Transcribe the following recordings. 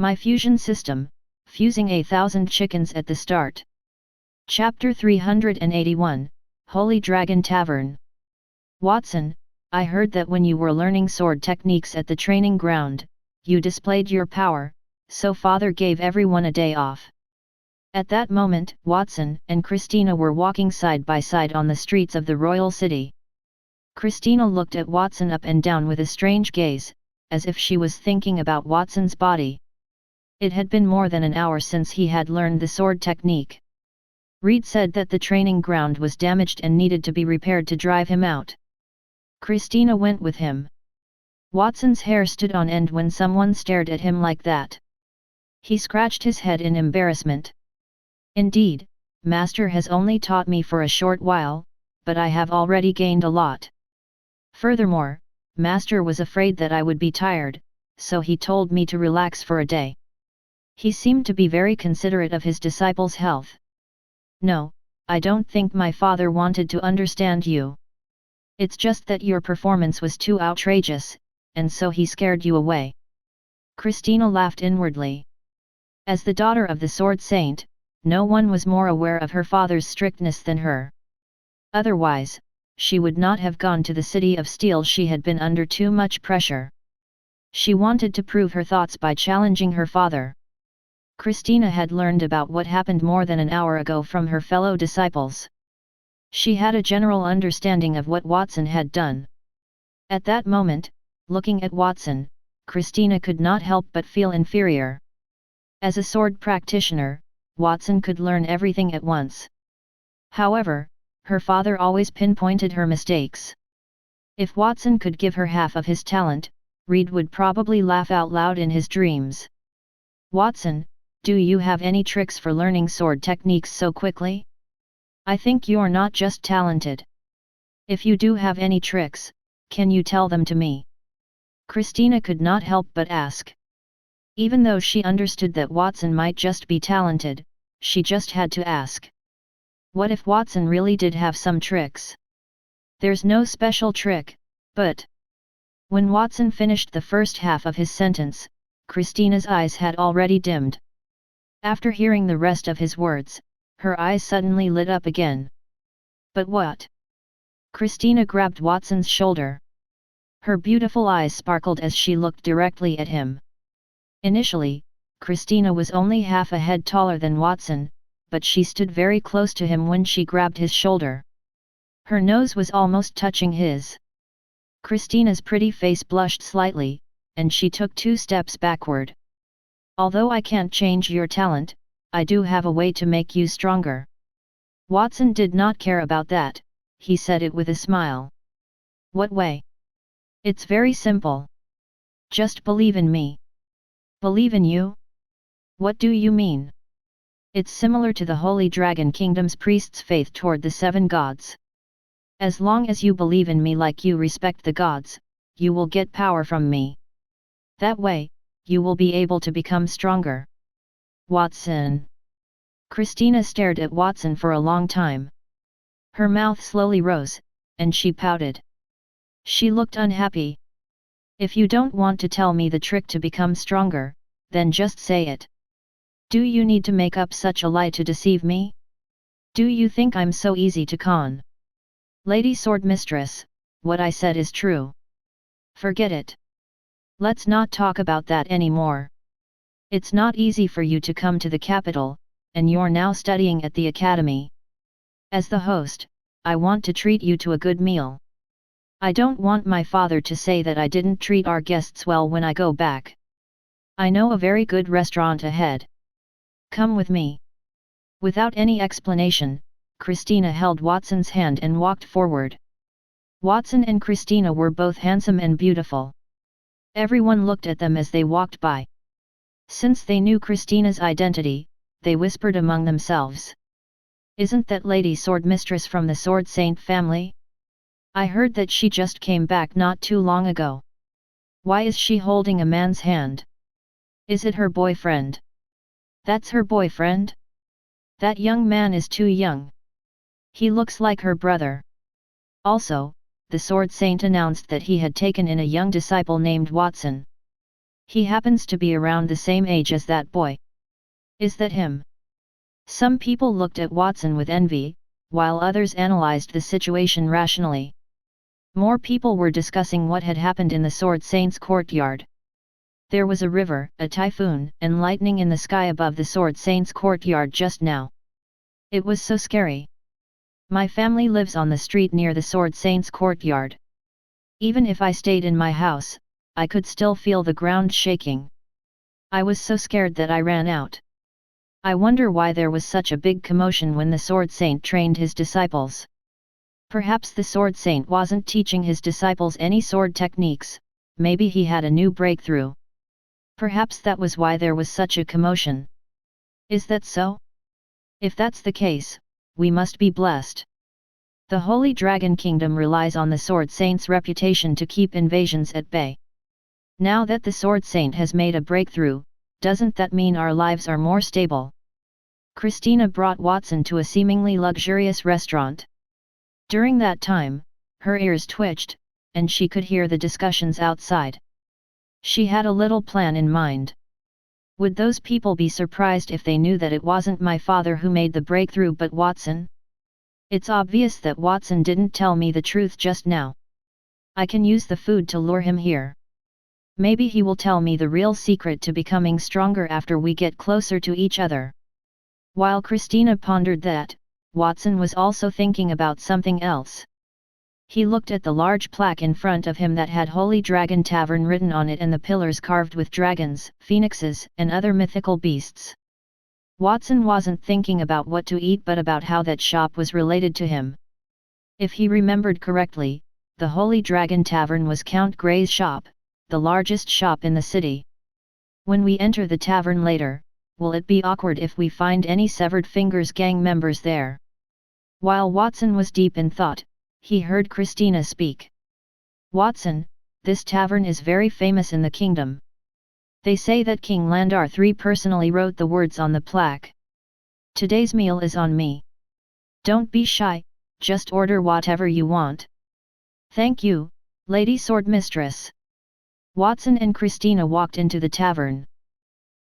My fusion system, fusing 1,000 chickens at the start. Chapter 381, Holy Dragon Tavern. Watson, I heard that when you were learning sword techniques at the training ground, you displayed your power, so Father gave everyone a day off. At that moment, Watson and Christina were walking side by side on the streets of the royal city. Christina looked at Watson up and down with a strange gaze, as if she was thinking about Watson's body. It had been more than an hour since he had learned the sword technique. Reed said that the training ground was damaged and needed to be repaired to drive him out. Christina went with him. Watson's hair stood on end when someone stared at him like that. He scratched his head in embarrassment. Indeed, Master has only taught me for a short while, but I have already gained a lot. Furthermore, Master was afraid that I would be tired, so he told me to relax for a day. He seemed to be very considerate of his disciples' health. No, I don't think my father wanted to understand you. It's just that your performance was too outrageous, and so he scared you away. Christina laughed inwardly. As the daughter of the Sword Saint, no one was more aware of her father's strictness than her. Otherwise, she would not have gone to the City of Steel. She had been under too much pressure. She wanted to prove her thoughts by challenging her father. Christina had learned about what happened more than an hour ago from her fellow disciples. She had a general understanding of what Watson had done. At that moment, looking at Watson, Christina could not help but feel inferior. As a sword practitioner, Watson could learn everything at once. However, her father always pinpointed her mistakes. If Watson could give her half of his talent, Reed would probably laugh out loud in his dreams. Watson, do you have any tricks for learning sword techniques so quickly? I think you're not just talented. If you do have any tricks, can you tell them to me? Christina could not help but ask. Even though she understood that Watson might just be talented, she just had to ask. What if Watson really did have some tricks? There's no special trick, but... When Watson finished the first half of his sentence, Christina's eyes had already dimmed. After hearing the rest of his words, her eyes suddenly lit up again. But what? Christina grabbed Watson's shoulder. Her beautiful eyes sparkled as she looked directly at him. Initially, Christina was only half a head taller than Watson, but she stood very close to him when she grabbed his shoulder. Her nose was almost touching his. Christina's pretty face blushed slightly, and she took 2 steps backward. Although I can't change your talent, I do have a way to make you stronger. Watson did not care about that, he said it with a smile. What way? It's very simple. Just believe in me. Believe in you? What do you mean? It's similar to the Holy Dragon Kingdom's priest's faith toward the 7 gods. As long as you believe in me like you respect the gods, you will get power from me. That way, you will be able to become stronger. Watson. Christina stared at Watson for a long time. Her mouth slowly rose, and she pouted. She looked unhappy. If you don't want to tell me the trick to become stronger, then just say it. Do you need to make up such a lie to deceive me? Do you think I'm so easy to con? Lady Sword Mistress, what I said is true. Forget it. Let's not talk about that anymore. It's not easy for you to come to the capital, and you're now studying at the academy. As the host, I want to treat you to a good meal. I don't want my father to say that I didn't treat our guests well when I go back. I know a very good restaurant ahead. Come with me. Without any explanation, Christina held Watson's hand and walked forward. Watson and Christina were both handsome and beautiful. Everyone looked at them as they walked by. Since they knew Christina's identity, they whispered among themselves. Isn't that Lady Sword Mistress from the Sword Saint family? I heard that she just came back not too long ago. Why is she holding a man's hand? Is it her boyfriend? That's her boyfriend? That young man is too young. He looks like her brother. Also, the Sword Saint announced that he had taken in a young disciple named Watson. He happens to be around the same age as that boy. Is that him? Some people looked at Watson with envy, while others analyzed the situation rationally. More people were discussing what had happened in the Sword Saint's courtyard. There was a river, a typhoon, and lightning in the sky above the Sword Saint's courtyard just now. It was so scary. My family lives on the street near the Sword Saint's courtyard. Even if I stayed in my house, I could still feel the ground shaking. I was so scared that I ran out. I wonder why there was such a big commotion when the Sword Saint trained his disciples. Perhaps the Sword Saint wasn't teaching his disciples any sword techniques, maybe he had a new breakthrough. Perhaps that was why there was such a commotion. Is that so? If that's the case, we must be blessed. The Holy Dragon Kingdom relies on the Sword Saint's reputation to keep invasions at bay. Now that the Sword Saint has made a breakthrough, doesn't that mean our lives are more stable? Christina brought Watson to a seemingly luxurious restaurant. During that time, her ears twitched, and she could hear the discussions outside. She had a little plan in mind. Would those people be surprised if they knew that it wasn't my father who made the breakthrough but Watson? It's obvious that Watson didn't tell me the truth just now. I can use the food to lure him here. Maybe he will tell me the real secret to becoming stronger after we get closer to each other. While Christina pondered that, Watson was also thinking about something else. He looked at the large plaque in front of him that had Holy Dragon Tavern written on it and the pillars carved with dragons, phoenixes, and other mythical beasts. Watson wasn't thinking about what to eat but about how that shop was related to him. If he remembered correctly, the Holy Dragon Tavern was Count Grey's shop, the largest shop in the city. When we enter the tavern later, will it be awkward if we find any Severed Fingers gang members there? While Watson was deep in thought, he heard Christina speak. Watson, this tavern is very famous in the kingdom. They say that King Landar III personally wrote the words on the plaque. Today's meal is on me. Don't be shy, just order whatever you want. Thank you, Lady Swordmistress. Watson and Christina walked into the tavern.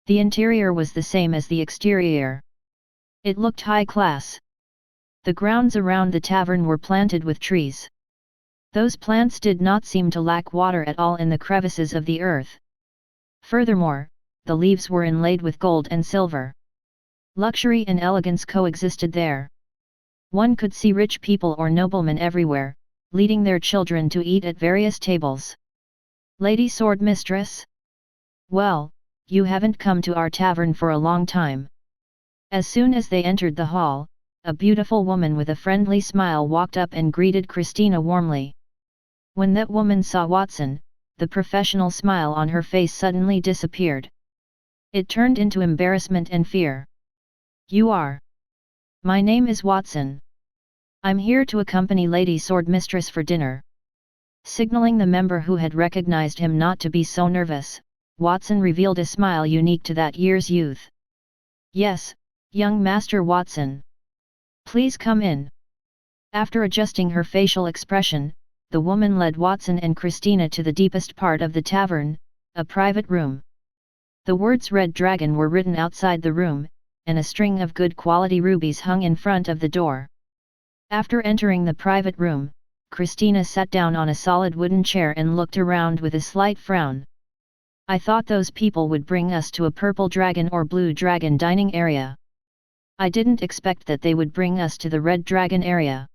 The interior was the same as the exterior. It looked high class. The grounds around the tavern were planted with trees. Those plants did not seem to lack water at all in the crevices of the earth. Furthermore, the leaves were inlaid with gold and silver. Luxury and elegance coexisted there. One could see rich people or noblemen everywhere, leading their children to eat at various tables. Lady Swordmistress? Well, you haven't come to our tavern for a long time. As soon as they entered the hall, a beautiful woman with a friendly smile walked up and greeted Christina warmly. When that woman saw Watson, the professional smile on her face suddenly disappeared. It turned into embarrassment and fear. You are? My name is Watson. I'm here to accompany Lady Swordmistress for dinner. Signaling the member who had recognized him not to be so nervous, Watson revealed a smile unique to that year's youth. Yes, young Master Watson. Please come in. After adjusting her facial expression, the woman led Watson and Christina to the deepest part of the tavern, a private room. The words Red Dragon were written outside the room, and a string of good quality rubies hung in front of the door. After entering the private room, Christina sat down on a solid wooden chair and looked around with a slight frown. I thought those people would bring us to a purple dragon or blue dragon dining area. I didn't expect that they would bring us to the red dragon area.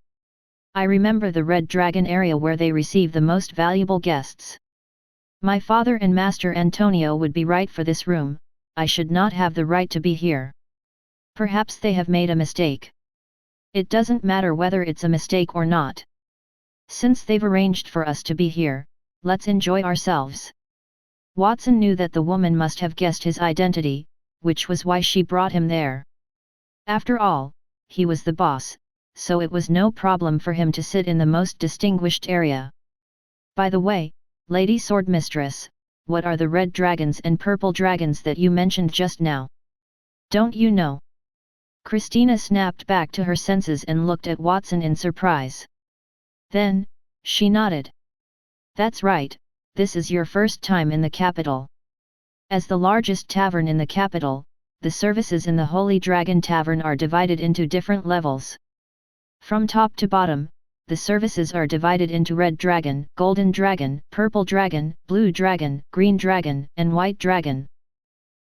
I remember the red dragon area where they receive the most valuable guests. My father and Master Antonio would be right for this room, I should not have the right to be here. Perhaps they have made a mistake. It doesn't matter whether it's a mistake or not. Since they've arranged for us to be here, let's enjoy ourselves. Watson knew that the woman must have guessed his identity, which was why she brought him there. After all, he was the boss, so it was no problem for him to sit in the most distinguished area. By the way, Lady Swordmistress, what are the red dragons and purple dragons that you mentioned just now? Don't you know? Christina snapped back to her senses and looked at Watson in surprise. Then, she nodded. That's right, this is your first time in the capital. As the largest tavern in the capital, the services in the Holy Dragon Tavern are divided into different levels. From top to bottom, the services are divided into Red Dragon, Golden Dragon, Purple Dragon, Blue Dragon, Green Dragon, and White Dragon.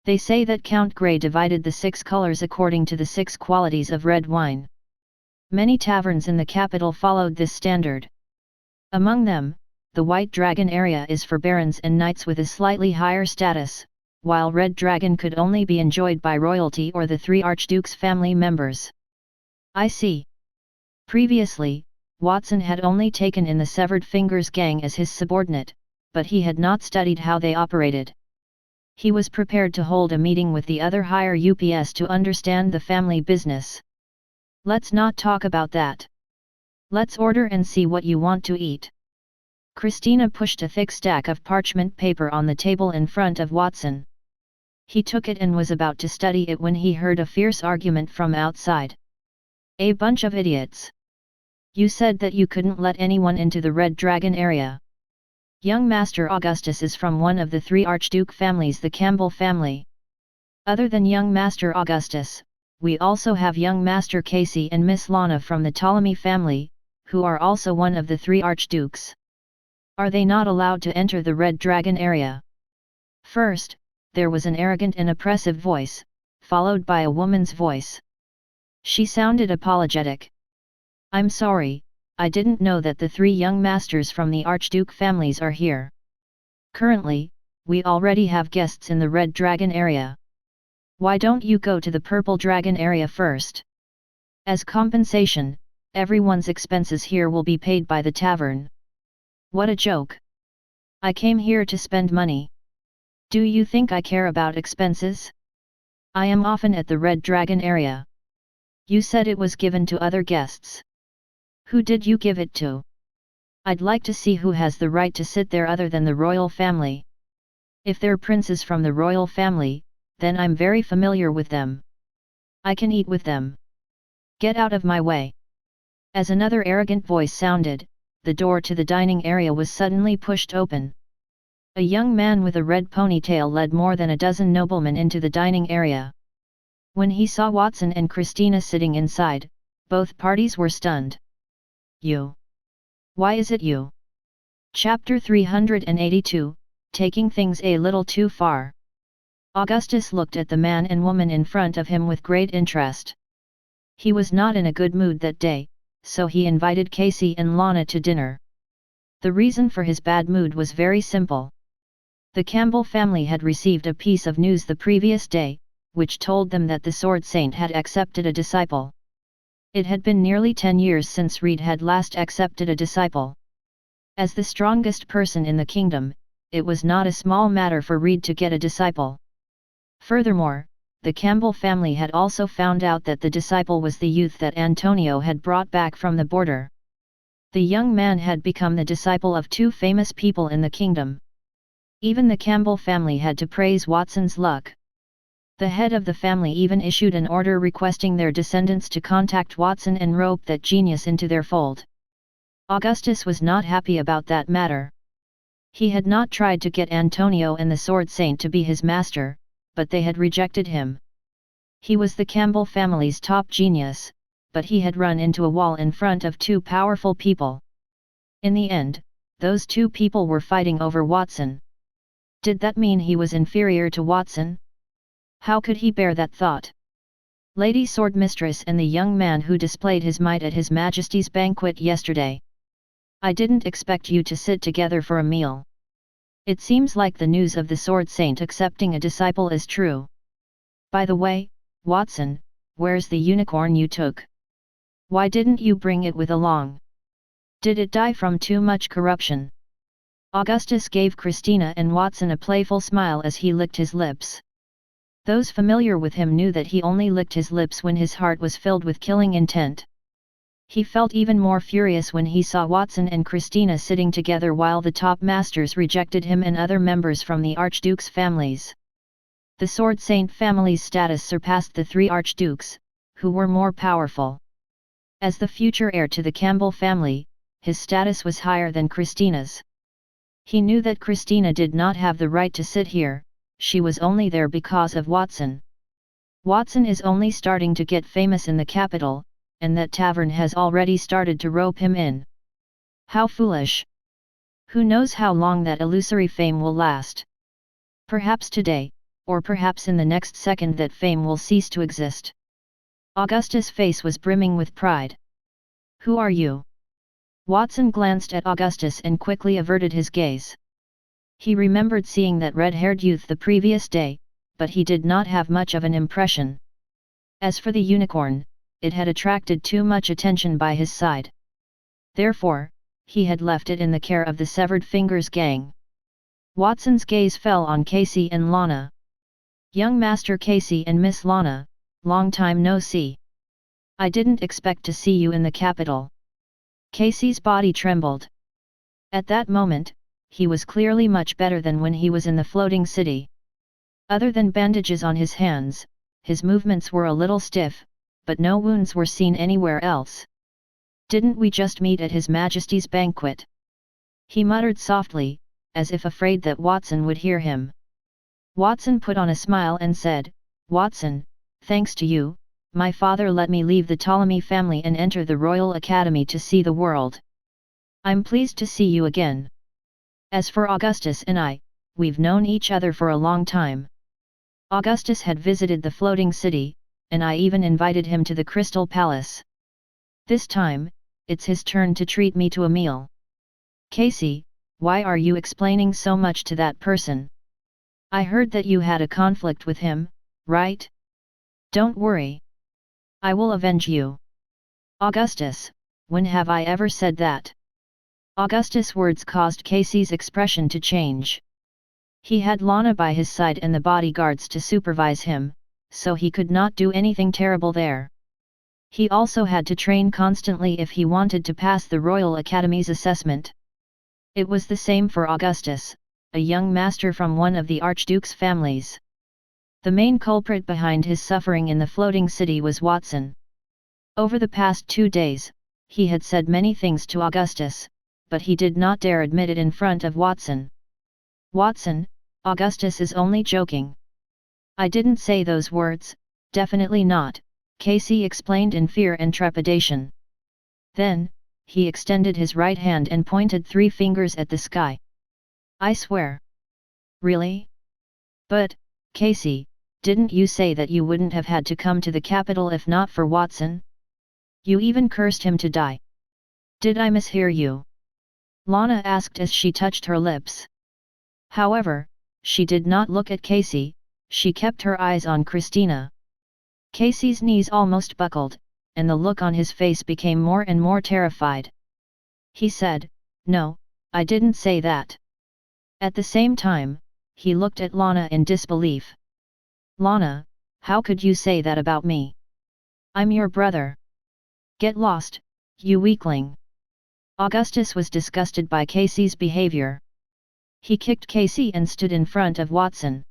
They say that Count Grey divided the 6 colors according to the 6 qualities of red wine. Many taverns in the capital followed this standard. Among them, the White Dragon area is for barons and knights with a slightly higher status, while Red Dragon could only be enjoyed by royalty or the 3 archdukes' family members. I see. Previously, Watson had only taken in the Severed Fingers gang as his subordinate, but he had not studied how they operated. He was prepared to hold a meeting with the other higher UPS to understand the family business. Let's not talk about that. Let's order and see what you want to eat. Christina pushed a thick stack of parchment paper on the table in front of Watson. He took it and was about to study it when he heard a fierce argument from outside. A bunch of idiots. You said that you couldn't let anyone into the Red Dragon area. Young Master Augustus is from one of the 3 Archduke families, the Campbell family. Other than young Master Augustus, we also have young Master Casey and Miss Lana from the Ptolemy family, who are also one of the 3 Archdukes. Are they not allowed to enter the Red Dragon area? First, there was an arrogant and oppressive voice, followed by a woman's voice. She sounded apologetic. I'm sorry, I didn't know that the 3 young masters from the Archduke families are here. Currently, we already have guests in the Red Dragon area. Why don't you go to the Purple Dragon area first? As compensation, everyone's expenses here will be paid by the tavern. What a joke! I came here to spend money. Do you think I care about expenses? I am often at the Red Dragon area. You said it was given to other guests. Who did you give it to? I'd like to see who has the right to sit there other than the royal family. If they're princes from the royal family, then I'm very familiar with them. I can eat with them. Get out of my way. As another arrogant voice sounded, the door to the dining area was suddenly pushed open. A young man with a red ponytail led more than a dozen noblemen into the dining area. When he saw Watson and Christina sitting inside, both parties were stunned. You? Why is it you? Chapter 382, Taking Things a Little Too Far. Augustus looked at the man and woman in front of him with great interest. He was not in a good mood that day, so he invited Casey and Lana to dinner. The reason for his bad mood was very simple. The Campbell family had received a piece of news the previous day, which told them that the Sword Saint had accepted a disciple. It had been nearly 10 years since Reed had last accepted a disciple. As the strongest person in the kingdom, it was not a small matter for Reed to get a disciple. Furthermore, the Campbell family had also found out that the disciple was the youth that Antonio had brought back from the border. The young man had become the disciple of 2 famous people in the kingdom. Even the Campbell family had to praise Watson's luck. The head of the family even issued an order requesting their descendants to contact Watson and rope that genius into their fold. Augustus was not happy about that matter. He had not tried to get Antonio and the Sword Saint to be his master, but they had rejected him. He was the Campbell family's top genius, but he had run into a wall in front of 2 powerful people. In the end, those 2 people were fighting over Watson. Did that mean he was inferior to Watson? How could he bear that thought? Lady Swordmistress and the young man who displayed his might at His Majesty's banquet yesterday. I didn't expect you to sit together for a meal. It seems like the news of the Sword Saint accepting a disciple is true. By the way, Watson, where's the unicorn you took? Why didn't you bring it with along? Did it die from too much corruption? Augustus gave Christina and Watson a playful smile as he licked his lips. Those familiar with him knew that he only licked his lips when his heart was filled with killing intent. He felt even more furious when he saw Watson and Christina sitting together while the top masters rejected him and other members from the Archduke's families. The Sword Saint family's status surpassed the 3 Archdukes, who were more powerful. As the future heir to the Campbell family, his status was higher than Christina's. He knew that Christina did not have the right to sit here, she was only there because of Watson. Watson is only starting to get famous in the capital, and that Tavern has already started to rope him in. How foolish! Who knows how long that illusory fame will last? Perhaps today, or perhaps in the next second that fame will cease to exist. Augustus' face was brimming with pride. Who are you? Watson glanced at Augustus and quickly averted his gaze. He remembered seeing that red-haired youth the previous day, but he did not have much of an impression. As for the unicorn, it had attracted too much attention by his side. Therefore, he had left it in the care of the Severed Fingers gang. Watson's gaze fell on Casey and Lana. Young Master Casey and Miss Lana, long time no see. I didn't expect to see you in the capital. Casey's body trembled. At that moment, he was clearly much better than when he was in the floating city. Other than bandages on his hands, his movements were a little stiff, but no wounds were seen anywhere else. Didn't we just meet at His Majesty's banquet? He muttered softly, as if afraid that Watson would hear him. Watson put on a smile and said, Watson, thanks to you, my father let me leave the Ptolemy family and enter the Royal Academy to see the world. I'm pleased to see you again. As for Augustus and I, we've known each other for a long time. Augustus had visited the floating city, and I even invited him to the Crystal Palace. This time, it's his turn to treat me to a meal. Casey, why are you explaining so much to that person? I heard that you had a conflict with him, right? Don't worry. I will avenge you. Augustus, when have I ever said that? Augustus' words caused Casey's expression to change. He had Lana by his side and the bodyguards to supervise him, so he could not do anything terrible there. He also had to train constantly if he wanted to pass the Royal Academy's assessment. It was the same for Augustus, a young master from one of the Archduke's families. The main culprit behind his suffering in the floating city was Watson. Over the past 2 days, he had said many things to Augustus, but he did not dare admit it in front of Watson. Watson, Augustus is only joking. I didn't say those words, definitely not, Casey explained in fear and trepidation. Then, he extended his right hand and pointed 3 fingers at the sky. I swear. Really? But, Casey, didn't you say that you wouldn't have had to come to the capital if not for Watson? You even cursed him to die. Did I mishear you? Lana asked as she touched her lips. However, she did not look at Casey, she kept her eyes on Christina. Casey's knees almost buckled, and the look on his face became more and more terrified. He said, No, I didn't say that. At the same time, he looked at Lana in disbelief. Lana, how could you say that about me? I'm your brother. Get lost, you weakling. Augustus was disgusted by Casey's behavior. He kicked Casey and stood in front of Watson.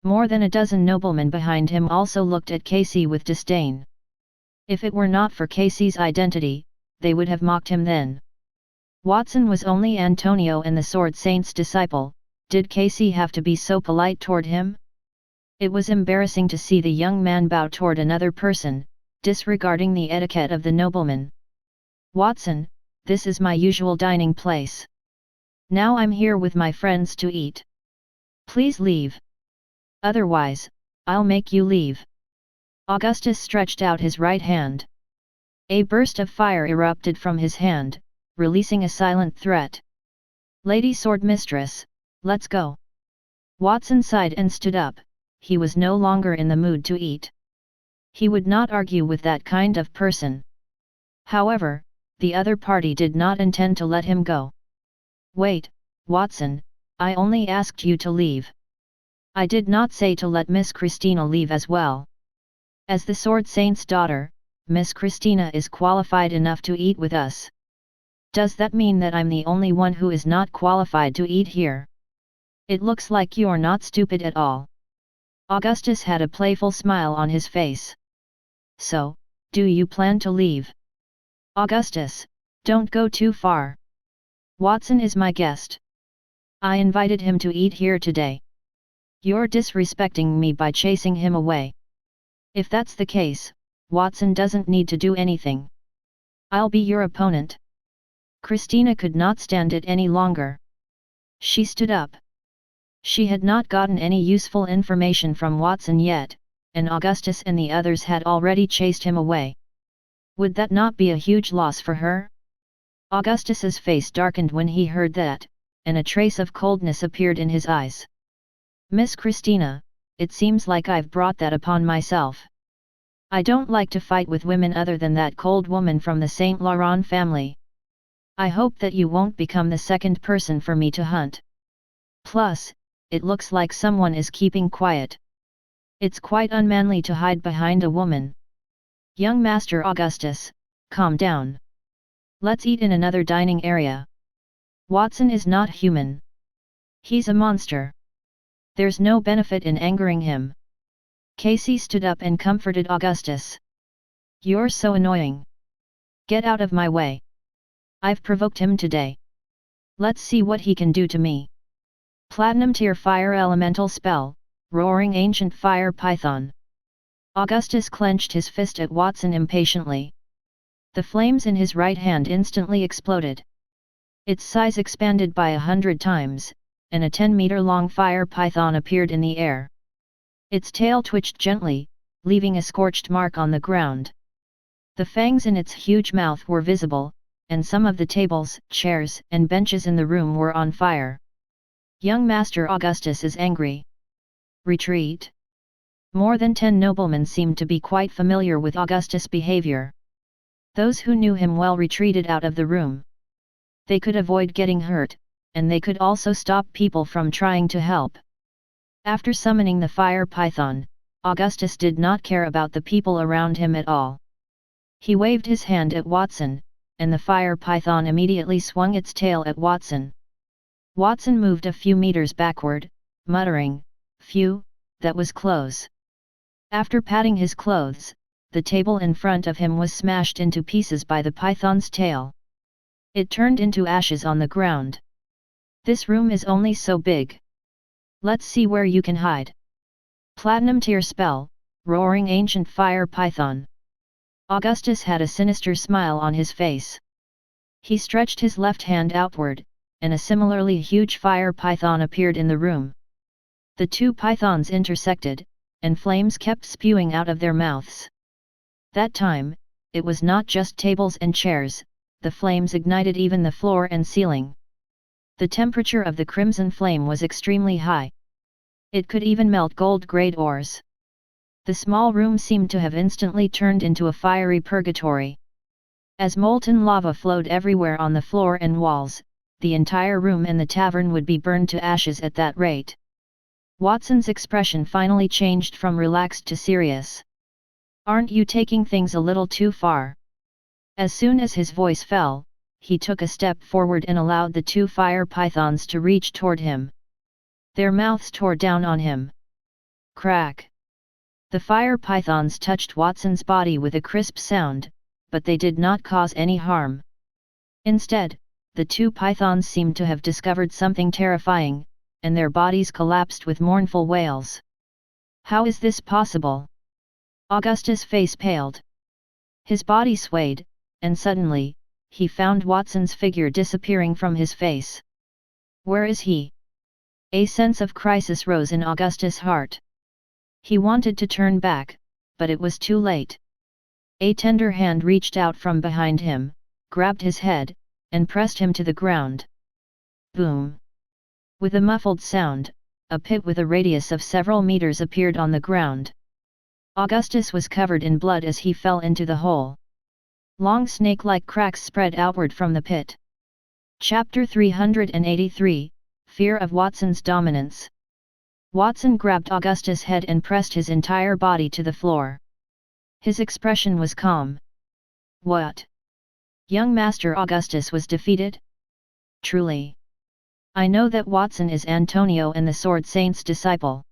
More than a dozen noblemen behind him also looked at Casey with disdain. If it were not for Casey's identity, they would have mocked him then. Watson was only Antonio and the Sword Saint's disciple, did Casey have to be so polite toward him? It was embarrassing to see the young man bow toward another person, disregarding the etiquette of the nobleman. Watson, this is my usual dining place. Now I'm here with my friends to eat. Please leave. Otherwise, I'll make you leave. Augustus stretched out his right hand. A burst of fire erupted from his hand, releasing a silent threat. Lady Sword Mistress, let's go. Watson sighed and stood up, he was no longer in the mood to eat. He would not argue with that kind of person. However, the other party did not intend to let him go. Wait, Watson, I only asked you to leave. I did not say to let Miss Christina leave as well. As the Sword Saint's daughter, Miss Christina is qualified enough to eat with us. Does that mean that I'm the only one who is not qualified to eat here? It looks like you're not stupid at all. Augustus had a playful smile on his face. So, do you plan to leave? Augustus, don't go too far. Watson is my guest. I invited him to eat here today. You're disrespecting me by chasing him away. If that's the case, Watson doesn't need to do anything. I'll be your opponent. Christina could not stand it any longer. She stood up. She had not gotten any useful information from Watson yet, and Augustus and the others had already chased him away. Would that not be a huge loss for her? Augustus's face darkened when he heard that, and a trace of coldness appeared in his eyes. Miss Christina, it seems like I've brought that upon myself. I don't like to fight with women other than that cold woman from the Saint Laurent family. I hope that you won't become the second person for me to hunt. Plus, it looks like someone is keeping quiet. It's quite unmanly to hide behind a woman. Young Master Augustus, calm down. Let's eat in another dining area. Watson is not human. He's a monster. There's no benefit in angering him. Casey stood up and comforted Augustus. You're so annoying. Get out of my way. I've provoked him today. Let's see what he can do to me. Platinum tier fire elemental spell, roaring ancient fire python. Augustus clenched his fist at Watson impatiently. The flames in his right hand instantly exploded. Its size expanded by 100 times, and a 10-meter-long fire python appeared in the air. Its tail twitched gently, leaving a scorched mark on the ground. The fangs in its huge mouth were visible, and some of the tables, chairs, and benches in the room were on fire. Young Master Augustus is angry. Retreat. More than 10 noblemen seemed to be quite familiar with Augustus' behavior. Those who knew him well retreated out of the room. They could avoid getting hurt, and they could also stop people from trying to help. After summoning the fire python, Augustus did not care about the people around him at all. He waved his hand at Watson, and the fire python immediately swung its tail at Watson. Watson moved a few meters backward, muttering, "Phew, that was close." After patting his clothes, the table in front of him was smashed into pieces by the python's tail. It turned into ashes on the ground. This room is only so big. Let's see where you can hide. Platinum tier spell, roaring ancient fire python. Augustus had a sinister smile on his face. He stretched his left hand outward, and a similarly huge fire python appeared in the room. The two pythons intersected, and flames kept spewing out of their mouths. That time, it was not just tables and chairs, the flames ignited even the floor and ceiling. The temperature of the crimson flame was extremely high. It could even melt gold-grade ores. The small room seemed to have instantly turned into a fiery purgatory. As molten lava flowed everywhere on the floor and walls, the entire room and the tavern would be burned to ashes at that rate. Watson's expression finally changed from relaxed to serious. "Aren't you taking things a little too far?" As soon as his voice fell, he took a step forward and allowed the two fire pythons to reach toward him. Their mouths tore down on him. Crack! The fire pythons touched Watson's body with a crisp sound, but they did not cause any harm. Instead, the two pythons seemed to have discovered something terrifying, and their bodies collapsed with mournful wails. How is this possible? Augustus' face paled. His body swayed, and suddenly, he found Watson's figure disappearing from his face. Where is he? A sense of crisis rose in Augustus' heart. He wanted to turn back, but it was too late. A tender hand reached out from behind him, grabbed his head, and pressed him to the ground. Boom! With a muffled sound, a pit with a radius of several meters appeared on the ground. Augustus was covered in blood as he fell into the hole. Long snake-like cracks spread outward from the pit. Chapter 383, Fear of Watson's Dominance. Watson grabbed Augustus' head and pressed his entire body to the floor. His expression was calm. What? Young Master Augustus was defeated? Truly. I know that Watson is Antonio and the Sword Saint's disciple.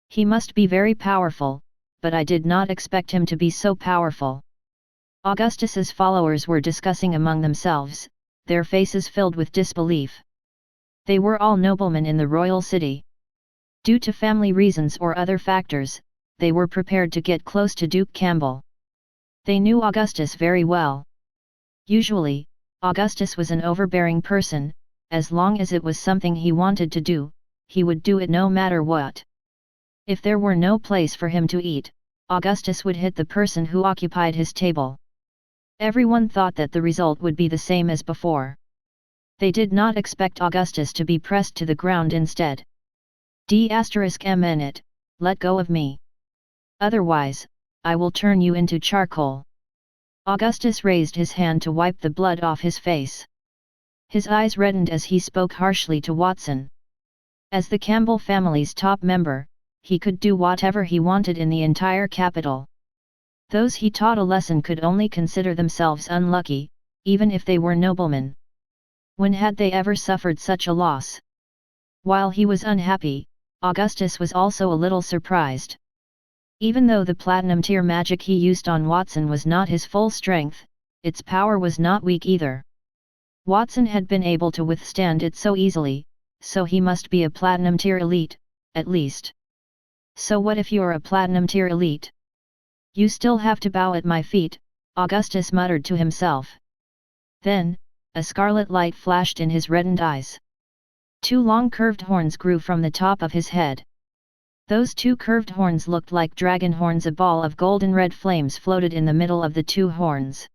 He must be very powerful, but I did not expect him to be so powerful. Augustus's followers were discussing among themselves, their faces filled with disbelief. They were all noblemen in the royal city. Due to family reasons or other factors, they were prepared to get close to Duke Campbell. They knew Augustus very well. Usually, Augustus was an overbearing person. As long as it was something he wanted to do, he would do it no matter what. If there were no place for him to eat, Augustus would hit the person who occupied his table. Everyone thought that the result would be the same as before. They did not expect Augustus to be pressed to the ground instead. D****, let go of me. Otherwise, I will turn you into charcoal. Augustus raised his hand to wipe the blood off his face. His eyes reddened as he spoke harshly to Watson. As the Campbell family's top member, he could do whatever he wanted in the entire capital. Those he taught a lesson could only consider themselves unlucky, even if they were noblemen. When had they ever suffered such a loss? While he was unhappy, Augustus was also a little surprised. Even though the platinum tier magic he used on Watson was not his full strength, its power was not weak either. Watson had been able to withstand it so easily, so he must be a platinum tier elite, at least. So what if you're a platinum tier elite? You still have to bow at my feet, Augustus muttered to himself. Then, a scarlet light flashed in his reddened eyes. Two long curved horns grew from the top of his head. Those two curved horns looked like dragon horns. A ball of golden red flames floated in the middle of the two horns.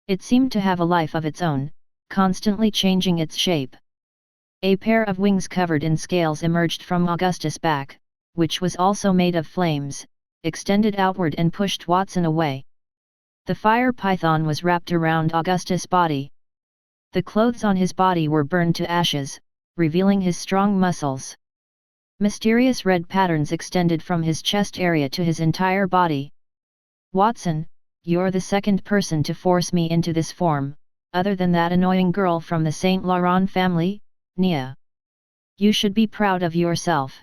It seemed to have a life of its own, constantly changing its shape. A pair of wings covered in scales emerged from Augustus' back, which was also made of flames, extended outward and pushed Watson away. The fire python was wrapped around Augustus' body. The clothes on his body were burned to ashes, revealing his strong muscles. Mysterious red patterns extended from his chest area to his entire body. Watson, you're the second person to force me into this form, other than that annoying girl from the Saint Laurent family, Nia. You should be proud of yourself.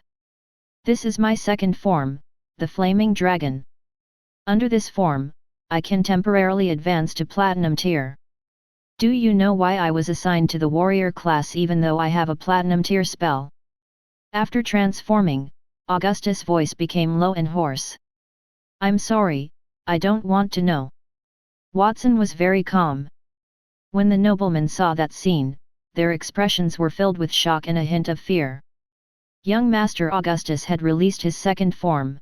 This is my second form, the Flaming Dragon. Under this form, I can temporarily advance to Platinum tier. Do you know why I was assigned to the warrior class even though I have a Platinum tier spell? After transforming, Augustus' voice became low and hoarse. I'm sorry, I don't want to know. Watson was very calm. When the noblemen saw that scene, their expressions were filled with shock and a hint of fear. Young Master Augustus had released his second form.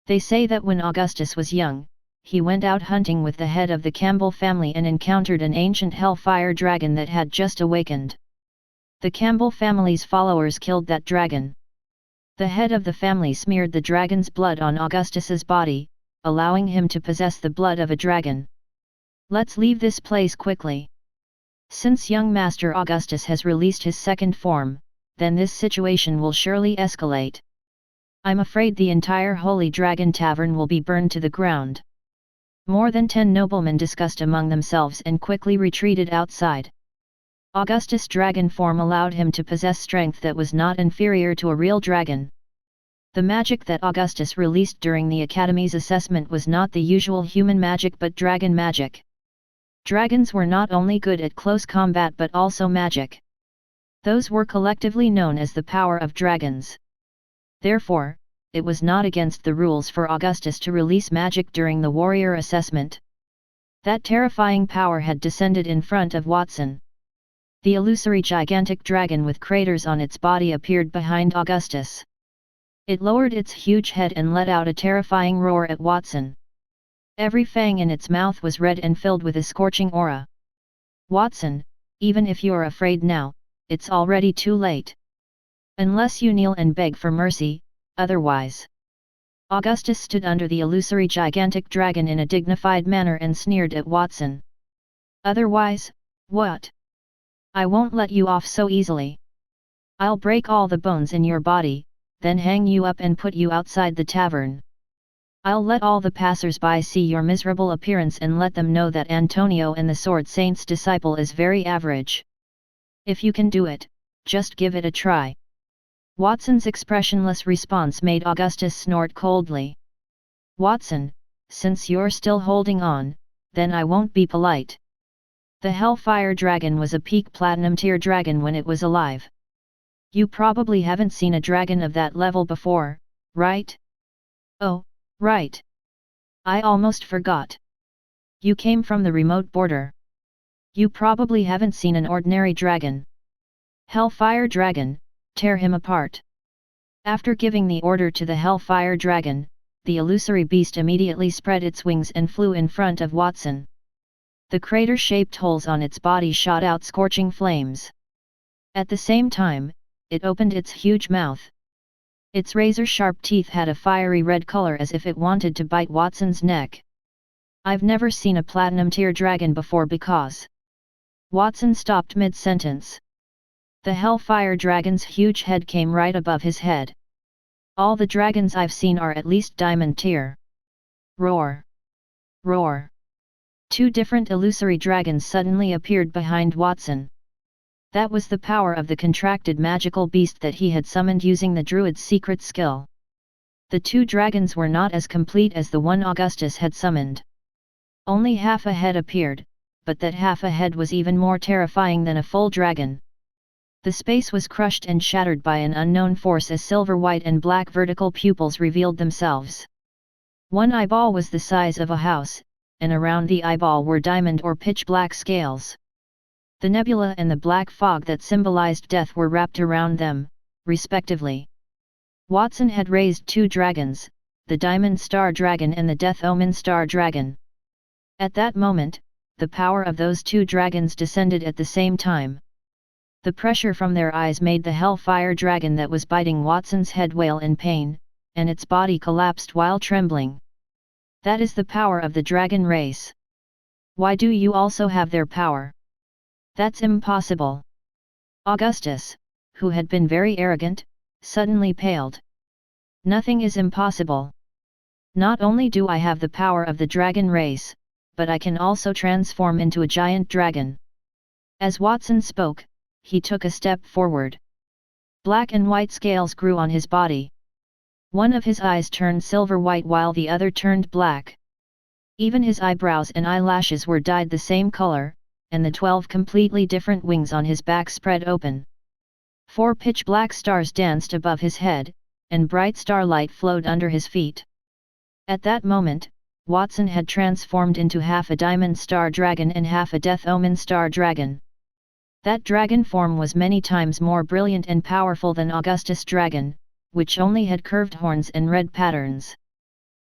They say that when Augustus was young, he went out hunting with the head of the Campbell family and encountered an ancient Hellfire Dragon that had just awakened. The Campbell family's followers killed that dragon. The head of the family smeared the dragon's blood on Augustus's body, allowing him to possess the blood of a dragon. Let's leave this place quickly. Since young Master Augustus has released his second form, then this situation will surely escalate. I'm afraid the entire Holy Dragon Tavern will be burned to the ground. More than 10 noblemen discussed among themselves and quickly retreated outside. Augustus' dragon form allowed him to possess strength that was not inferior to a real dragon. The magic that Augustus released during the Academy's assessment was not the usual human magic but dragon magic. Dragons were not only good at close combat but also magic. Those were collectively known as the power of dragons. Therefore, it was not against the rules for Augustus to release magic during the warrior assessment. That terrifying power had descended in front of Watson. The illusory gigantic dragon with craters on its body appeared behind Augustus. It lowered its huge head and let out a terrifying roar at Watson. Every fang in its mouth was red and filled with a scorching aura. Watson, even if you're afraid now, it's already too late. Unless you kneel and beg for mercy, otherwise. Augustus stood under the illusory gigantic dragon in a dignified manner and sneered at Watson. Otherwise, what? I won't let you off so easily. I'll break all the bones in your body, then hang you up and put you outside the tavern. I'll let all the passers-by see your miserable appearance and let them know that Antonio and the Sword Saint's disciple is very average. If you can do it, just give it a try. Watson's expressionless response made Augustus snort coldly. Watson, since you're still holding on, then I won't be polite. The Hellfire Dragon was a peak Platinum tier dragon when it was alive. You probably haven't seen a dragon of that level before, right? Oh, right. I almost forgot. You came from the remote border. You probably haven't seen an ordinary dragon. Hellfire Dragon, tear him apart. After giving the order to the Hellfire Dragon, the illusory beast immediately spread its wings and flew in front of Watson. The crater-shaped holes on its body shot out scorching flames. At the same time, it opened its huge mouth. Its razor-sharp teeth had a fiery red color as if it wanted to bite Watson's neck. I've never seen a platinum-tier dragon before because... Watson stopped mid-sentence. The Hellfire Dragon's huge head came right above his head. All the dragons I've seen are at least diamond tier. Roar! Roar! Two different illusory dragons suddenly appeared behind Watson. That was the power of the contracted magical beast that he had summoned using the druid's secret skill. The two dragons were not as complete as the one Augustus had summoned. Only half a head appeared, but that half a head was even more terrifying than a full dragon. The space was crushed and shattered by an unknown force as silver white and black vertical pupils revealed themselves. One eyeball was the size of a house, and around the eyeball were diamond or pitch black scales. The nebula and the black fog that symbolized death were wrapped around them, respectively. Watson had raised two dragons, the Diamond Star Dragon and the Death Omen Star Dragon. At that moment, the power of those two dragons descended at the same time. The pressure from their eyes made the Hellfire Dragon that was biting Watson's head wail in pain, and its body collapsed while trembling. That is the power of the dragon race. Why do you also have their power? That's impossible. Augustus, who had been very arrogant, suddenly paled. Nothing is impossible. Not only do I have the power of the dragon race, but I can also transform into a giant dragon. As Watson spoke, he took a step forward. Black and white scales grew on his body. One of his eyes turned silver white while the other turned black. Even his eyebrows and eyelashes were dyed the same color, and the 12 completely different wings on his back spread open. 4 pitch black stars danced above his head, and bright starlight flowed under his feet. At that moment, Watson had transformed into half a Diamond Star Dragon and half a Death Omen Star Dragon. That dragon form was many times more brilliant and powerful than Augustus' dragon, which only had curved horns and red patterns.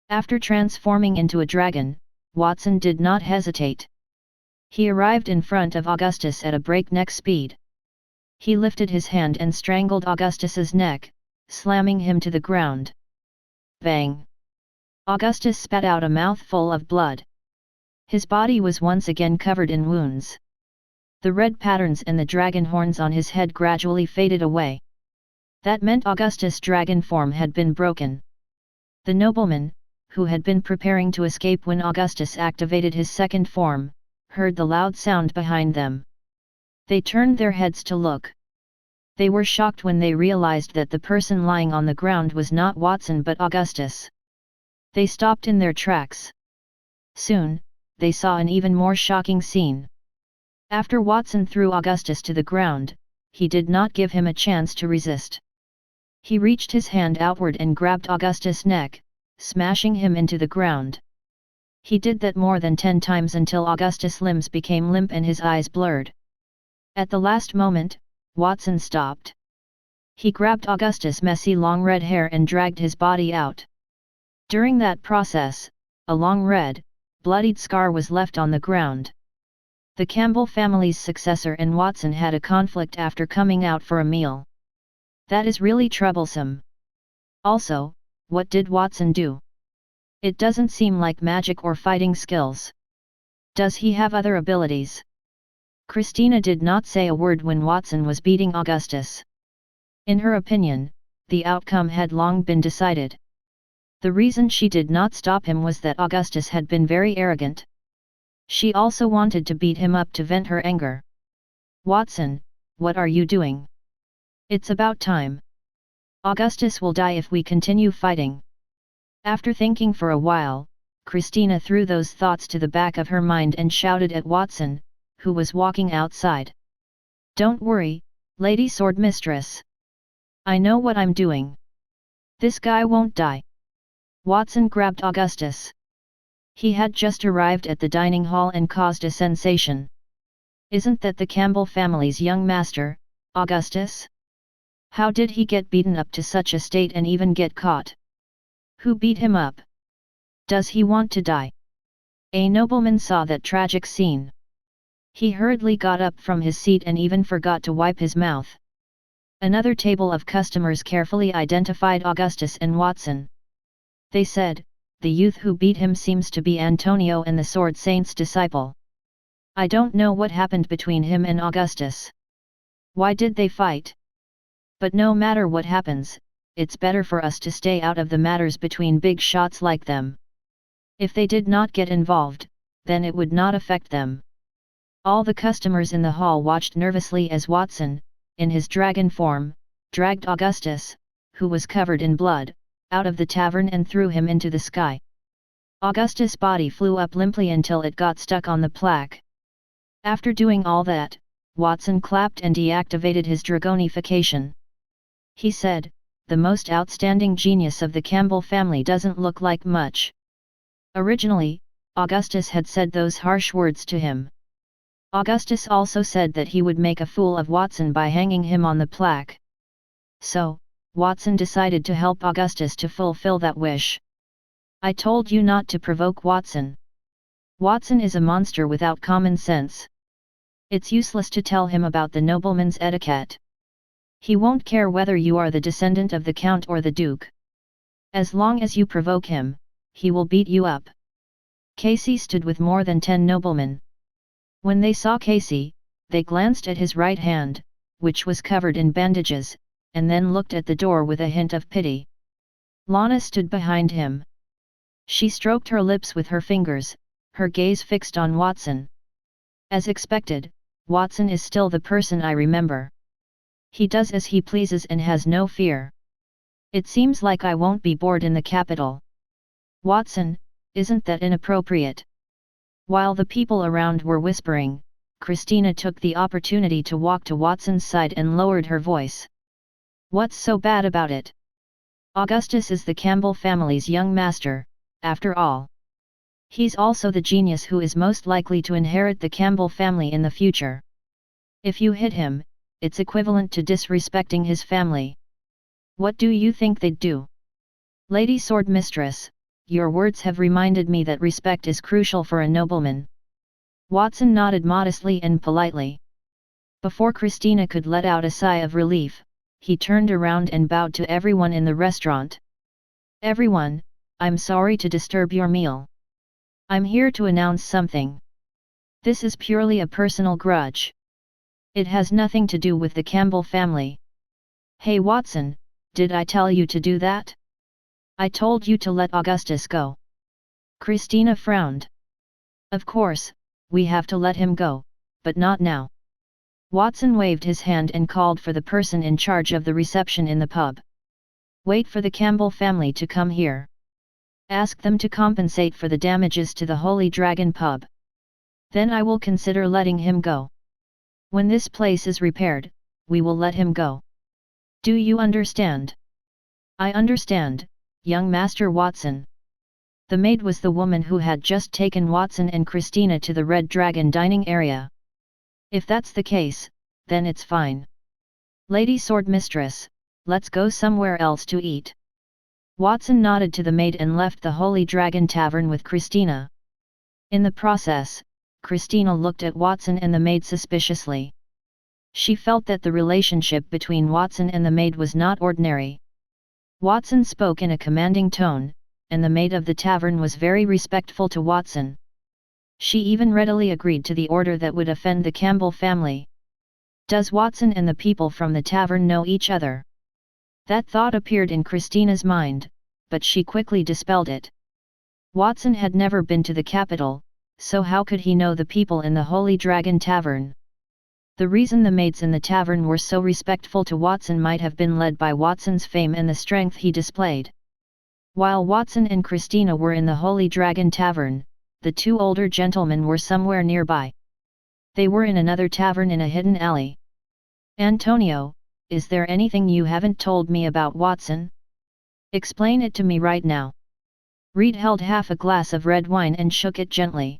After transforming into a dragon, Watson did not hesitate. He arrived in front of Augustus at a breakneck speed. He lifted his hand and strangled Augustus's neck, slamming him to the ground. Bang! Augustus spat out a mouthful of blood. His body was once again covered in wounds. The red patterns and the dragon horns on his head gradually faded away. That meant Augustus' dragon form had been broken. The nobleman, who had been preparing to escape when Augustus activated his second form, heard the loud sound behind them. They turned their heads to look. They were shocked when they realized that the person lying on the ground was not Watson but Augustus. They stopped in their tracks. Soon, they saw an even more shocking scene. After Watson threw Augustus to the ground, he did not give him a chance to resist. He reached his hand outward and grabbed Augustus' neck, smashing him into the ground. He did that more than 10 times until Augustus' limbs became limp and his eyes blurred. At the last moment, Watson stopped. He grabbed Augustus' messy long red hair and dragged his body out. During that process, a long red, bloodied scar was left on the ground. The Campbell family's successor and Watson had a conflict after coming out for a meal. That is really troublesome. Also, what did Watson do? It doesn't seem like magic or fighting skills. Does he have other abilities? Christina did not say a word when Watson was beating Augustus. In her opinion, the outcome had long been decided. The reason she did not stop him was that Augustus had been very arrogant. She also wanted to beat him up to vent her anger. Watson, what are you doing? It's about time. Augustus will die if we continue fighting. After thinking for a while, Christina threw those thoughts to the back of her mind and shouted at Watson, who was walking outside. Don't worry, Lady Sword Mistress. I know what I'm doing. This guy won't die. Watson grabbed Augustus. He had just arrived at the dining hall and caused a sensation. Isn't that the Campbell family's young master, Augustus? How did he get beaten up to such a state and even get caught? Who beat him up? Does he want to die? A nobleman saw that tragic scene. He hurriedly got up from his seat and even forgot to wipe his mouth. Another table of customers carefully identified Augustus and Watson. They said, "The youth who beat him seems to be Antonio and the Sword Saint's disciple. I don't know what happened between him and Augustus. Why did they fight? But no matter what happens, it's better for us to stay out of the matters between big shots like them. If they did not get involved, then it would not affect them." All the customers in the hall watched nervously as Watson, in his dragon form, dragged Augustus, who was covered in blood, out of the tavern and threw him into the sky. Augustus' body flew up limply until it got stuck on the plaque. After doing all that, Watson clapped and deactivated his dragonification. He said, "The most outstanding genius of the Campbell family doesn't look like much." Originally, Augustus had said those harsh words to him. Augustus also said that he would make a fool of Watson by hanging him on the plaque. So, Watson decided to help Augustus to fulfill that wish. "I told you not to provoke Watson. Watson is a monster without common sense. It's useless to tell him about the nobleman's etiquette. He won't care whether you are the descendant of the Count or the Duke. As long as you provoke him, he will beat you up." Casey stood with more than 10 noblemen. When they saw Casey, they glanced at his right hand, which was covered in bandages, and then looked at the door with a hint of pity. Lana stood behind him. She stroked her lips with her fingers, her gaze fixed on Watson. "As expected, Watson is still the person I remember. He does as he pleases and has no fear. It seems like I won't be bored in the capital." "Watson, isn't that inappropriate?" While the people around were whispering, Christina took the opportunity to walk to Watson's side and lowered her voice. "What's so bad about it? Augustus is the Campbell family's young master, after all. He's also the genius who is most likely to inherit the Campbell family in the future. If you hit him, it's equivalent to disrespecting his family. What do you think they'd do?" "Lady Sword Mistress, your words have reminded me that respect is crucial for a nobleman." Watson nodded modestly and politely. Before Christina could let out a sigh of relief, he turned around and bowed to everyone in the restaurant. "Everyone, I'm sorry to disturb your meal. I'm here to announce something. This is purely a personal grudge. It has nothing to do with the Campbell family." "Hey Watson, did I tell you to do that? I told you to let Augustus go." Christina frowned. "Of course, we have to let him go, but not now." Watson waved his hand and called for the person in charge of the reception in the pub. "Wait for the Campbell family to come here. Ask them to compensate for the damages to the Holy Dragon pub. Then I will consider letting him go. When this place is repaired, we will let him go. Do you understand?" "I understand, young Master Watson." The maid was the woman who had just taken Watson and Christina to the Red Dragon dining area. "If that's the case, then it's fine. Lady Sword Mistress, let's go somewhere else to eat." Watson nodded to the maid and left the Holy Dragon Tavern with Christina. In the process, Christina looked at Watson and the maid suspiciously. She felt that the relationship between Watson and the maid was not ordinary. Watson spoke in a commanding tone, and the maid of the tavern was very respectful to Watson. She even readily agreed to the order that would offend the Campbell family. Does Watson and the people from the tavern know each other? That thought appeared in Christina's mind, but she quickly dispelled it. Watson had never been to the capital, so how could he know the people in the Holy Dragon Tavern? The reason the maids in the tavern were so respectful to Watson might have been led by Watson's fame and the strength he displayed. While Watson and Christina were in the Holy Dragon Tavern, the two older gentlemen were somewhere nearby. They were in another tavern in a hidden alley. "Antonio, is there anything you haven't told me about Watson? Explain it to me right now. Reed held half a glass of red wine and shook it gently.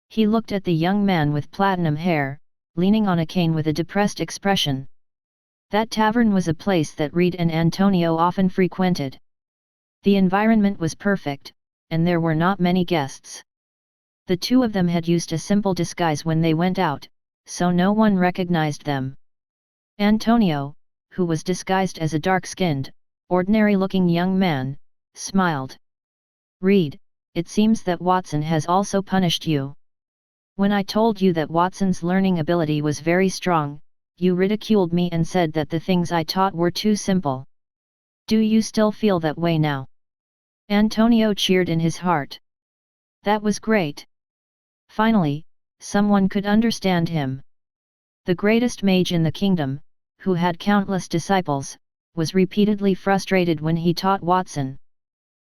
He looked at the young man with platinum hair, leaning on a cane with a depressed expression. That tavern was a place that Reed and Antonio often frequented. The environment was perfect, and there were not many guests. The two of them had used a simple disguise when they went out, so no one recognized them. Antonio, who was disguised as a dark-skinned, ordinary-looking young man, smiled. Reed, it seems that Watson has also punished you. When I told you that Watson's learning ability was very strong, you ridiculed me and said that the things I taught were too simple. Do you still feel that way now? Antonio cheered in his heart. That was great. Finally, someone could understand him. The greatest mage in the kingdom, who had countless disciples, was repeatedly frustrated when he taught Watson.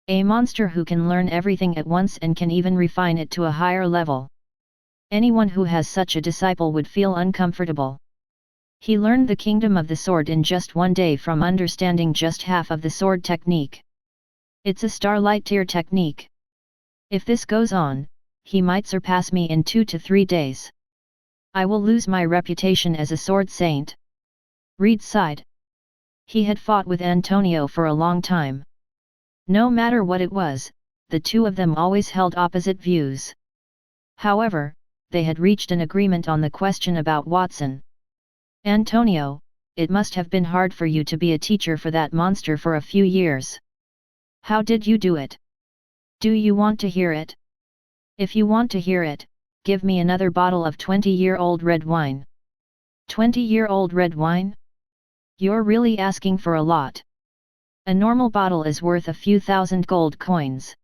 A monster who can learn everything at once and can even refine it to a higher level. Anyone who has such a disciple would feel uncomfortable. He learned the kingdom of the sword in just one day from understanding just half of the sword technique. It's a starlight tier technique. If this goes on, he might surpass me in 2 to 3 days. I will lose my reputation as a sword saint. Reed sighed. He had fought with Antonio for a long time. No matter what it was, the two of them always held opposite views. However, they had reached an agreement on the question about Watson. Antonio, it must have been hard for you to be a teacher for that monster for a few years. How did you do it? Do you want to hear it? If you want to hear it, give me another bottle of 20-year-old red wine. 20-year-old red wine? You're really asking for a lot. A normal bottle is worth a few thousand gold coins.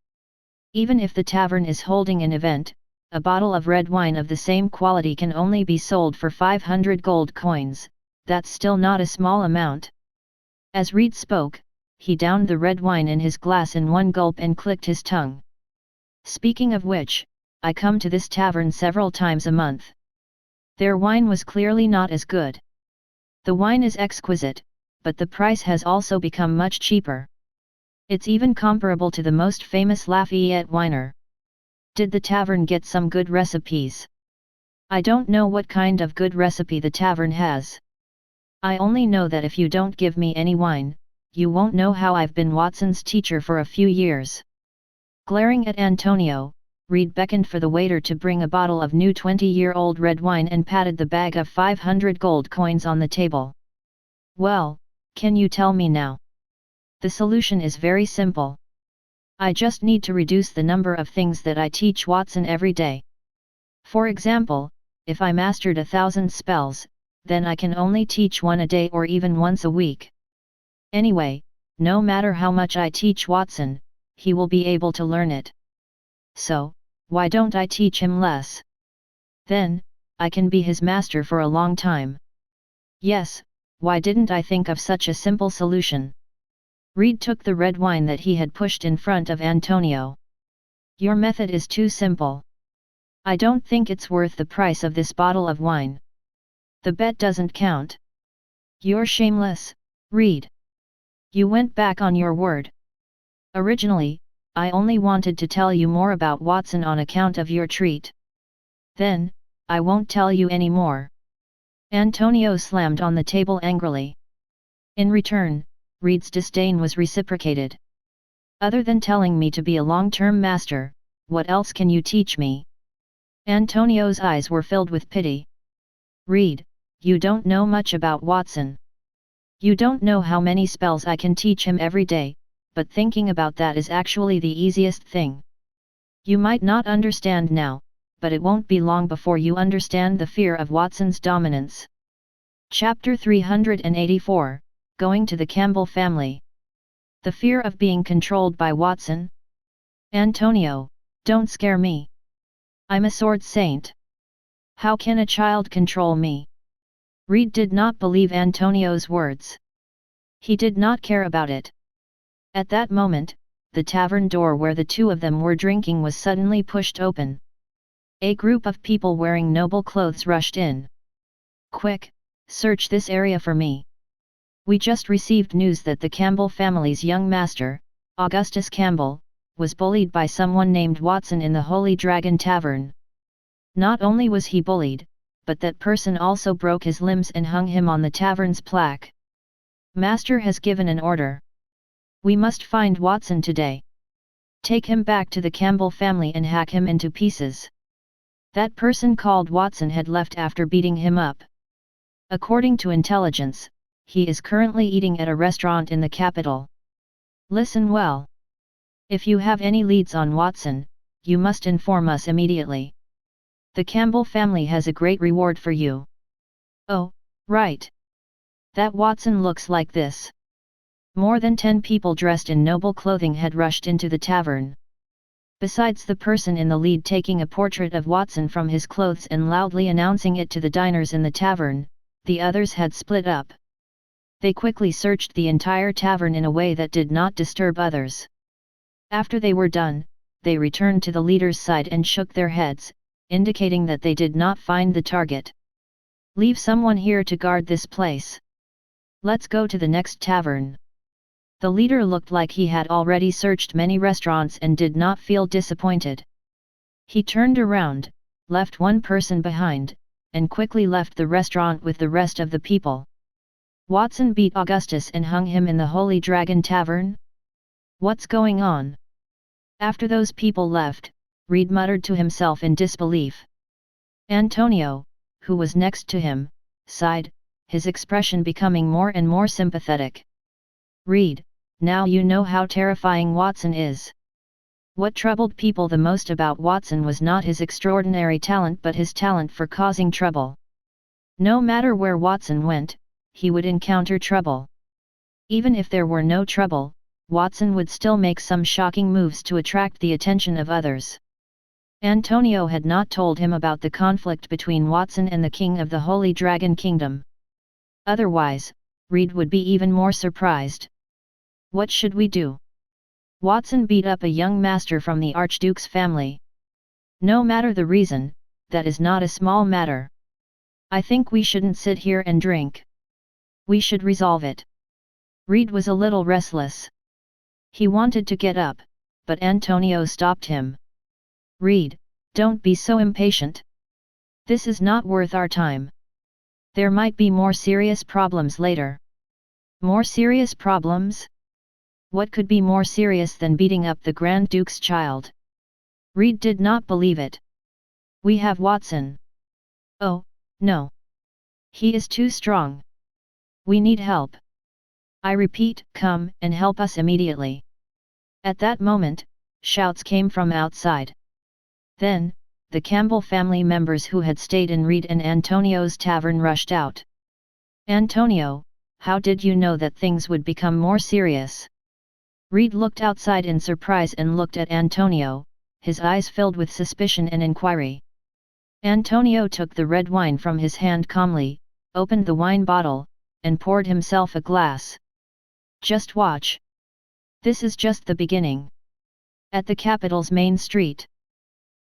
Even if the tavern is holding an event, a bottle of red wine of the same quality can only be sold for 500 gold coins, that's still not a small amount. As Reed spoke, he downed the red wine in his glass in one gulp and clicked his tongue. Speaking of which, I come to this tavern several times a month. Their wine was clearly not as good. The wine is exquisite, but the price has also become much cheaper. It's even comparable to the most famous Lafayette winer. Did the tavern get some good recipes? I don't know what kind of good recipe the tavern has. I only know that if you don't give me any wine, you won't know how I've been Watson's teacher for a few years. Glaring at Antonio, Reed beckoned for the waiter to bring a bottle of new 20-year-old red wine and patted the bag of 500 gold coins on the table. Well, can you tell me now? The solution is very simple. I just need to reduce the number of things that I teach Watson every day. For example, if I mastered 1,000 spells, then I can only teach one a day or even once a week. Anyway, no matter how much I teach Watson, he will be able to learn it. So, why don't I teach him less? Then, I can be his master for a long time. Yes, why didn't I think of such a simple solution? Reed took the red wine that he had pushed in front of Antonio. Your method is too simple. I don't think it's worth the price of this bottle of wine. The bet doesn't count. You're shameless, Reed. You went back on your word. Originally, I only wanted to tell you more about Watson on account of your treat. Then, I won't tell you any more. Antonio slammed on the table angrily. In return, Reed's disdain was reciprocated. Other than telling me to be a long-term master, what else can you teach me? Antonio's eyes were filled with pity. Reed, you don't know much about Watson. You don't know how many spells I can teach him every day, but thinking about that is actually the easiest thing. You might not understand now, but it won't be long before you understand the fear of Watson's dominance. Chapter 384, Going to the Campbell family. The fear of being controlled by Watson? Antonio, don't scare me. I'm a sword saint. How can a child control me? Reed did not believe Antonio's words. He did not care about it. At that moment, the tavern door where the two of them were drinking was suddenly pushed open. A group of people wearing noble clothes rushed in. Quick, search this area for me. We just received news that the Campbell family's young master, Augustus Campbell, was bullied by someone named Watson in the Holy Dragon Tavern. Not only was he bullied, but that person also broke his limbs and hung him on the tavern's plaque. Master has given an order. We must find Watson today. Take him back to the Campbell family and hack him into pieces. That person called Watson had left after beating him up. According to intelligence, he is currently eating at a restaurant in the capital. Listen well. If you have any leads on Watson, you must inform us immediately. The Campbell family has a great reward for you. Oh, right. That Watson looks like this. More than 10 people dressed in noble clothing had rushed into the tavern. Besides the person in the lead taking a portrait of Watson from his clothes and loudly announcing it to the diners in the tavern, the others had split up. They quickly searched the entire tavern in a way that did not disturb others. After they were done, they returned to the leader's side and shook their heads, indicating that they did not find the target. Leave someone here to guard this place. Let's go to the next tavern. The leader looked like he had already searched many restaurants and did not feel disappointed. He turned around, left one person behind, and quickly left the restaurant with the rest of the people. Watson beat Augustus and hung him in the Holy Dragon Tavern? What's going on? After those people left, Reed muttered to himself in disbelief. Antonio, who was next to him, sighed, his expression becoming more and more sympathetic. Reed, now you know how terrifying Watson is. What troubled people the most about Watson was not his extraordinary talent but his talent for causing trouble. No matter where Watson went, he would encounter trouble. Even if there were no trouble, Watson would still make some shocking moves to attract the attention of others. Antonio had not told him about the conflict between Watson and the king of the Holy Dragon Kingdom. Otherwise, Reed would be even more surprised. What should we do? Watson beat up a young master from the Archduke's family. No matter the reason, that is not a small matter. I think we shouldn't sit here and drink. We should resolve it. Reed was a little restless. He wanted to get up, but Antonio stopped him. Reed, don't be so impatient. This is not worth our time. There might be more serious problems later. More serious problems? What could be more serious than beating up the Grand Duke's child? Reed did not believe it. We have Watson. Oh, no. He is too strong. We need help. I repeat, come and help us immediately. At that moment, shouts came from outside. Then, the Campbell family members who had stayed in Reed and Antonio's tavern rushed out. Antonio, how did you know that things would become more serious? Reed looked outside in surprise and looked at Antonio, his eyes filled with suspicion and inquiry. Antonio took the red wine from his hand calmly, opened the wine bottle, and poured himself a glass. Just watch. This is just the beginning. At the capital's main street.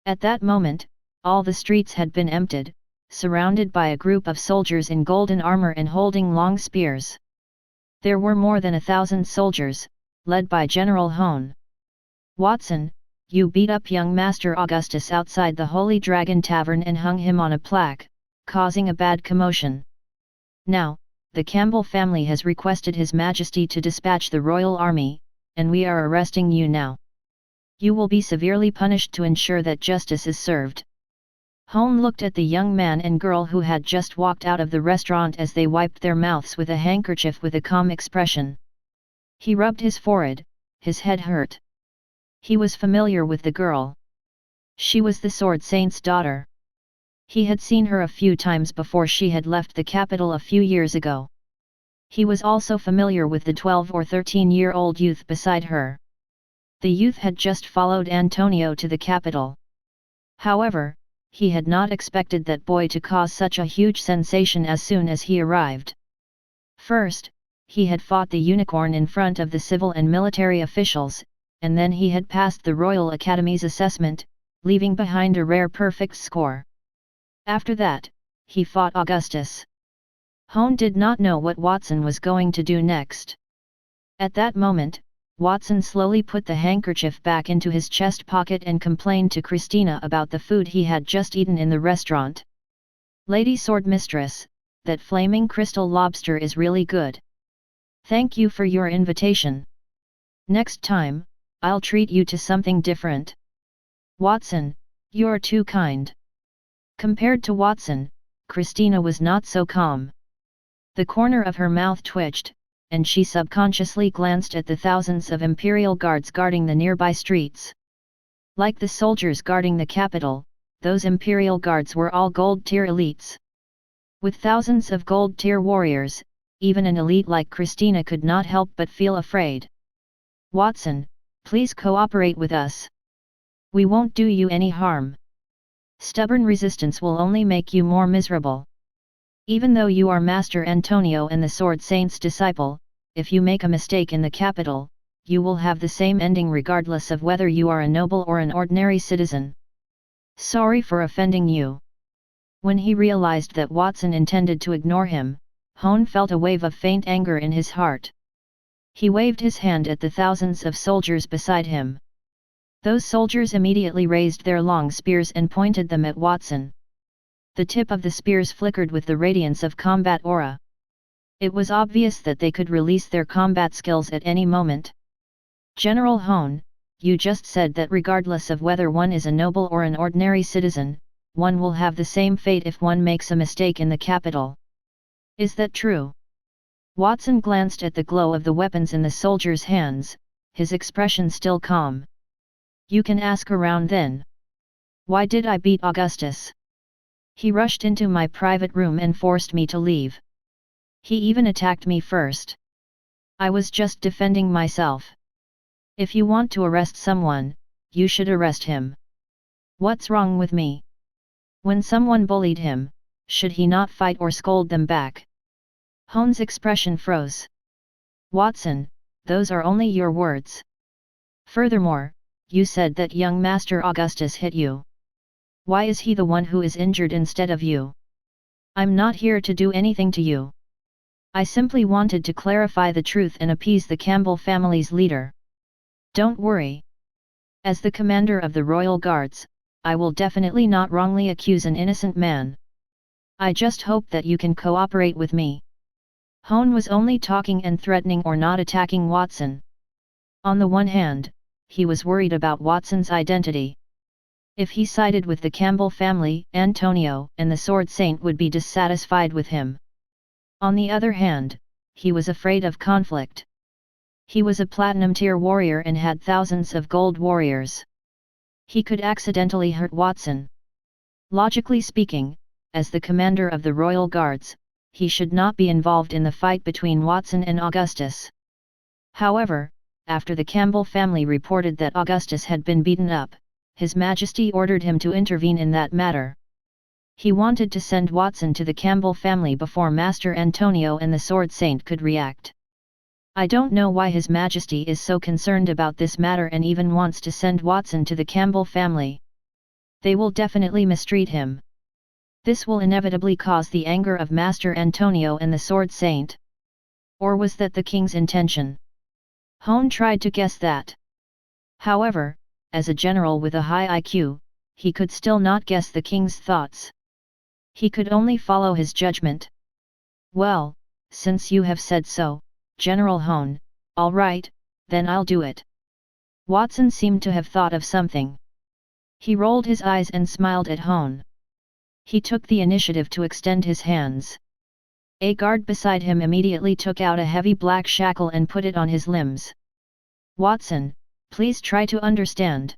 At that moment, all the streets had been emptied, surrounded by a group of soldiers in golden armor and holding long spears. There were more than 1,000 soldiers, led by General Hone. Watson, you beat up young Master Augustus outside the Holy Dragon Tavern and hung him on a plaque, causing a bad commotion. Now, the Campbell family has requested His Majesty to dispatch the royal army, and we are arresting you now. You will be severely punished to ensure that justice is served. Hone looked at the young man and girl who had just walked out of the restaurant as they wiped their mouths with a handkerchief with a calm expression. He rubbed his forehead, his head hurt. He was familiar with the girl. She was the Sword Saint's daughter. He had seen her a few times before she had left the capital a few years ago. He was also familiar with the 12 or 13-year-old youth beside her. The youth had just followed Antonio to the capital. However, he had not expected that boy to cause such a huge sensation as soon as he arrived. First, he had fought the unicorn in front of the civil and military officials, and then he had passed the Royal Academy's assessment, leaving behind a rare perfect score. After that, he fought Augustus. Hone did not know what Watson was going to do next. At that moment, Watson slowly put the handkerchief back into his chest pocket and complained to Christina about the food he had just eaten in the restaurant. "Lady Sword Mistress, that flaming crystal lobster is really good. Thank you for your invitation. Next time, I'll treat you to something different." "Watson, you're too kind." Compared to Watson, Christina was not so calm. The corner of her mouth twitched, and she subconsciously glanced at the thousands of Imperial guards guarding the nearby streets. Like the soldiers guarding the capital, those Imperial guards were all gold-tier elites. With thousands of gold-tier warriors, even an elite like Christina could not help but feel afraid. "Watson, please cooperate with us. We won't do you any harm. Stubborn resistance will only make you more miserable. Even though you are Master Antonio and the Sword Saint's disciple, if you make a mistake in the capital, you will have the same ending regardless of whether you are a noble or an ordinary citizen. Sorry for offending you." When he realized that Watson intended to ignore him, Hone felt a wave of faint anger in his heart. He waved his hand at the thousands of soldiers beside him. Those soldiers immediately raised their long spears and pointed them at Watson. The tip of the spears flickered with the radiance of combat aura. It was obvious that they could release their combat skills at any moment. "General Hone, you just said that regardless of whether one is a noble or an ordinary citizen, one will have the same fate if one makes a mistake in the capital. Is that true?" Watson glanced at the glow of the weapons in the soldiers' hands, his expression still calm. "You can ask around then. Why did I beat Augustus? He rushed into my private room and forced me to leave. He even attacked me first. I was just defending myself. If you want to arrest someone, you should arrest him. What's wrong with me? When someone bullied him, should he not fight or scold them back?" Hone's expression froze. "Watson, those are only your words. Furthermore, you said that young Master Augustus hit you. Why is he the one who is injured instead of you? I'm not here to do anything to you. I simply wanted to clarify the truth and appease the Campbell family's leader. Don't worry. As the commander of the Royal Guards, I will definitely not wrongly accuse an innocent man. I just hope that you can cooperate with me." Hone was only talking and threatening or not attacking Watson. On the one hand, he was worried about Watson's identity. If he sided with the Campbell family, Antonio and the Sword Saint would be dissatisfied with him. On the other hand, he was afraid of conflict. He was a platinum-tier warrior and had thousands of gold warriors. He could accidentally hurt Watson. Logically speaking, as the commander of the Royal Guards, he should not be involved in the fight between Watson and Augustus. However, after the Campbell family reported that Augustus had been beaten up, His Majesty ordered him to intervene in that matter. He wanted to send Watson to the Campbell family before Master Antonio and the Sword Saint could react. I don't know why His Majesty is so concerned about this matter and even wants to send Watson to the Campbell family. They will definitely mistreat him. This will inevitably cause the anger of Master Antonio and the Sword Saint. Or was that the king's intention? Hone tried to guess that. However, as a general with a high IQ, he could still not guess the king's thoughts. He could only follow his judgment. Well, since you have said so, General Hone, all right, then I'll do it. Watson seemed to have thought of something. He rolled his eyes and smiled at Hone. He took the initiative to extend his hands. A guard beside him immediately took out a heavy black shackle and put it on his limbs. Watson, please try to understand.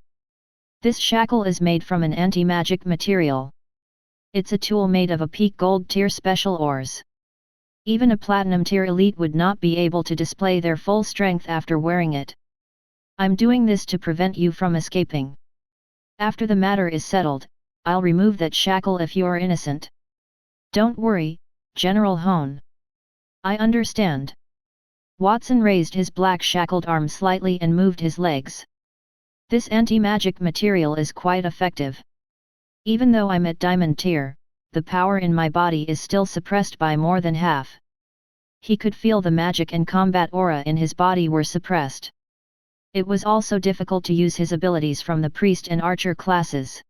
This shackle is made from an anti-magic material. It's a tool made of a peak gold tier special ores. Even a platinum tier elite would not be able to display their full strength after wearing it. I'm doing this to prevent you from escaping. After the matter is settled, I'll remove that shackle if you're innocent. Don't worry, General Hone. I understand. Watson raised his black shackled arm slightly and moved his legs. This anti-magic material is quite effective. Even though I'm at diamond tier, the power in my body is still suppressed by more than half. He could feel the magic and combat aura in his body were suppressed. It was also difficult to use his abilities from the priest and archer classes.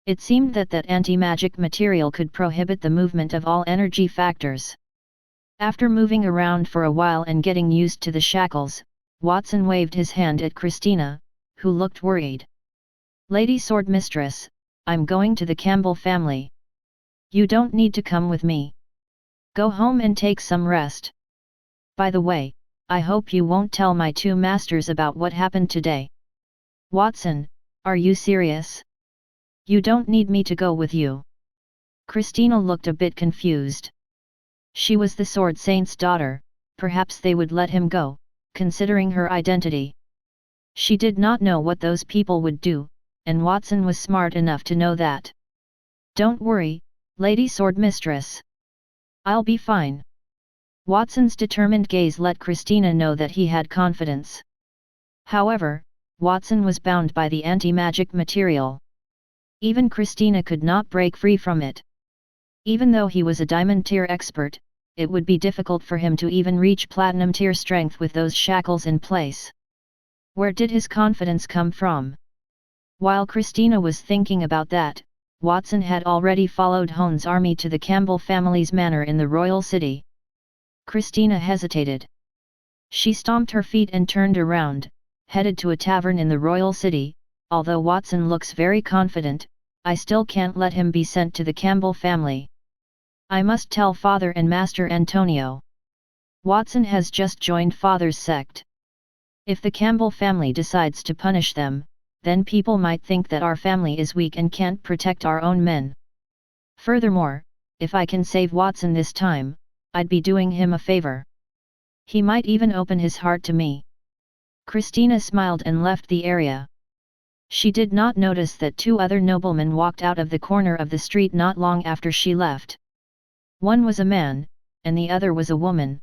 It seemed that anti-magic material could prohibit the movement of all energy factors. After moving around for a while and getting used to the shackles, Watson waved his hand at Christina, who looked worried. "Lady Sword Mistress, I'm going to the Campbell family. You don't need to come with me. Go home and take some rest. By the way, I hope you won't tell my two masters about what happened today." "Watson, are you serious? You don't need me to go with you." Christina looked a bit confused. She was the Sword Saint's daughter, perhaps they would let him go, considering her identity. She did not know what those people would do, and Watson was smart enough to know that. "Don't worry, Lady Sword Mistress. I'll be fine." Watson's determined gaze let Christina know that he had confidence. However, Watson was bound by the anti-magic material. Even Christina could not break free from it. Even though he was a diamond tier expert, it would be difficult for him to even reach platinum tier strength with those shackles in place. Where did his confidence come from? While Christina was thinking about that, Watson had already followed Hone's army to the Campbell family's manor in the royal city. Christina hesitated. She stomped her feet and turned around, headed to a tavern in the royal city. "Although Watson looks very confident, I still can't let him be sent to the Campbell family. I must tell Father and Master Antonio. Watson has just joined Father's sect. If the Campbell family decides to punish them, then people might think that our family is weak and can't protect our own men. Furthermore, if I can save Watson this time, I'd be doing him a favor. He might even open his heart to me." Christina smiled and left the area. She did not notice that two other noblemen walked out of the corner of the street not long after she left. One was a man, and the other was a woman.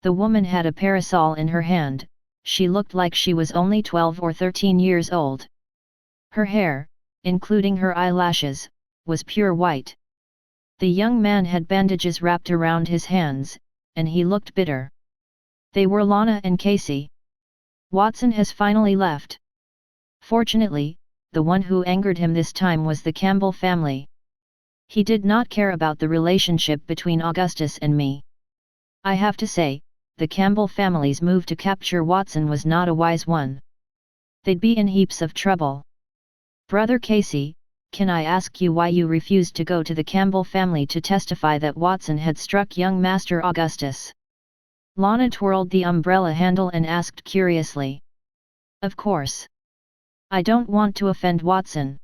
The woman had a parasol in her hand. She looked like she was only 12 or 13 years old. Her hair, including her eyelashes, was pure white. The young man had bandages wrapped around his hands, and he looked bitter. They were Lana and Casey. Watson has finally left. Fortunately, the one who angered him this time was the Campbell family. He did not care about the relationship between Augustus and me. I have to say, the Campbell family's move to capture Watson was not a wise one. They'd be in heaps of trouble. Brother Casey, can I ask you why you refused to go to the Campbell family to testify that Watson had struck young Master Augustus?" Lana twirled the umbrella handle and asked curiously. "Of course. I don't want to offend Watson."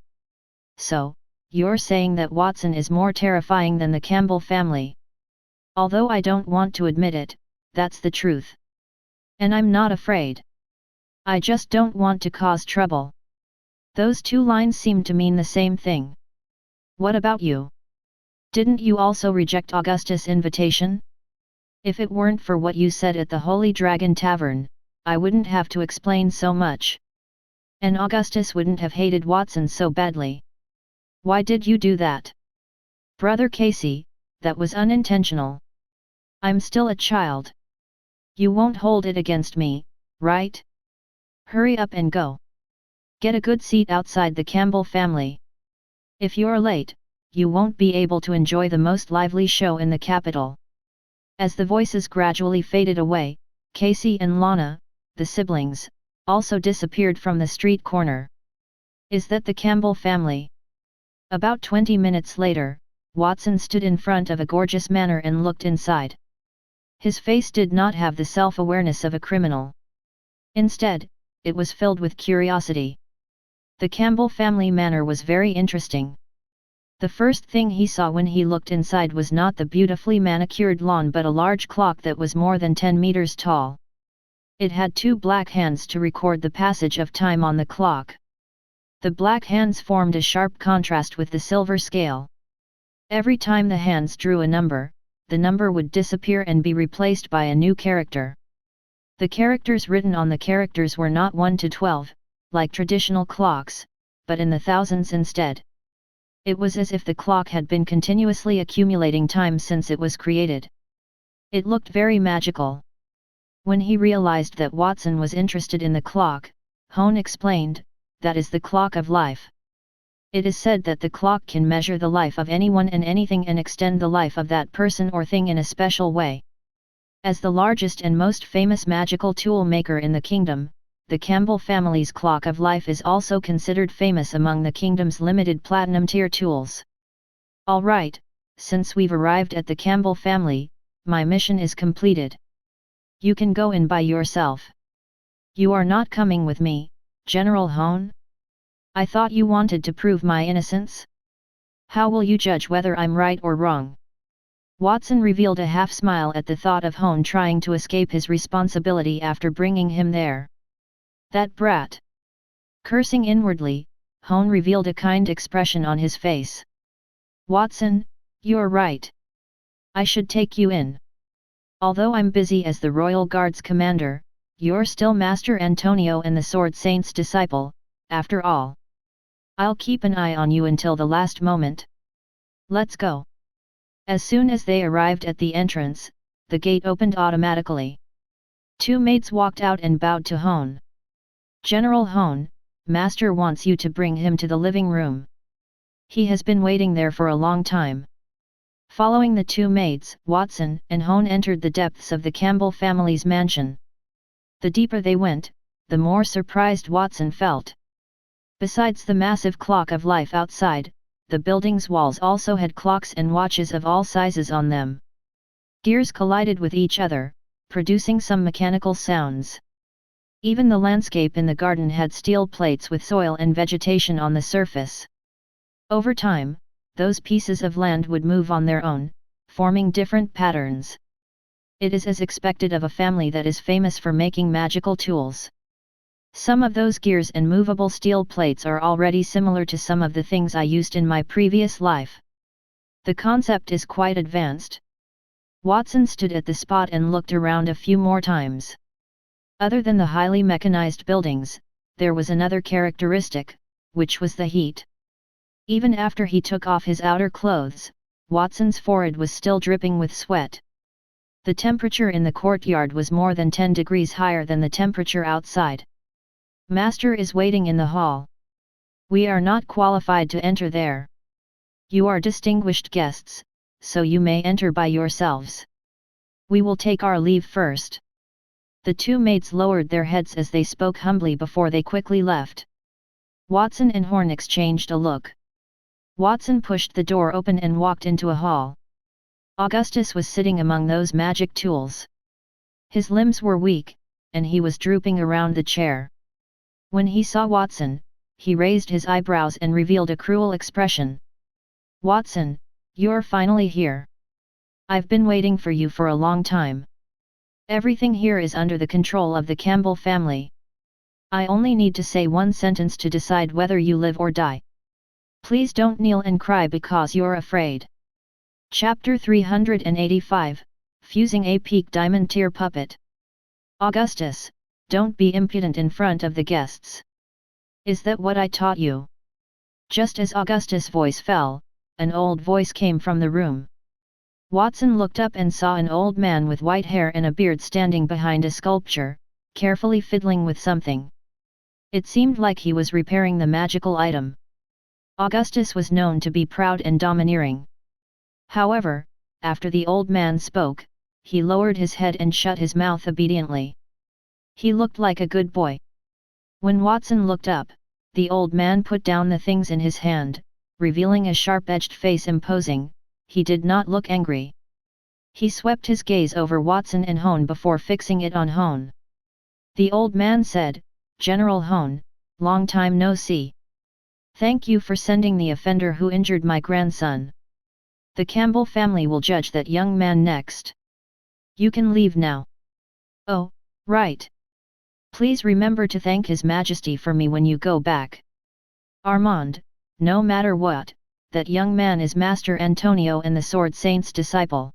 "So, you're saying that Watson is more terrifying than the Campbell family?" "Although I don't want to admit it, that's the truth. And I'm not afraid. I just don't want to cause trouble." Those two lines seemed to mean the same thing. "What about you? Didn't you also reject Augustus' invitation? If it weren't for what you said at the Holy Dragon Tavern, I wouldn't have to explain so much. And Augustus wouldn't have hated Watson so badly. Why did you do that?" "Brother Casey, that was unintentional. I'm still a child. You won't hold it against me, right? Hurry up and go. Get a good seat outside the Campbell family. If you're late, you won't be able to enjoy the most lively show in the capital." As the voices gradually faded away, Casey and Lana, the siblings, also disappeared from the street corner. "Is that the Campbell family?" About 20 minutes later, Watson stood in front of a gorgeous manor and looked inside. His face did not have the self-awareness of a criminal. Instead, it was filled with curiosity. The Campbell family manor was very interesting. The first thing he saw when he looked inside was not the beautifully manicured lawn but a large clock that was more than 10 meters tall. It had two black hands to record the passage of time on the clock. The black hands formed a sharp contrast with the silver scale. Every time the hands drew a number, the number would disappear and be replaced by a new character. The characters written on the characters were not 1 to 12, like traditional clocks, but in the thousands instead. It was as if the clock had been continuously accumulating time since it was created. It looked very magical. When he realized that Watson was interested in the clock, Hone explained, "That is the clock of life. It is said that the clock can measure the life of anyone and anything and extend the life of that person or thing in a special way." As the largest and most famous magical tool maker in the kingdom, the Campbell family's clock of life is also considered famous among the kingdom's limited platinum tier tools. Alright, since we've arrived at the Campbell family, my mission is completed. You can go in by yourself. You are not coming with me, General Hone? I thought you wanted to prove my innocence? How will you judge whether I'm right or wrong? Watson revealed a half-smile at the thought of Hone trying to escape his responsibility after bringing him there. That brat! Cursing inwardly, Hone revealed a kind expression on his face. Watson, you're right. I should take you in. Although I'm busy as the Royal Guard's commander, you're still Master Antonio and the Sword Saint's disciple, after all. I'll keep an eye on you until the last moment. Let's go. As soon as they arrived at the entrance, the gate opened automatically. Two maids walked out and bowed to Hone. General Hone, Master wants you to bring him to the living room. He has been waiting there for a long time. Following the two maids, Watson and Hone entered the depths of the Campbell family's mansion. The deeper they went, the more surprised Watson felt. Besides the massive clock of life outside, the building's walls also had clocks and watches of all sizes on them. Gears collided with each other, producing some mechanical sounds. Even the landscape in the garden had steel plates with soil and vegetation on the surface. Over time, those pieces of land would move on their own, forming different patterns. It is as expected of a family that is famous for making magical tools. Some of those gears and movable steel plates are already similar to some of the things I used in my previous life. The concept is quite advanced. Watson stood at the spot and looked around a few more times. Other than the highly mechanized buildings, there was another characteristic, which was the heat. Even after he took off his outer clothes, Watson's forehead was still dripping with sweat. The temperature in the courtyard was more than 10 degrees higher than the temperature outside. Master is waiting in the hall. We are not qualified to enter there. You are distinguished guests, so you may enter by yourselves. We will take our leave first. The two maids lowered their heads as they spoke humbly before they quickly left. Watson and Hone exchanged a look. Watson pushed the door open and walked into a hall. Augustus was sitting among those magic tools. His limbs were weak, and he was drooping around the chair. When he saw Watson, he raised his eyebrows and revealed a cruel expression. Watson, you're finally here. I've been waiting for you for a long time. Everything here is under the control of the Campbell family. I only need to say one sentence to decide whether you live or die. Please don't kneel and cry because you're afraid. Chapter 385, Fusing a Peak Diamond Tier Puppet. Augustus, don't be impudent in front of the guests. Is that what I taught you? Just as Augustus' voice fell, an old voice came from the room. Watson looked up and saw an old man with white hair and a beard standing behind a sculpture, carefully fiddling with something. It seemed like he was repairing the magical item. Augustus was known to be proud and domineering. However, after the old man spoke, he lowered his head and shut his mouth obediently. He looked like a good boy. When Watson looked up, the old man put down the things in his hand, revealing a sharp-edged face imposing. He did not look angry. He swept his gaze over Watson and Hone before fixing it on Hone. The old man said, General Hone, long time no see. Thank you for sending the offender who injured my grandson. The Campbell family will judge that young man next. You can leave now. Oh, right. Please remember to thank His Majesty for me when you go back. Armand, no matter what, that young man is Master Antonio and the Sword Saint's disciple.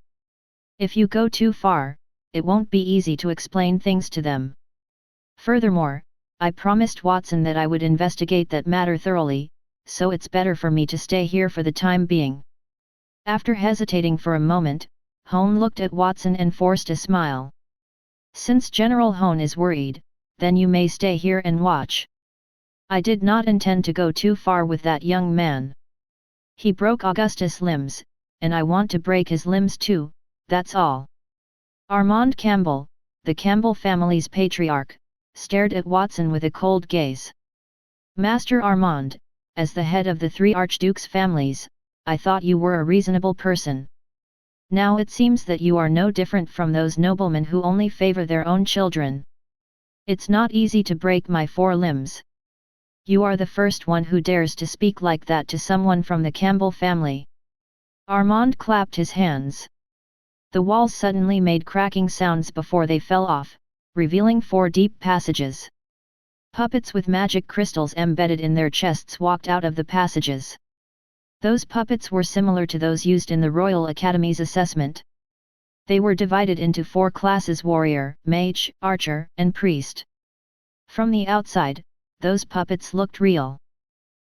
If you go too far, it won't be easy to explain things to them. Furthermore, I promised Watson that I would investigate that matter thoroughly, so it's better for me to stay here for the time being." After hesitating for a moment, Hone looked at Watson and forced a smile. "Since General Hone is worried, then you may stay here and watch. I did not intend to go too far with that young man. He broke Augustus' limbs, and I want to break his limbs too, that's all." Armand Campbell, the Campbell family's patriarch, stared at Watson with a cold gaze. "Master Armand, as the head of the 3 archdukes' families, I thought you were a reasonable person. Now it seems that you are no different from those noblemen who only favor their own children. It's not easy to break my 4 limbs. You are the first one who dares to speak like that to someone from the Campbell family." Armand clapped his hands. The walls suddenly made cracking sounds before they fell off, revealing 4 deep passages. Puppets with magic crystals embedded in their chests walked out of the passages. Those puppets were similar to those used in the Royal Academy's assessment. They were divided into 4 classes: warrior, mage, archer, and priest. From the outside, those puppets looked real.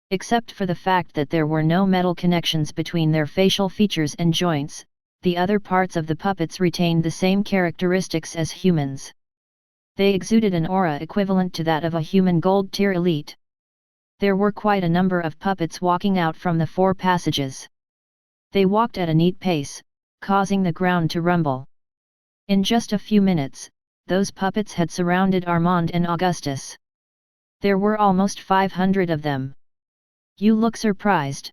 Except for the fact that there were no metal connections between their facial features and joints, the other parts of the puppets retained the same characteristics as humans. They exuded an aura equivalent to that of a human gold-tier elite. There were quite a number of puppets walking out from the 4 passages. They walked at a neat pace, causing the ground to rumble. In just a few minutes, those puppets had surrounded Armand and Augustus. There were almost 500 of them. "You look surprised.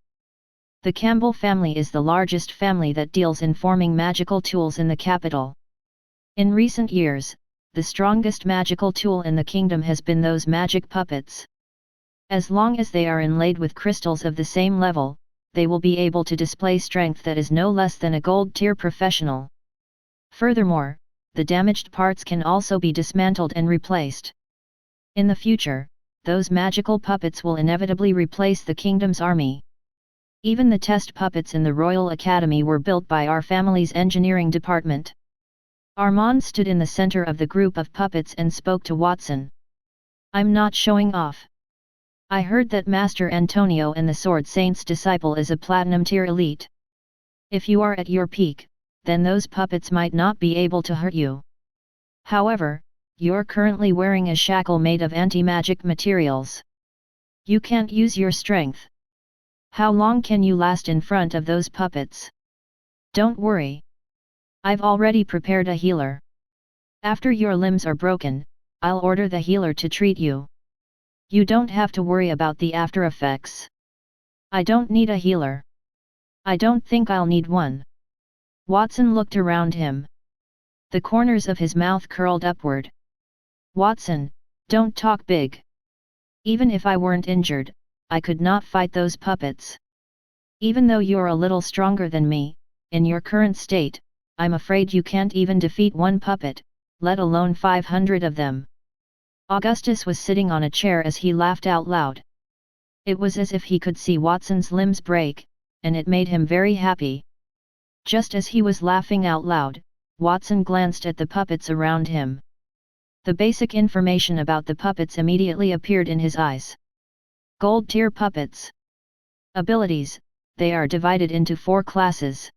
The Campbell family is the largest family that deals in forming magical tools in the capital. In recent years, the strongest magical tool in the kingdom has been those magic puppets. As long as they are inlaid with crystals of the same level, they will be able to display strength that is no less than a gold-tier professional. Furthermore, the damaged parts can also be dismantled and replaced. In the future, those magical puppets will inevitably replace the kingdom's army. Even the test puppets in the Royal Academy were built by our family's engineering department." Armand stood in the center of the group of puppets and spoke to Watson. "I'm not showing off. I heard that Master Antonio and the Sword Saint's disciple is a platinum-tier elite. If you are at your peak, then those puppets might not be able to hurt you. However, you're currently wearing a shackle made of anti-magic materials. You can't use your strength. How long can you last in front of those puppets? Don't worry. I've already prepared a healer. After your limbs are broken, I'll order the healer to treat you. You don't have to worry about the after effects. I don't need a healer. I don't think I'll need one." Watson looked around him. The corners of his mouth curled upward. "Watson, don't talk big. Even if I weren't injured, I could not fight those puppets. Even though you're a little stronger than me, in your current state, I'm afraid you can't even defeat one puppet, let alone 500 of them." Augustus was sitting on a chair as he laughed out loud. It was as if he could see Watson's limbs break, and it made him very happy. Just as he was laughing out loud, Watson glanced at the puppets around him. The basic information about the puppets immediately appeared in his eyes. Gold-tier puppets. Abilities: they are divided into 4 classes.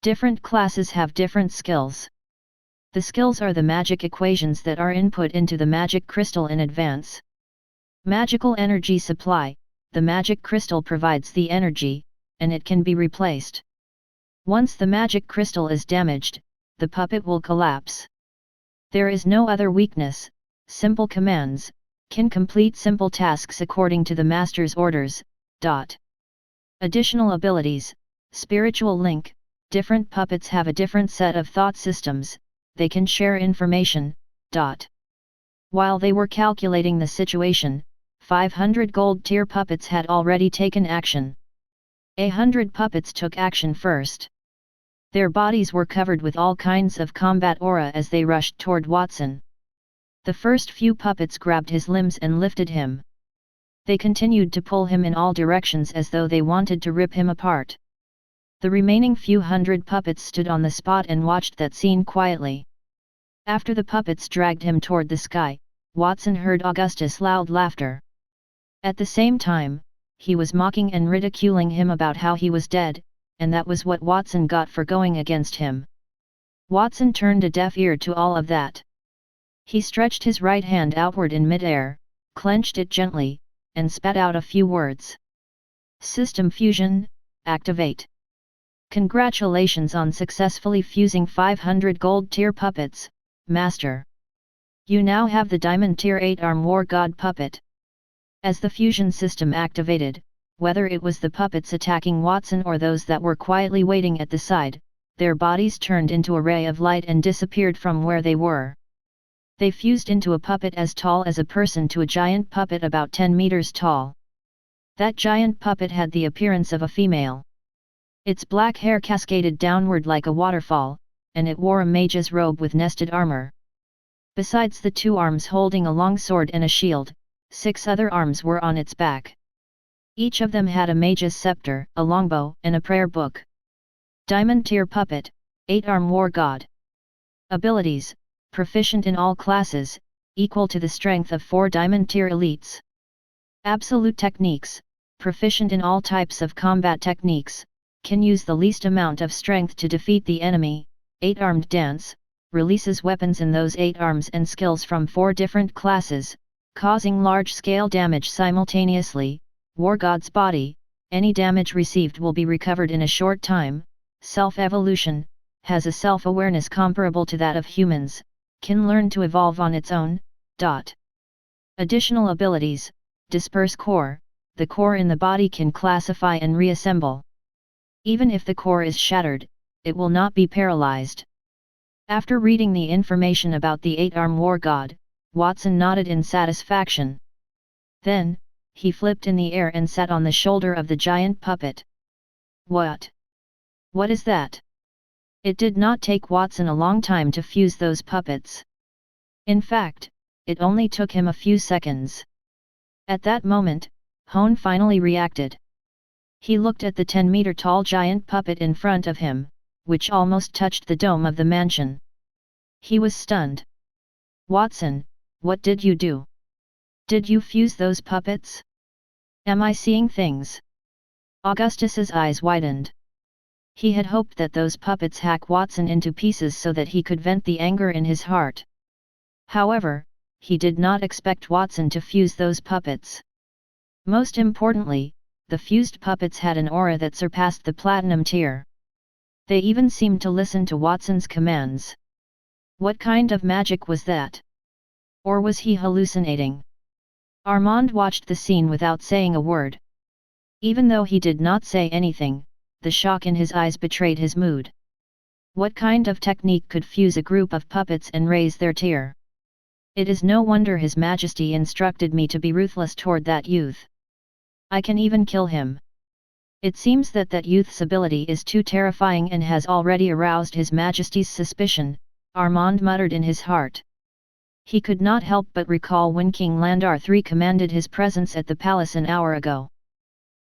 Different classes have different skills. The skills are the magic equations that are input into the magic crystal in advance. Magical energy supply: the magic crystal provides the energy, and it can be replaced. Once the magic crystal is damaged, the puppet will collapse. There is no other weakness. Simple commands can complete simple tasks according to the master's orders. Additional abilities: spiritual link: different puppets have a different set of thought systems, they can share information. While they were calculating the situation, 500 gold-tier puppets had already taken action. 100 puppets took action first. Their bodies were covered with all kinds of combat aura as they rushed toward Watson. The first few puppets grabbed his limbs and lifted him. They continued to pull him in all directions as though they wanted to rip him apart. The remaining few hundred puppets stood on the spot and watched that scene quietly. After the puppets dragged him toward the sky, Watson heard Augustus' loud laughter. At the same time, he was mocking and ridiculing him about how he was dead, and that was what Watson got for going against him. Watson turned a deaf ear to all of that. He stretched his right hand outward in midair, clenched it gently, and spat out a few words. System fusion, activate. Congratulations on successfully fusing 500 gold tier puppets, Master. You now have the Diamond Tier 8 Arm War God puppet. As the fusion system activated, whether it was the puppets attacking Watson or those that were quietly waiting at the side, their bodies turned into a ray of light and disappeared from where they were. They fused into a puppet as tall as a person to a giant puppet about 10 meters tall. That giant puppet had the appearance of a female. Its black hair cascaded downward like a waterfall, and it wore a mage's robe with nested armor. Besides the 2 arms holding a long sword and a shield, 6 other arms were on its back. Each of them had a mage's scepter, a longbow, and a prayer book. Diamond Tier Puppet, 8 Arm War God. Abilities, proficient in all classes, equal to the strength of 4 Diamond Tier elites. Absolute techniques, proficient in all types of combat techniques, can use the least amount of strength to defeat the enemy. 8-Armed Dance, releases weapons in those 8 arms and skills from 4 different classes, causing large-scale damage simultaneously. War God's Body, any damage received will be recovered in a short time. Self-evolution, has a self-awareness comparable to that of humans, can learn to evolve on its own. Additional abilities, Disperse Core, the core in the body can classify and reassemble. Even if the core is shattered, it will not be paralyzed. After reading the information about the 8-Arm War God, Watson nodded in satisfaction. Then, he flipped in the air and sat on the shoulder of the giant puppet. What? What is that? It did not take Watson a long time to fuse those puppets. In fact, it only took him a few seconds. At that moment, Hone finally reacted. He looked at the 10-meter-tall giant puppet in front of him, which almost touched the dome of the mansion. He was stunned. Watson, what did you do? Did you fuse those puppets? Am I seeing things? Augustus's eyes widened. He had hoped that those puppets hack Watson into pieces so that he could vent the anger in his heart. However, he did not expect Watson to fuse those puppets. Most importantly, the fused puppets had an aura that surpassed the platinum tier. They even seemed to listen to Watson's commands. What kind of magic was that? Or was he hallucinating? Armand watched the scene without saying a word. Even though he did not say anything, the shock in his eyes betrayed his mood. What kind of technique could fuse a group of puppets and raise their tier? It is no wonder His Majesty instructed me to be ruthless toward that youth. I can even kill him. It seems that that youth's ability is too terrifying and has already aroused His Majesty's suspicion, Armand muttered in his heart. He could not help but recall when King Landar III commanded his presence at the palace an hour ago.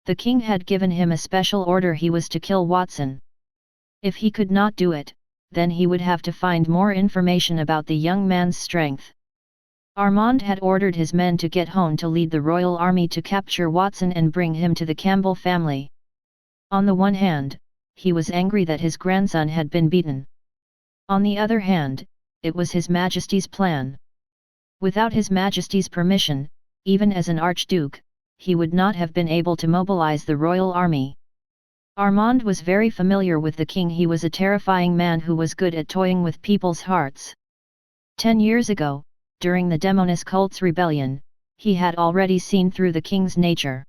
The king had given him a special order: he was to kill Watson. If he could not do it, then he would have to find more information about the young man's strength. Armand had ordered his men to get Hone to lead the royal army to capture Watson and bring him to the Campbell family. On the one hand, he was angry that his grandson had been beaten. On the other hand, it was His Majesty's plan. Without His Majesty's permission, even as an archduke, he would not have been able to mobilize the royal army. Armand was very familiar with the king. He was a terrifying man who was good at toying with people's hearts. 10 years ago, during the Demonis cult's rebellion, he had already seen through the king's nature.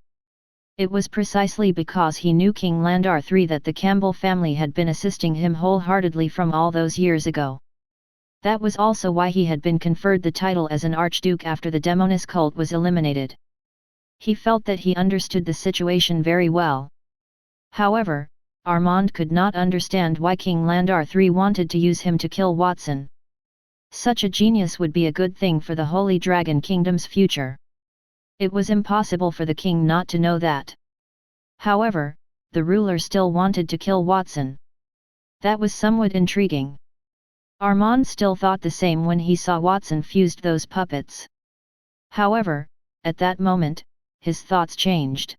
It was precisely because he knew King Landar III that the Campbell family had been assisting him wholeheartedly from all those years ago. That was also why he had been conferred the title as an archduke after the Demonis cult was eliminated. He felt that he understood the situation very well. However, Armand could not understand why King Landar III wanted to use him to kill Watson. Such a genius would be a good thing for the Holy Dragon Kingdom's future. It was impossible for the king not to know that. However, the ruler still wanted to kill Watson. That was somewhat intriguing. Armand still thought the same when he saw Watson fused those puppets. However, at that moment, his thoughts changed.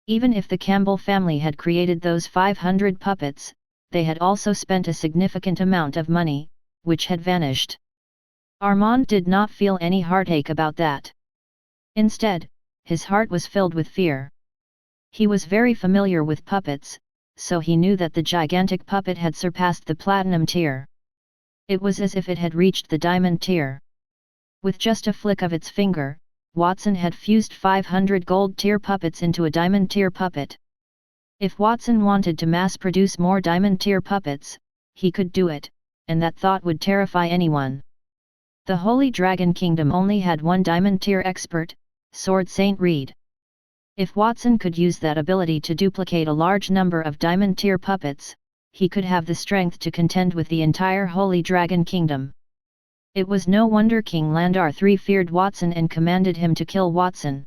Even if the Campbell family had created those 500 puppets, they had also spent a significant amount of money, which had vanished. Armand did not feel any heartache about that. Instead, his heart was filled with fear. He was very familiar with puppets, so he knew that the gigantic puppet had surpassed the platinum tier. It was as if it had reached the diamond tier. With just a flick of its finger, Watson had fused 500 gold tier puppets into a diamond tier puppet. If Watson wanted to mass-produce more diamond tier puppets, he could do it, and that thought would terrify anyone. The Holy Dragon Kingdom only had one diamond tier expert, Sword Saint Reed. If Watson could use that ability to duplicate a large number of diamond tier puppets, he could have the strength to contend with the entire Holy Dragon Kingdom. It was no wonder King Landar III feared Watson and commanded him to kill Watson.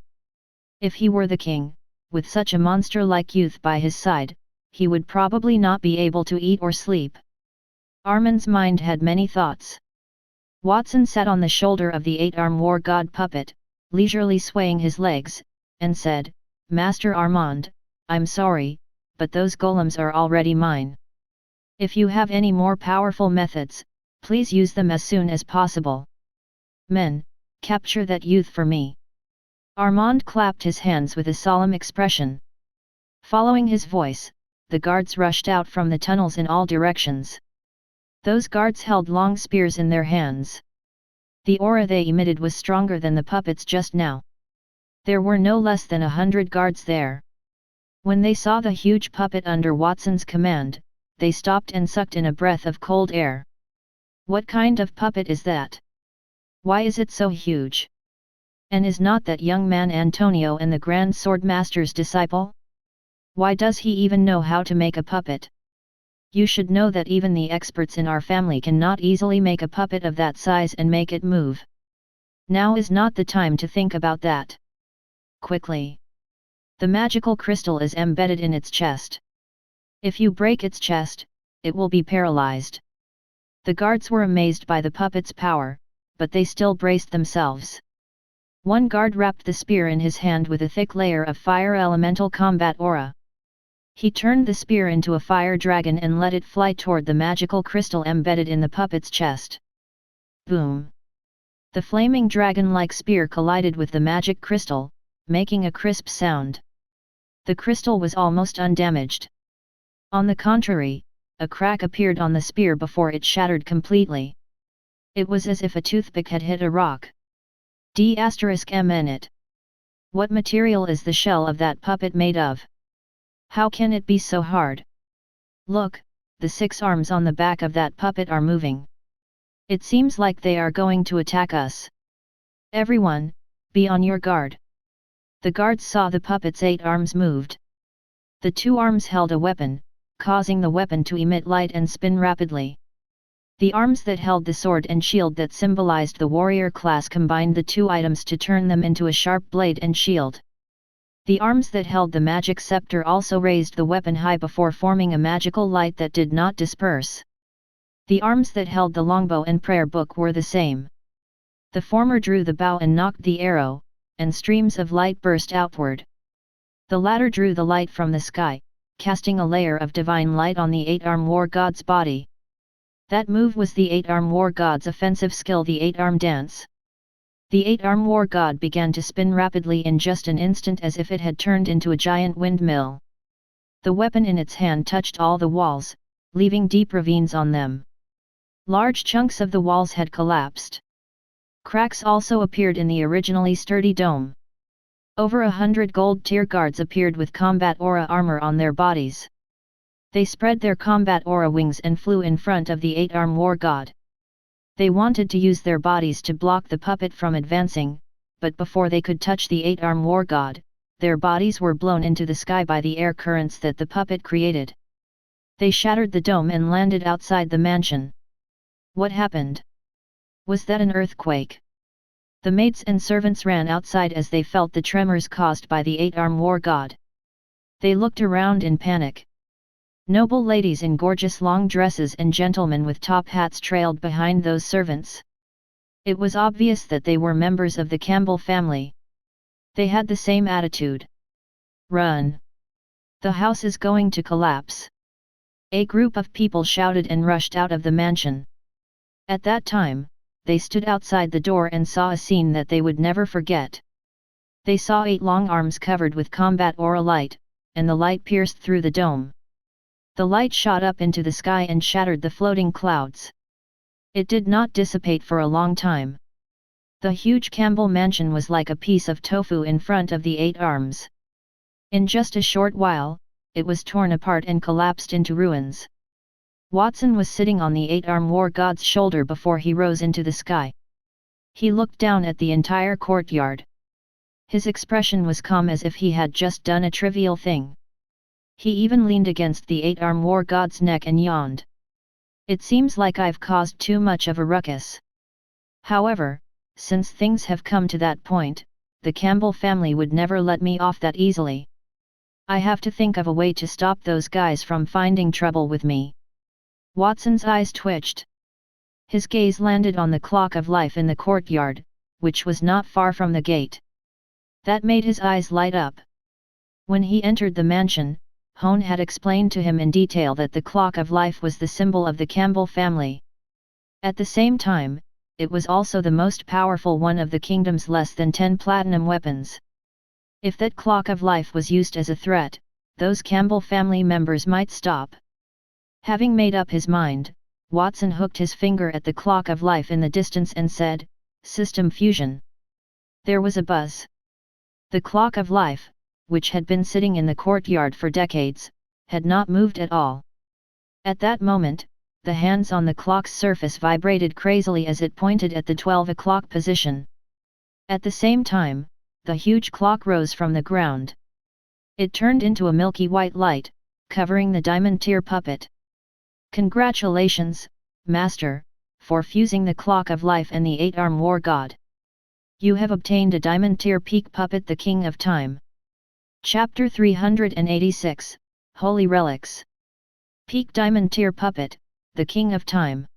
If he were the king, with such a monster-like youth by his side, he would probably not be able to eat or sleep. Armand's mind had many thoughts. Watson sat on the shoulder of the 8-arm war god puppet, leisurely swaying his legs, and said, "Master Armand, I'm sorry, but those golems are already mine. If you have any more powerful methods, please use them as soon as possible. Men, capture that youth for me." Armand clapped his hands with a solemn expression. Following his voice, the guards rushed out from the tunnels in all directions. Those guards held long spears in their hands. The aura they emitted was stronger than the puppets just now. There were no less than 100 guards there. When they saw the huge puppet under Watson's command, they stopped and sucked in a breath of cold air. What kind of puppet is that? Why is it so huge? And is not that young man Antonio and the Grand Sword Master's disciple? Why does he even know how to make a puppet? You should know that even the experts in our family cannot easily make a puppet of that size and make it move. Now is not the time to think about that. Quickly. The magical crystal is embedded in its chest. If you break its chest, it will be paralyzed. The guards were amazed by the puppet's power, but they still braced themselves. One guard wrapped the spear in his hand with a thick layer of fire elemental combat aura. He turned the spear into a fire dragon and let it fly toward the magical crystal embedded in the puppet's chest. Boom! The flaming dragon-like spear collided with the magic crystal, making a crisp sound. The crystal was almost undamaged. On the contrary, a crack appeared on the spear before it shattered completely. It was as if a toothpick had hit a rock. D****it. What material is the shell of that puppet made of? How can it be so hard? Look, the 6 arms on the back of that puppet are moving. It seems like they are going to attack us. Everyone, be on your guard. The guards saw the puppet's 8 arms moved. The 2 arms held a weapon, causing the weapon to emit light and spin rapidly. The arms that held the sword and shield that symbolized the warrior class combined the 2 items to turn them into a sharp blade and shield. The arms that held the magic scepter also raised the weapon high before forming a magical light that did not disperse. The arms that held the longbow and prayer book were the same. The former drew the bow and knocked the arrow, and streams of light burst outward. The latter drew the light from the sky, casting a layer of divine light on the 8-arm war god's body. That move was the 8-arm war god's offensive skill, the 8-arm dance. The 8-arm war god began to spin rapidly in just an instant as if it had turned into a giant windmill. The weapon in its hand touched all the walls, leaving deep ravines on them. Large chunks of the walls had collapsed. Cracks also appeared in the originally sturdy dome. Over 100 gold tier guards appeared with combat aura armor on their bodies. They spread their combat aura wings and flew in front of the 8-arm war god. They wanted to use their bodies to block the puppet from advancing, but before they could touch the 8-arm war god, their bodies were blown into the sky by the air currents that the puppet created. They shattered the dome and landed outside the mansion. What happened? Was that an earthquake? The maids and servants ran outside as they felt the tremors caused by the 8-arm war god. They looked around in panic. Noble ladies in gorgeous long dresses and gentlemen with top hats trailed behind those servants. It was obvious that they were members of the Campbell family. They had the same attitude. Run! The house is going to collapse. A group of people shouted and rushed out of the mansion. At that time, they stood outside the door and saw a scene that they would never forget. They saw 8 long arms covered with combat aura light, and the light pierced through the dome. The light shot up into the sky and shattered the floating clouds. It did not dissipate for a long time. The huge Campbell mansion was like a piece of tofu in front of the 8 arms. In just a short while, it was torn apart and collapsed into ruins. Watson was sitting on the 8-arm war god's shoulder before he rose into the sky. He looked down at the entire courtyard. His expression was calm as if he had just done a trivial thing. He even leaned against the 8-arm war god's neck and yawned. It seems like I've caused too much of a ruckus. However, since things have come to that point, the Campbell family would never let me off that easily. I have to think of a way to stop those guys from finding trouble with me. Watson's eyes twitched. His gaze landed on the clock of life in the courtyard, which was not far from the gate. That made his eyes light up. When he entered the mansion, Hone had explained to him in detail that the clock of life was the symbol of the Campbell family. At the same time, it was also the most powerful one of the kingdom's less than 10 platinum weapons. If that clock of life was used as a threat, those Campbell family members might stop. Having made up his mind, Watson hooked his finger at the clock of life in the distance and said, "System fusion." There was a buzz. The clock of life, which had been sitting in the courtyard for decades, had not moved at all. At that moment, the hands on the clock's surface vibrated crazily as it pointed at the 12 o'clock position. At the same time, the huge clock rose from the ground. It turned into a milky white light, covering the diamond tier puppet. "Congratulations, Master, for fusing the clock of life and the 8-arm war god. You have obtained a diamond tier peak puppet, the King of Time." Chapter 386, Holy Relics. Peak Diamond Tier Puppet, the King of Time.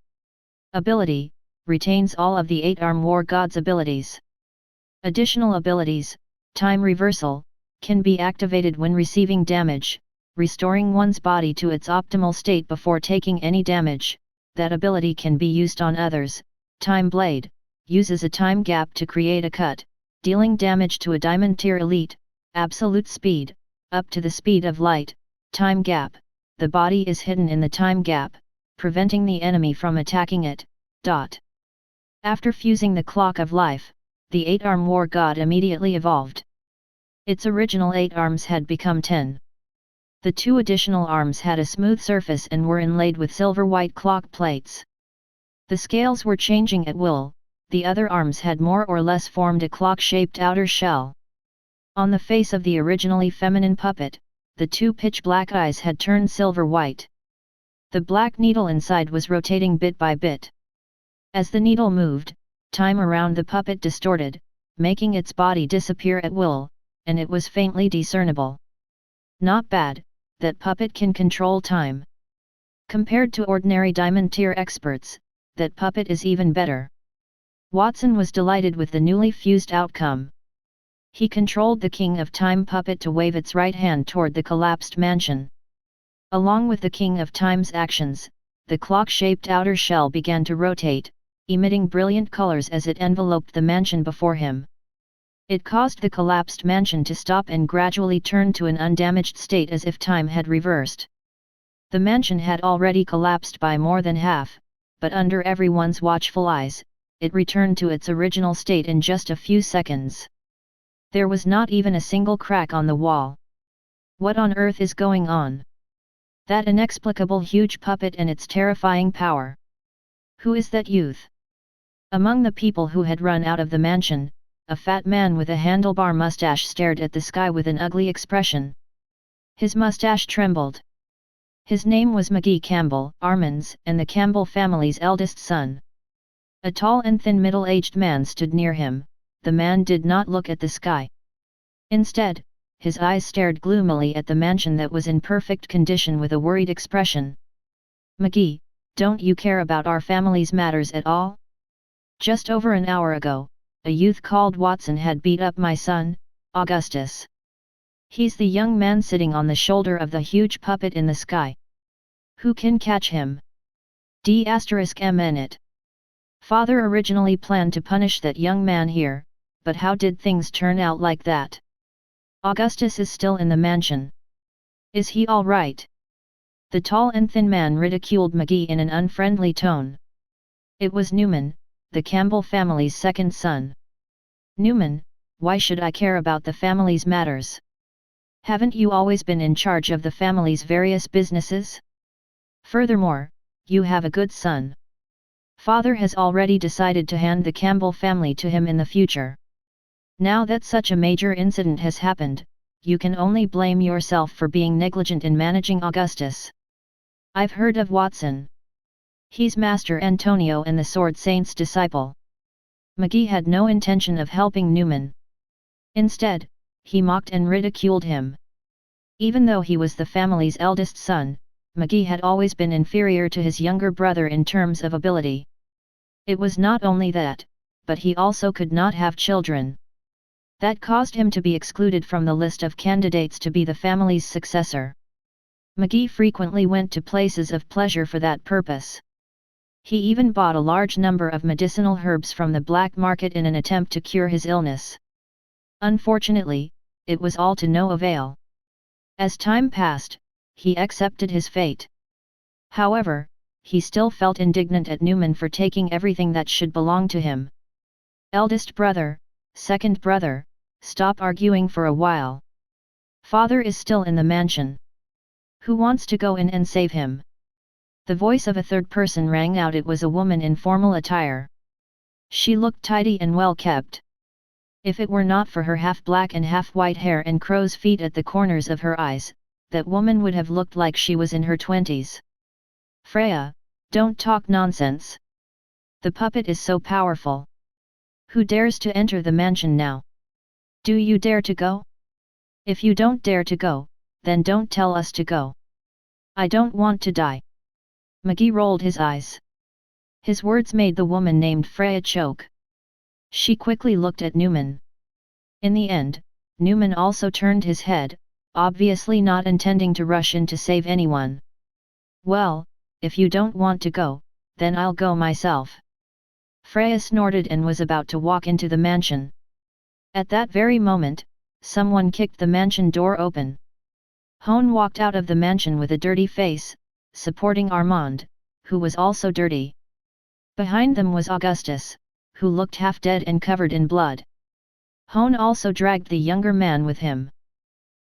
Ability, retains all of the 8-arm war god's abilities. Additional abilities, Time Reversal, can be activated when receiving damage, restoring one's body to its optimal state before taking any damage. That ability can be used on others. Time Blade, uses a time gap to create a cut, dealing damage to a diamond tier elite. Absolute Speed, up to the speed of light. Time Gap, the body is hidden in the time gap, preventing the enemy from attacking it. After fusing the clock of life, the 8-arm war god immediately evolved. Its original 8 arms had become 10. The 2 additional arms had a smooth surface and were inlaid with silver-white clock plates. The scales were changing at will. The other arms had more or less formed a clock-shaped outer shell. On the face of the originally feminine puppet, the 2 pitch-black eyes had turned silver-white. The black needle inside was rotating bit by bit. As the needle moved, time around the puppet distorted, making its body disappear at will, and it was faintly discernible. Not bad, that puppet can control time. Compared to ordinary diamond tier experts, that puppet is even better. Watson was delighted with the newly fused outcome. He controlled the King of Time puppet to wave its right hand toward the collapsed mansion. Along with the King of Time's actions, the clock-shaped outer shell began to rotate, emitting brilliant colors as it enveloped the mansion before him. It caused the collapsed mansion to stop and gradually turn to an undamaged state as if time had reversed. The mansion had already collapsed by more than half, but under everyone's watchful eyes, it returned to its original state in just a few seconds. There was not even a single crack on the wall. What on earth is going on? That inexplicable huge puppet and its terrifying power. Who is that youth? Among the people who had run out of the mansion, a fat man with a handlebar mustache stared at the sky with an ugly expression. His mustache trembled. His name was McGee Campbell, Armand's and the Campbell family's eldest son. A tall and thin middle-aged man stood near him. The man did not look at the sky. Instead, his eyes stared gloomily at the mansion that was in perfect condition with a worried expression. "McGee, don't you care about our family's matters at all? Just over an hour ago, a youth called Watson had beat up my son, Augustus. He's the young man sitting on the shoulder of the huge puppet in the sky. Who can catch him? D***mn. Father originally planned to punish that young man here, but how did things turn out like that? Augustus is still in the mansion. Is he all right? The tall and thin man ridiculed McGee in an unfriendly tone. It was Newman, the Campbell family's second son. Newman, why should I care about the family's matters? Haven't you always been in charge of the family's various businesses? Furthermore, you have a good son. Father has already decided to hand the Campbell family to him in the future. Now that such a major incident has happened, you can only blame yourself for being negligent in managing Augustus. I've heard of Watson. He's Master Antonio and the Sword Saint's disciple. McGee had no intention of helping Newman. Instead, he mocked and ridiculed him. Even though he was the family's eldest son, McGee had always been inferior to his younger brother in terms of ability. It was not only that, but he also could not have children. That caused him to be excluded from the list of candidates to be the family's successor. McGee frequently went to places of pleasure for that purpose. He even bought a large number of medicinal herbs from the black market in an attempt to cure his illness. Unfortunately, it was all to no avail. As time passed, he accepted his fate. However, he still felt indignant at Newman for taking everything that should belong to him. Eldest brother, second brother, stop arguing for a while. Father is still in the mansion. Who wants to go in and save him? The voice of a third person rang out. It was a woman in formal attire. She looked tidy and well kept. If it were not for her half-black and half-white hair and crow's feet at the corners of her eyes, that woman would have looked like she was in her 20s. Freya, don't talk nonsense. The puppet is so powerful. Who dares to enter the mansion now? Do you dare to go? If you don't dare to go, then don't tell us to go. I don't want to die. McGee rolled his eyes. His words made the woman named Freya choke. She quickly looked at Newman. In the end, Newman also turned his head, obviously not intending to rush in to save anyone. Well, if you don't want to go, then I'll go myself. Freya snorted and was about to walk into the mansion. At that very moment, someone kicked the mansion door open. Hone walked out of the mansion with a dirty face, supporting Armand, who was also dirty. Behind them was Augustus, who looked half dead and covered in blood. Hone also dragged the younger man with him.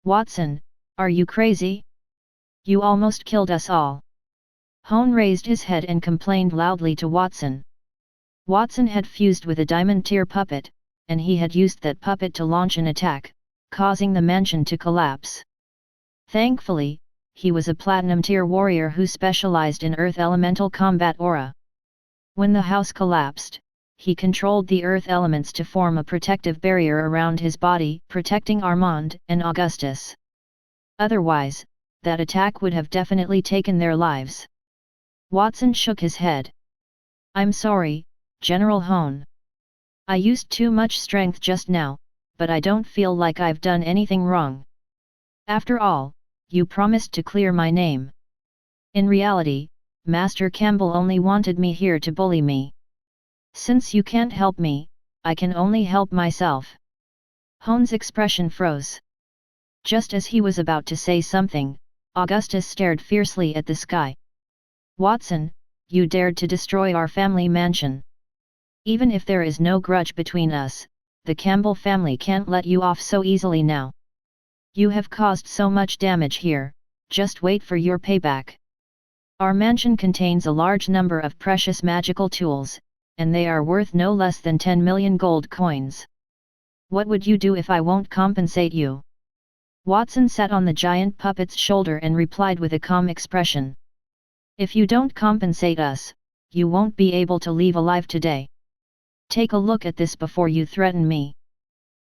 Watson, are you crazy? You almost killed us all. Hone raised his head and complained loudly to Watson. Watson had fused with a diamond tier puppet, and he had used that puppet to launch an attack, causing the mansion to collapse. Thankfully, he was a platinum tier warrior who specialized in earth elemental combat aura. When the house collapsed, he controlled the earth elements to form a protective barrier around his body, protecting Armand and Augustus. Otherwise, that attack would have definitely taken their lives. Watson shook his head. I'm sorry, General Hone. I used too much strength just now, but I don't feel like I've done anything wrong. After all, you promised to clear my name. In reality, Master Campbell only wanted me here to bully me. Since you can't help me, I can only help myself. Hone's expression froze. Just as he was about to say something, Augustus stared fiercely at the sky. Watson, you dared to destroy our family mansion. Even if there is no grudge between us, the Campbell family can't let you off so easily now. You have caused so much damage here, just wait for your payback. Our mansion contains a large number of precious magical tools, and they are worth no less than 10 million gold coins. What would you do if I won't compensate you? Watson sat on the giant puppet's shoulder and replied with a calm expression. If you don't compensate us, you won't be able to leave alive today. Take a look at this before you threaten me.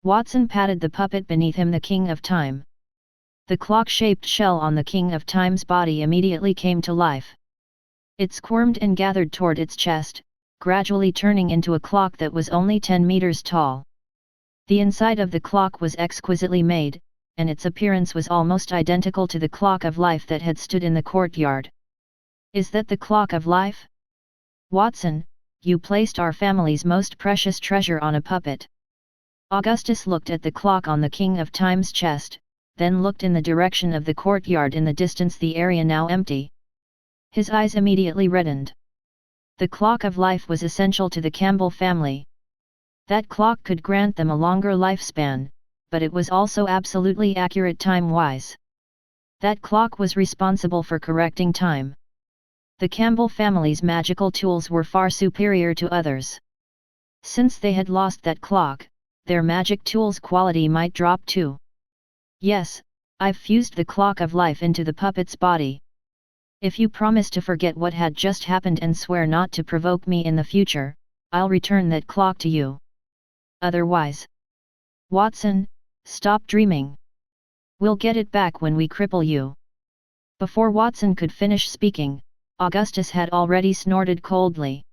Watson patted the puppet beneath him, the King of Time. The clock-shaped shell on the King of Time's body immediately came to life. It squirmed and gathered toward its chest, gradually turning into a clock that was only 10 meters tall. The inside of the clock was exquisitely made, and its appearance was almost identical to the clock of life that had stood in the courtyard. "Is that the clock of life? Watson, you placed our family's most precious treasure on a puppet." Augustus looked at the clock on the King of Time's chest, then looked in the direction of the courtyard in the distance, the area now empty. His eyes immediately reddened. The clock of life was essential to the Campbell family. That clock could grant them a longer lifespan, but it was also absolutely accurate time-wise. That clock was responsible for correcting time. The Campbell family's magical tools were far superior to others. Since they had lost that clock, their magic tools' quality might drop too. "Yes, I've fused the clock of life into the puppet's body. If you promise to forget what had just happened and swear not to provoke me in the future, I'll return that clock to you. Otherwise, Watson, stop dreaming. We'll get it back when we cripple you." Before Watson could finish speaking, Augustus had already snorted coldly.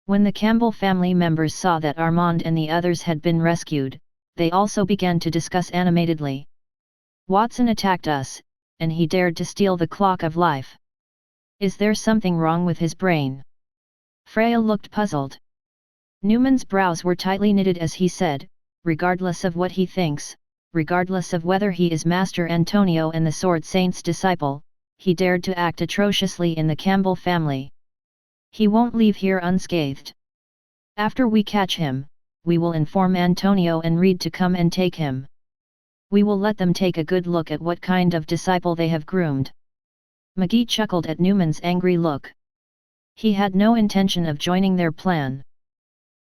When the Campbell family members saw that Armand and the others had been rescued, they also began to discuss animatedly. "Watson attacked us, and he dared to steal the clock of life. Is there something wrong with his brain?" Freya looked puzzled. Newman's brows were tightly knitted as he said, "Regardless of what he thinks, regardless of whether he is Master Antonio and the Sword Saint's disciple, he dared to act atrociously in the Campbell family. He won't leave here unscathed. After we catch him, we will inform Antonio and Reed to come and take him. We will let them take a good look at what kind of disciple they have groomed." McGee chuckled at Newman's angry look. He had no intention of joining their plan.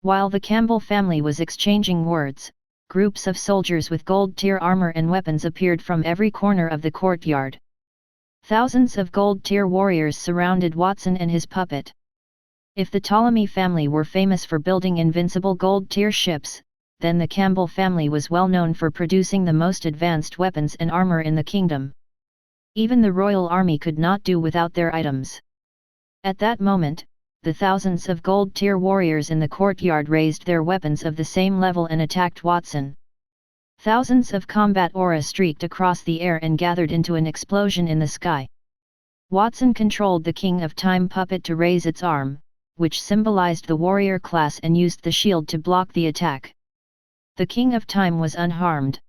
While the Campbell family was exchanging words, groups of soldiers with gold-tier armor and weapons appeared from every corner of the courtyard. Thousands of gold-tier warriors surrounded Watson and his puppet. If the Ptolemy family were famous for building invincible gold-tier ships, then the Campbell family was well known for producing the most advanced weapons and armor in the kingdom. Even the royal army could not do without their items. At that moment, the thousands of gold-tier warriors in the courtyard raised their weapons of the same level and attacked Watson. Thousands of combat aura streaked across the air and gathered into an explosion in the sky. Watson controlled the King of Time puppet to raise its arm, which symbolized the warrior class, and used the shield to block the attack. The King of Time was unharmed.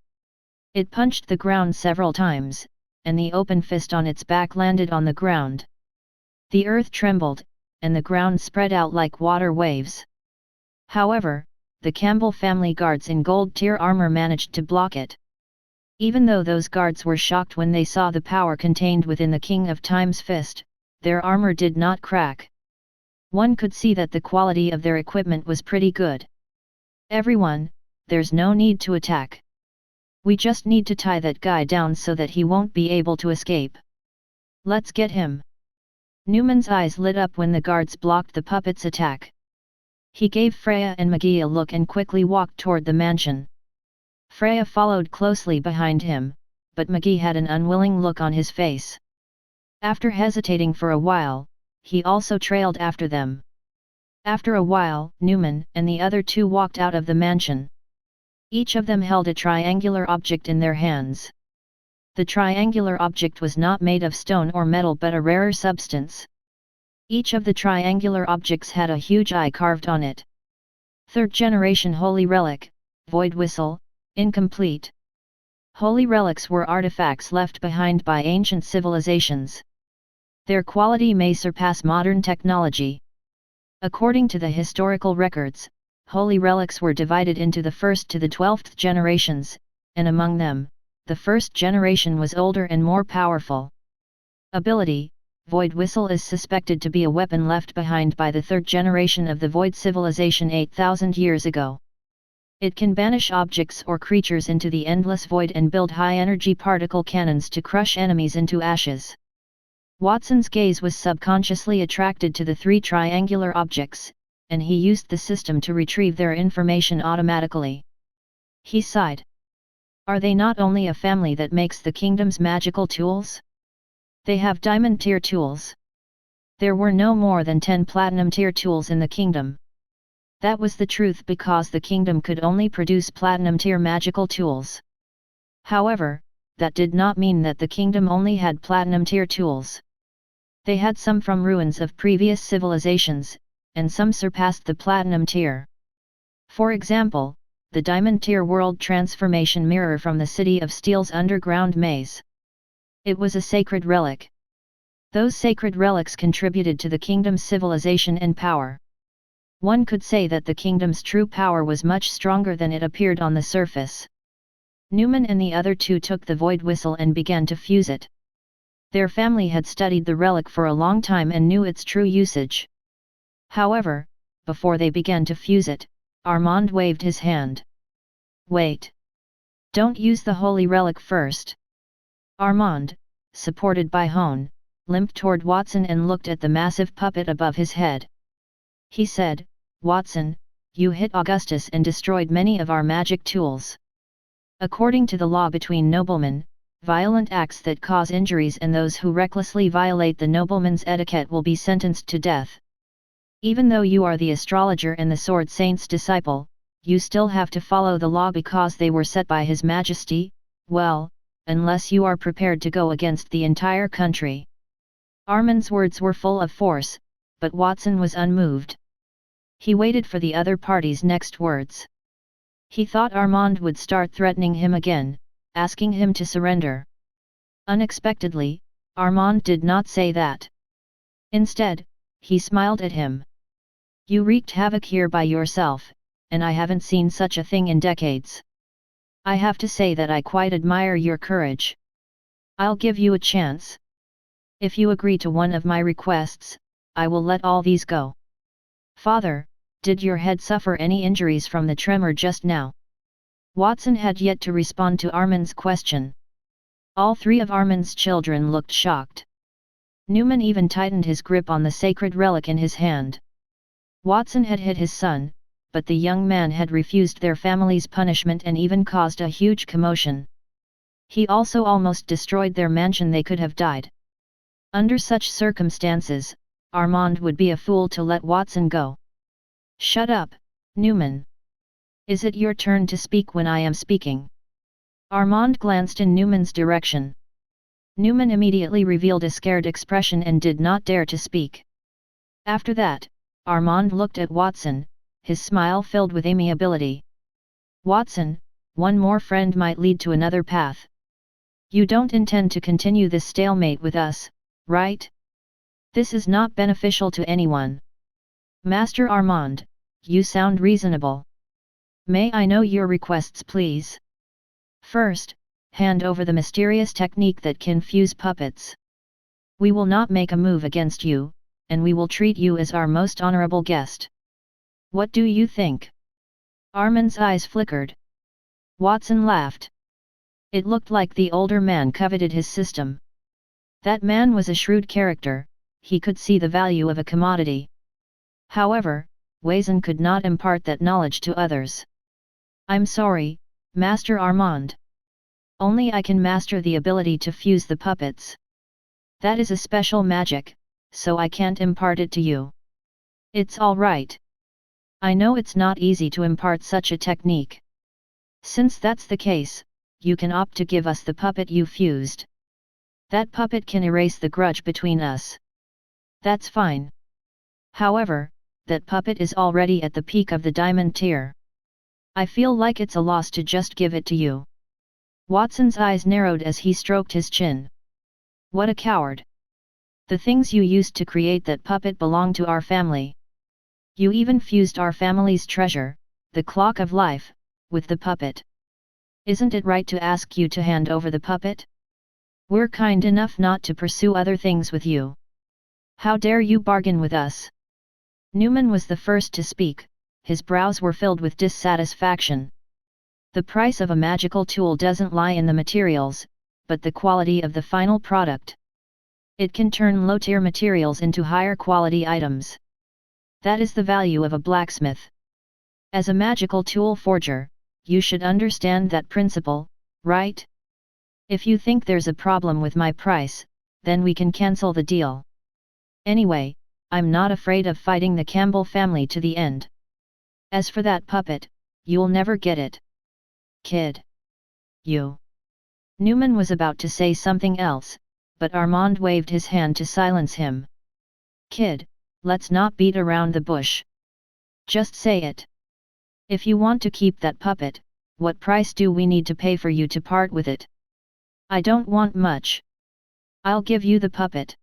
It punched the ground several times, and the open fist on its back landed on the ground. The earth trembled, and the ground spread out like water waves. However, the Campbell family guards in gold-tier armor managed to block it. Even though those guards were shocked when they saw the power contained within the King of Time's fist, their armor did not crack. One could see that the quality of their equipment was pretty good. "Everyone, there's no need to attack. We just need to tie that guy down so that he won't be able to escape. Let's get him." Newman's eyes lit up when the guards blocked the puppet's attack. He gave Freya and McGee a look and quickly walked toward the mansion. Freya followed closely behind him, but McGee had an unwilling look on his face. After hesitating for a while, he also trailed after them. After a while, Newman and the other two walked out of the mansion. Each of them held a triangular object in their hands. The triangular object was not made of stone or metal but a rarer substance. Each of the triangular objects had a huge eye carved on it. Third generation Holy Relic, Void Whistle, incomplete. Holy relics were artifacts left behind by ancient civilizations. Their quality may surpass modern technology. According to the historical records, holy relics were divided into the 1st to the 12th generations, and among them, the 1st generation was older and more powerful. Ability: Void Whistle is suspected to be a weapon left behind by the 3rd generation of the Void civilization 8,000 years ago. It can banish objects or creatures into the endless void and build high-energy particle cannons to crush enemies into ashes. Watson's gaze was subconsciously attracted to the 3 triangular objects, and he used the system to retrieve their information automatically. He sighed. Are they not only a family that makes the kingdom's magical tools? They have diamond-tier tools. There were no more than 10 platinum-tier tools in the kingdom. That was the truth because the kingdom could only produce platinum-tier magical tools. However, that did not mean that the kingdom only had platinum tier tools. They had some from ruins of previous civilizations, and some surpassed the platinum tier. For example, the diamond tier world transformation mirror from the City of Steel's underground maze. It was a sacred relic. Those sacred relics contributed to the kingdom's civilization and power. One could say that the kingdom's true power was much stronger than it appeared on the surface. Newman and the other two took the void whistle and began to fuse it. Their family had studied the relic for a long time and knew its true usage. However, before they began to fuse it, Armand waved his hand. "Wait! Don't use the holy relic first." Armand, supported by Hone, limped toward Watson and looked at the massive puppet above his head. He said, "Watson, you hit Augustus and destroyed many of our magic tools. According to the law between noblemen, violent acts that cause injuries and those who recklessly violate the nobleman's etiquette will be sentenced to death. Even though you are the astrologer and the Sword Saint's disciple, you still have to follow the law because they were set by His Majesty, well, unless you are prepared to go against the entire country." Armand's words were full of force, but Watson was unmoved. He waited for the other party's next words. He thought Armand would start threatening him again, asking him to surrender. Unexpectedly, Armand did not say that. Instead, he smiled at him. "You wreaked havoc here by yourself, and I haven't seen such a thing in decades. I have to say that I quite admire your courage. I'll give you a chance. If you agree to one of my requests, I will let all these go." "Father, did your head suffer any injuries from the tremor just now?" Watson had yet to respond to Armand's question. All three of Armand's children looked shocked. Newman even tightened his grip on the sacred relic in his hand. Watson had hit his son, but the young man had refused their family's punishment and even caused a huge commotion. He also almost destroyed their mansion. They could have died. Under such circumstances, Armand would be a fool to let Watson go. "Shut up, Newman. Is it your turn to speak when I am speaking?" Armand glanced in Newman's direction. Newman immediately revealed a scared expression and did not dare to speak. After that, Armand looked at Watson, his smile filled with amiability. "Watson, one more friend might lead to another path. You don't intend to continue this stalemate with us, right? This is not beneficial to anyone." "Master Armand, you sound reasonable. May I know your requests, please?" "First, hand over the mysterious technique that can fuse puppets. We will not make a move against you, and we will treat you as our most honorable guest. What do you think?" Armand's eyes flickered. Watson laughed. It looked like the older man coveted his system. That man was a shrewd character, he could see the value of a commodity. However, Watson could not impart that knowledge to others. "I'm sorry, Master Armand. Only I can master the ability to fuse the puppets. That is a special magic, so I can't impart it to you." "It's all right. I know it's not easy to impart such a technique. Since that's the case, you can opt to give us the puppet you fused. That puppet can erase the grudge between us." "That's fine. However, that puppet is already at the peak of the diamond tier. I feel like it's a loss to just give it to you." Watson's eyes narrowed as he stroked his chin. "What a coward! The things you used to create that puppet belong to our family. You even fused our family's treasure, the Clock of Life, with the puppet. Isn't it right to ask you to hand over the puppet? We're kind enough not to pursue other things with you. How dare you bargain with us?" Newman was the first to speak, his brows were filled with dissatisfaction. The price of a magical tool doesn't lie in the materials, but the quality of the final product. It can turn low-tier materials into higher quality items. That is the value of a blacksmith. As a magical tool forger, you should understand that principle, right? If you think there's a problem with my price, then we can cancel the deal. Anyway, I'm not afraid of fighting the Campbell family to the end. As for that puppet, you'll never get it. Kid. You. Newman was about to say something else, but Armand waved his hand to silence him. Kid, let's not beat around the bush. Just say it. If you want to keep that puppet, what price do we need to pay for you to part with it? I don't want much. I'll give you the puppet.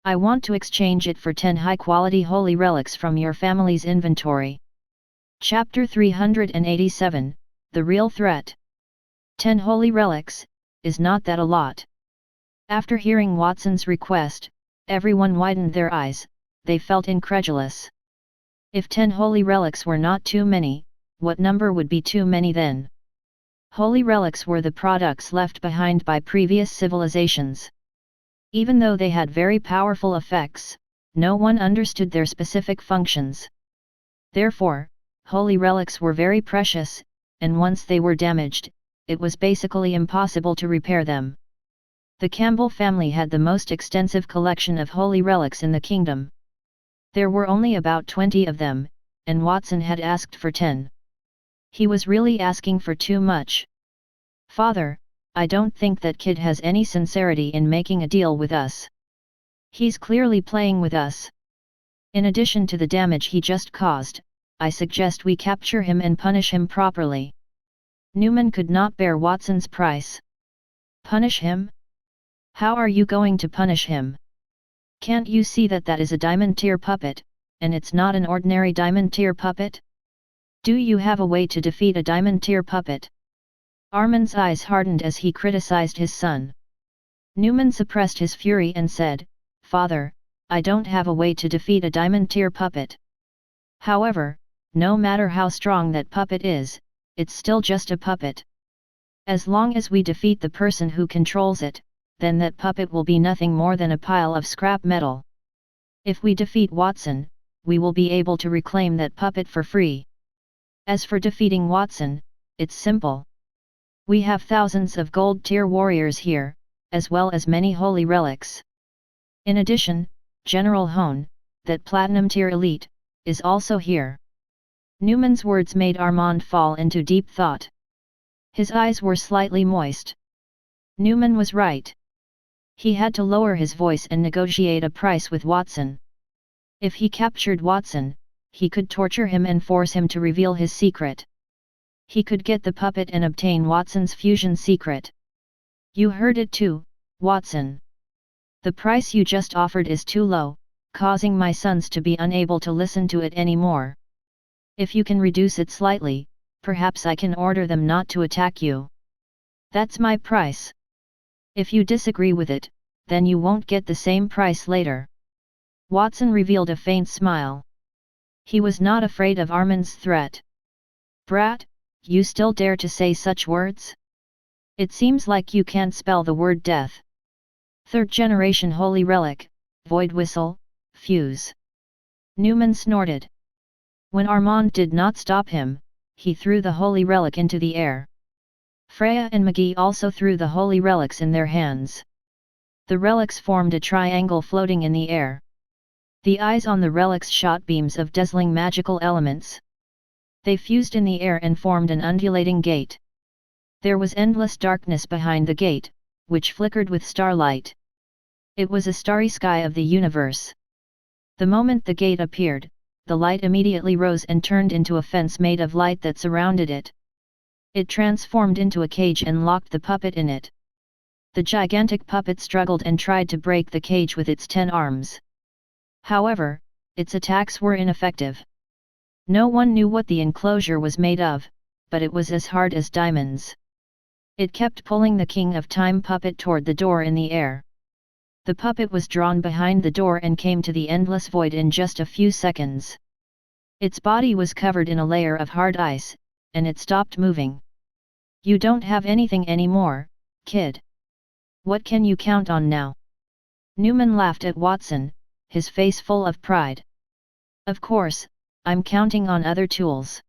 I want to exchange it for 10 high-quality holy relics from your family's inventory. Chapter 387, The Real Threat. 10 holy relics, is not that a lot? After hearing Watson's request, everyone widened their eyes, they felt incredulous. If 10 holy relics were not too many, what number would be too many then? Holy relics were the products left behind by previous civilizations. Even though they had very powerful effects, no one understood their specific functions. Therefore, holy relics were very precious, and once they were damaged, it was basically impossible to repair them. The Campbell family had the most extensive collection of holy relics in the kingdom. There were only about 20 of them, and Watson had asked for 10. He was really asking for too much. Father, I don't think that kid has any sincerity in making a deal with us. He's clearly playing with us. In addition to the damage he just caused, I suggest we capture him and punish him properly. Newman could not bear Watson's price. Punish him? How are you going to punish him? Can't you see that that is a diamond tier puppet, and it's not an ordinary diamond tier puppet? Do you have a way to defeat a diamond tier puppet? Armand's eyes hardened as he criticized his son. Newman suppressed his fury and said, Father, I don't have a way to defeat a diamond tier puppet. However, no matter how strong that puppet is, it's still just a puppet. As long as we defeat the person who controls it, then that puppet will be nothing more than a pile of scrap metal. If we defeat Watson, we will be able to reclaim that puppet for free. As for defeating Watson, it's simple. We have thousands of gold tier warriors here, as well as many holy relics. In addition, General Hone, that platinum tier elite, is also here. Newman's words made Armand fall into deep thought. His eyes were slightly moist. Newman was right. He had to lower his voice and negotiate a price with Watson. If he captured Watson, he could torture him and force him to reveal his secret. He could get the puppet and obtain Watson's fusion secret. You heard it too, Watson. The price you just offered is too low, causing my sons to be unable to listen to it anymore. If you can reduce it slightly, perhaps I can order them not to attack you. That's my price. If you disagree with it, then you won't get the same price later. Watson revealed a faint smile. He was not afraid of Armand's threat. Brat, you still dare to say such words? It seems like you can't spell the word death. 3rd generation holy relic, void whistle, fuse. Newman snorted. When Armand did not stop him, he threw the holy relic into the air. Freya and McGee also threw the holy relics in their hands. The relics formed a triangle floating in the air. The eyes on the relics shot beams of dazzling magical elements. They fused in the air and formed an undulating gate. There was endless darkness behind the gate, which flickered with starlight. It was a starry sky of the universe. The moment the gate appeared, the light immediately rose and turned into a fence made of light that surrounded it. It transformed into a cage and locked the puppet in it. The gigantic puppet struggled and tried to break the cage with its 10 arms. However, its attacks were ineffective. No one knew what the enclosure was made of, but it was as hard as diamonds. It kept pulling the King of Time puppet toward the door in the air. The puppet was drawn behind the door and came to the endless void in just a few seconds. Its body was covered in a layer of hard ice, and it stopped moving. You don't have anything anymore, kid. What can you count on now? Newman laughed at Watson, his face full of pride. Of course, I'm counting on other tools.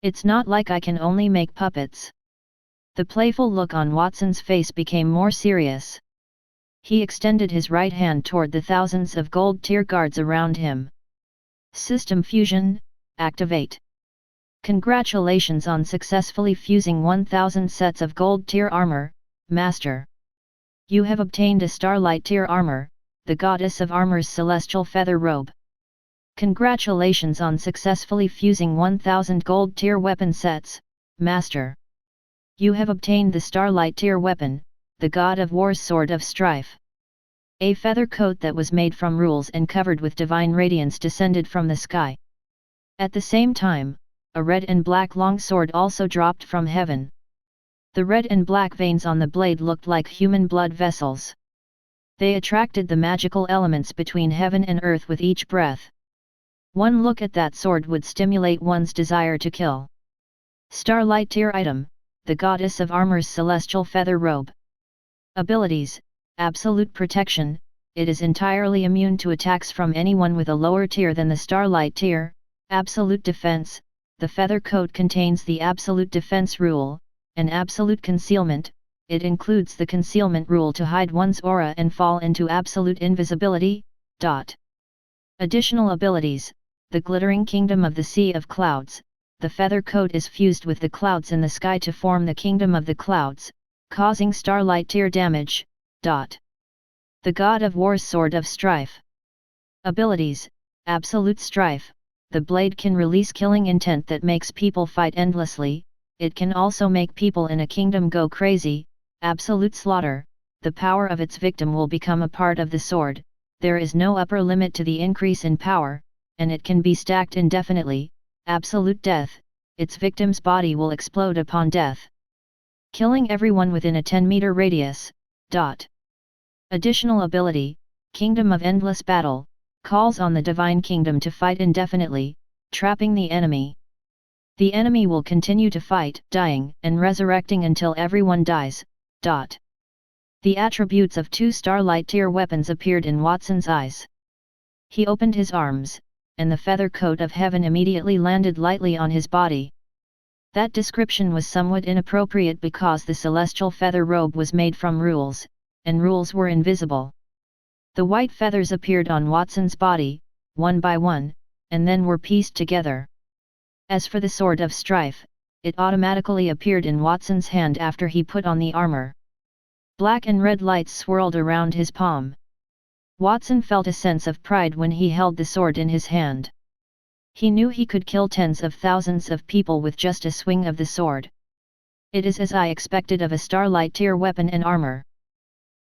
It's not like I can only make puppets. The playful look on Watson's face became more serious. He extended his right hand toward the thousands of gold tier guards around him. System fusion, activate. Congratulations on successfully fusing 1000 sets of gold tier armor, Master. You have obtained a Starlight Tier armor, the Goddess of Armor's celestial feather robe. Congratulations on successfully fusing 1000 gold tier weapon sets, Master. You have obtained the Starlight Tier weapon, the God of War's Sword of Strife. A feather coat that was made from rules and covered with divine radiance descended from the sky. At the same time, a red and black long sword also dropped from heaven. The red and black veins on the blade looked like human blood vessels. They attracted the magical elements between heaven and earth with each breath. One look at that sword would stimulate one's desire to kill. Starlight Tier item, the Goddess of Armor's celestial feather robe. Abilities: Absolute protection, it is entirely immune to attacks from anyone with a lower tier than the Starlight Tier. Absolute defense, the feather coat contains the absolute defense rule, and absolute concealment, it includes the concealment rule to hide one's aura and fall into absolute invisibility. Additional abilities: the glittering kingdom of the Sea of Clouds, the feather coat is fused with the clouds in the sky to form the kingdom of the clouds, causing Starlight Tier damage. The God of War's Sword of Strife. Abilities: Absolute Strife, the blade can release killing intent that makes people fight endlessly, it can also make people in a kingdom go crazy. Absolute Slaughter, the power of its victim will become a part of the sword, there is no upper limit to the increase in power, and it can be stacked indefinitely. Absolute Death, its victim's body will explode upon death, killing everyone within a 10-meter radius. Additional ability: Kingdom of Endless Battle, calls on the Divine Kingdom to fight indefinitely, trapping the enemy. The enemy will continue to fight, dying and resurrecting until everyone dies. The attributes of 2 Starlight Tier weapons appeared in Watson's eyes. He opened his arms, and the feather coat of heaven immediately landed lightly on his body. That description was somewhat inappropriate because the celestial feather robe was made from rules, and rules were invisible. The white feathers appeared on Watson's body, one by one, and then were pieced together. As for the Sword of Strife, it automatically appeared in Watson's hand after he put on the armor. Black and red lights swirled around his palm. Watson felt a sense of pride when he held the sword in his hand. He knew he could kill tens of thousands of people with just a swing of the sword. It is as I expected of a Starlight Tier weapon and armor.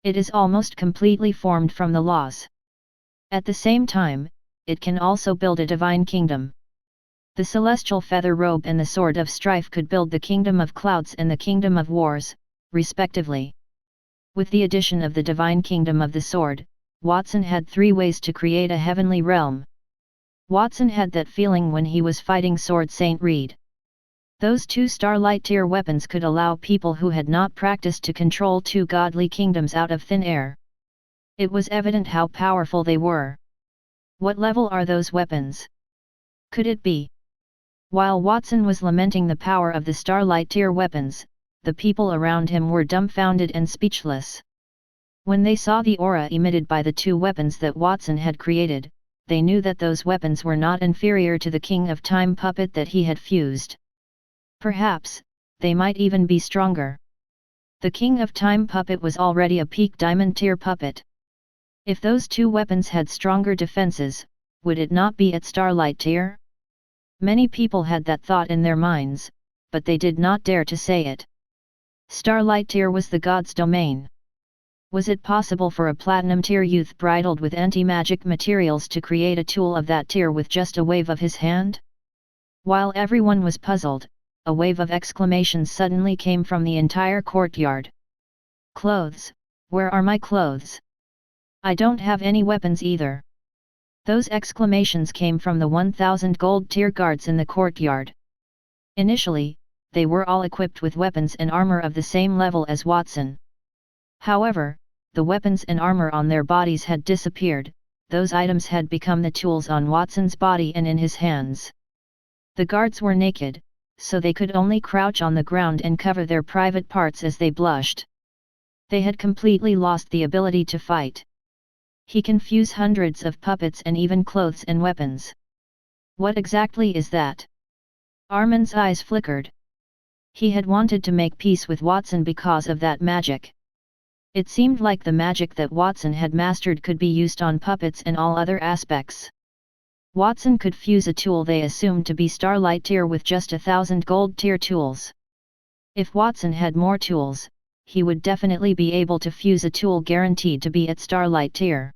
It is almost completely formed from the laws. At the same time, it can also build a divine kingdom. The celestial feather robe and the Sword of Strife could build the Kingdom of Clouds and the Kingdom of Wars, respectively. With the addition of the divine kingdom of the sword, Watson had 3 ways to create a heavenly realm. Watson had that feeling when he was fighting Sword Saint Reed. Those 2 Starlight Tier weapons could allow people who had not practiced to control 2 godly kingdoms out of thin air. It was evident how powerful they were. What level are those weapons? Could it be? While Watson was lamenting the power of the Starlight Tier weapons, the people around him were dumbfounded and speechless. When they saw the aura emitted by the 2 weapons that Watson had created, they knew that those weapons were not inferior to the King of Time puppet that he had fused. Perhaps, they might even be stronger. The King of Time puppet was already a peak Diamond Tier puppet. If those 2 weapons had stronger defenses, would it not be at Starlight Tier? Many people had that thought in their minds, but they did not dare to say it. Starlight Tier was the god's domain. Was it possible for a Platinum Tier youth bridled with anti-magic materials to create a tool of that tier with just a wave of his hand? While everyone was puzzled, a wave of exclamations suddenly came from the entire courtyard. Clothes, where are my clothes? I don't have any weapons either. Those exclamations came from the 1000 gold tier guards in the courtyard. Initially, they were all equipped with weapons and armor of the same level as Watson. However, the weapons and armor on their bodies had disappeared, those items had become the tools on Watson's body and in his hands. The guards were naked, so they could only crouch on the ground and cover their private parts as they blushed. They had completely lost the ability to fight. He can fuse hundreds of puppets and even clothes and weapons. What exactly is that? Armin's eyes flickered. He had wanted to make peace with Watson because of that magic. It seemed like the magic that Watson had mastered could be used on puppets and all other aspects. Watson could fuse a tool they assumed to be Starlight Tier with just 1,000 gold tier tools. If Watson had more tools, he would definitely be able to fuse a tool guaranteed to be at Starlight Tier.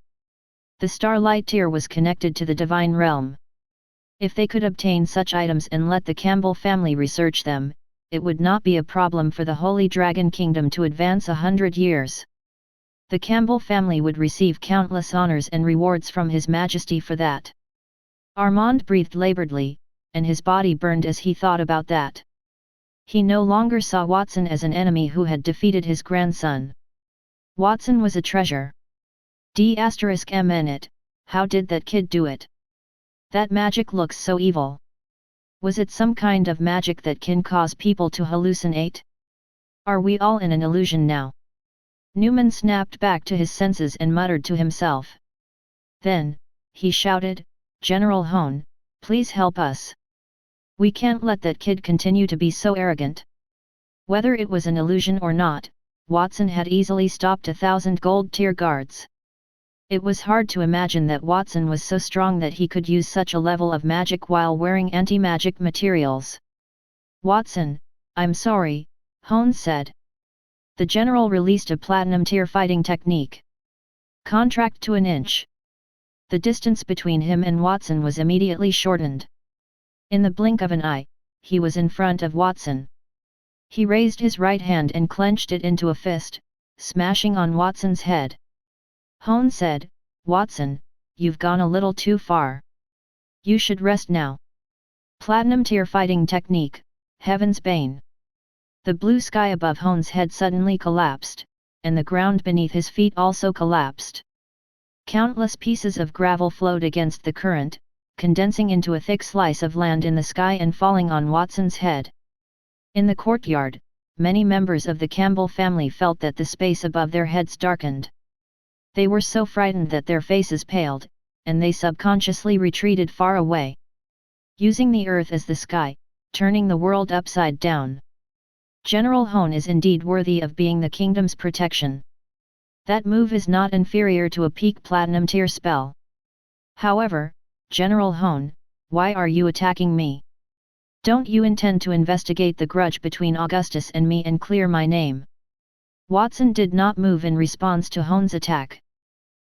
The Starlight Tier was connected to the Divine Realm. If they could obtain such items and let the Campbell family research them, it would not be a problem for the Holy Dragon Kingdom to advance 100 years. The Campbell family would receive countless honors and rewards from His Majesty for that. Armand breathed laboredly, and his body burned as he thought about that. He no longer saw Watson as an enemy who had defeated his grandson. Watson was a treasure. D****, how did that kid do it? That magic looks so evil. Was it some kind of magic that can cause people to hallucinate? Are we all in an illusion now? Newman snapped back to his senses and muttered to himself. Then, he shouted, General Hone, please help us. We can't let that kid continue to be so arrogant. Whether it was an illusion or not, Watson had easily stopped 1,000 gold tier guards. It was hard to imagine that Watson was so strong that he could use such a level of magic while wearing anti-magic materials. Watson, I'm sorry, Hone said. The general released a platinum tier fighting technique. Contract to an inch. The distance between him and Watson was immediately shortened. In the blink of an eye, he was in front of Watson. He raised his right hand and clenched it into a fist, smashing on Watson's head. Hone said, Watson, you've gone a little too far. You should rest now. Platinum tier fighting technique, Heaven's Bane. The blue sky above Hone's head suddenly collapsed, and the ground beneath his feet also collapsed. Countless pieces of gravel flowed against the current, condensing into a thick slice of land in the sky and falling on Watson's head. In the courtyard, many members of the Campbell family felt that the space above their heads darkened. They were so frightened that their faces paled, and they subconsciously retreated far away. Using the earth as the sky, turning the world upside down. General Hone is indeed worthy of being the kingdom's protection. That move is not inferior to a peak platinum tier spell. However, General Hone, why are you attacking me? Don't you intend to investigate the grudge between Augustus and me and clear my name? Watson did not move in response to Hone's attack.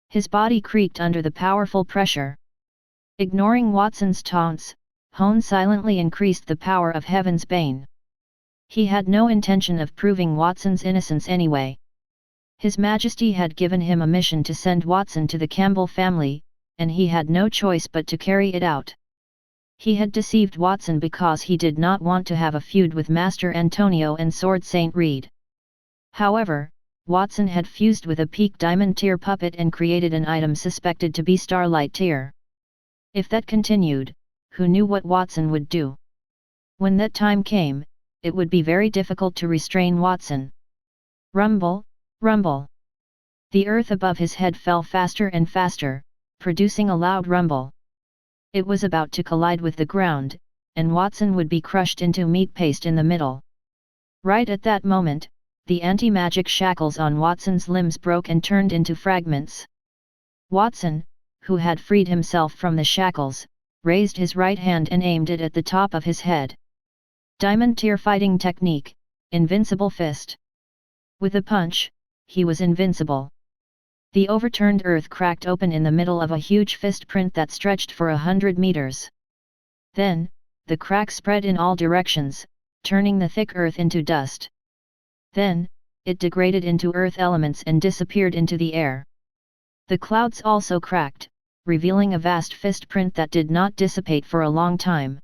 His body creaked under the powerful pressure. Ignoring Watson's taunts, Hone silently increased the power of Heaven's Bane. He had no intention of proving Watson's innocence anyway. His Majesty had given him a mission to send Watson to the Campbell family, and he had no choice but to carry it out. He had deceived Watson because he did not want to have a feud with Master Antonio and Sword Saint Reed. However, Watson had fused with a peak diamond tier puppet and created an item suspected to be Starlight tier. If that continued, who knew what Watson would do? When that time came, it would be very difficult to restrain Watson. Rumble, rumble. The earth above his head fell faster and faster, producing a loud rumble. It was about to collide with the ground, and Watson would be crushed into meat paste in the middle. Right at that moment, the anti-magic shackles on Watson's limbs broke and turned into fragments. Watson, who had freed himself from the shackles, raised his right hand and aimed it at the top of his head. Diamond tier fighting technique, Invincible Fist. With a punch, he was invincible. The overturned earth cracked open in the middle of a huge fist print that stretched for 100 meters. Then, the crack spread in all directions, turning the thick earth into dust. Then, it degraded into earth elements and disappeared into the air. The clouds also cracked, revealing a vast fist print that did not dissipate for a long time.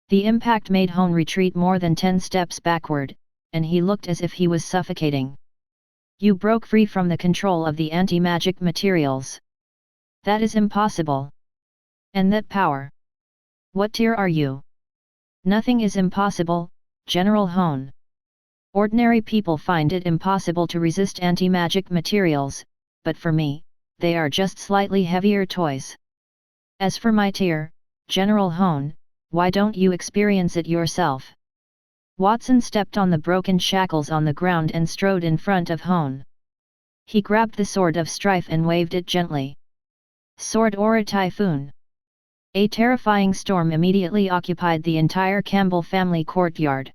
The impact made Hone retreat more than 10 steps backward, and he looked as if he was suffocating. You broke free from the control of the anti-magic materials. That is impossible. And that power. What tier are you? Nothing is impossible, General Hone. Ordinary people find it impossible to resist anti-magic materials, but for me, they are just slightly heavier toys. As for my tier, General Hone, why don't you experience it yourself? Watson stepped on the broken shackles on the ground and strode in front of Hone. He grabbed the sword of strife and waved it gently. Sword Aura Typhoon. A terrifying storm immediately occupied the entire Campbell family courtyard.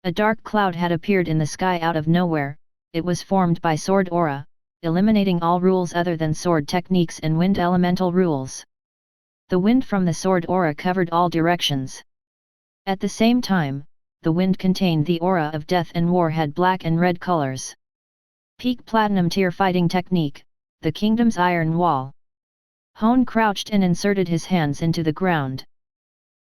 A dark cloud had appeared in the sky out of nowhere. It was formed by sword aura, eliminating all rules other than sword techniques and wind elemental rules. The wind from the sword aura covered all directions. At the same time, the wind contained the aura of death and war, had black and red colors. Peak Platinum Tier Fighting Technique, the Kingdom's Iron Wall. Hone crouched and inserted his hands into the ground.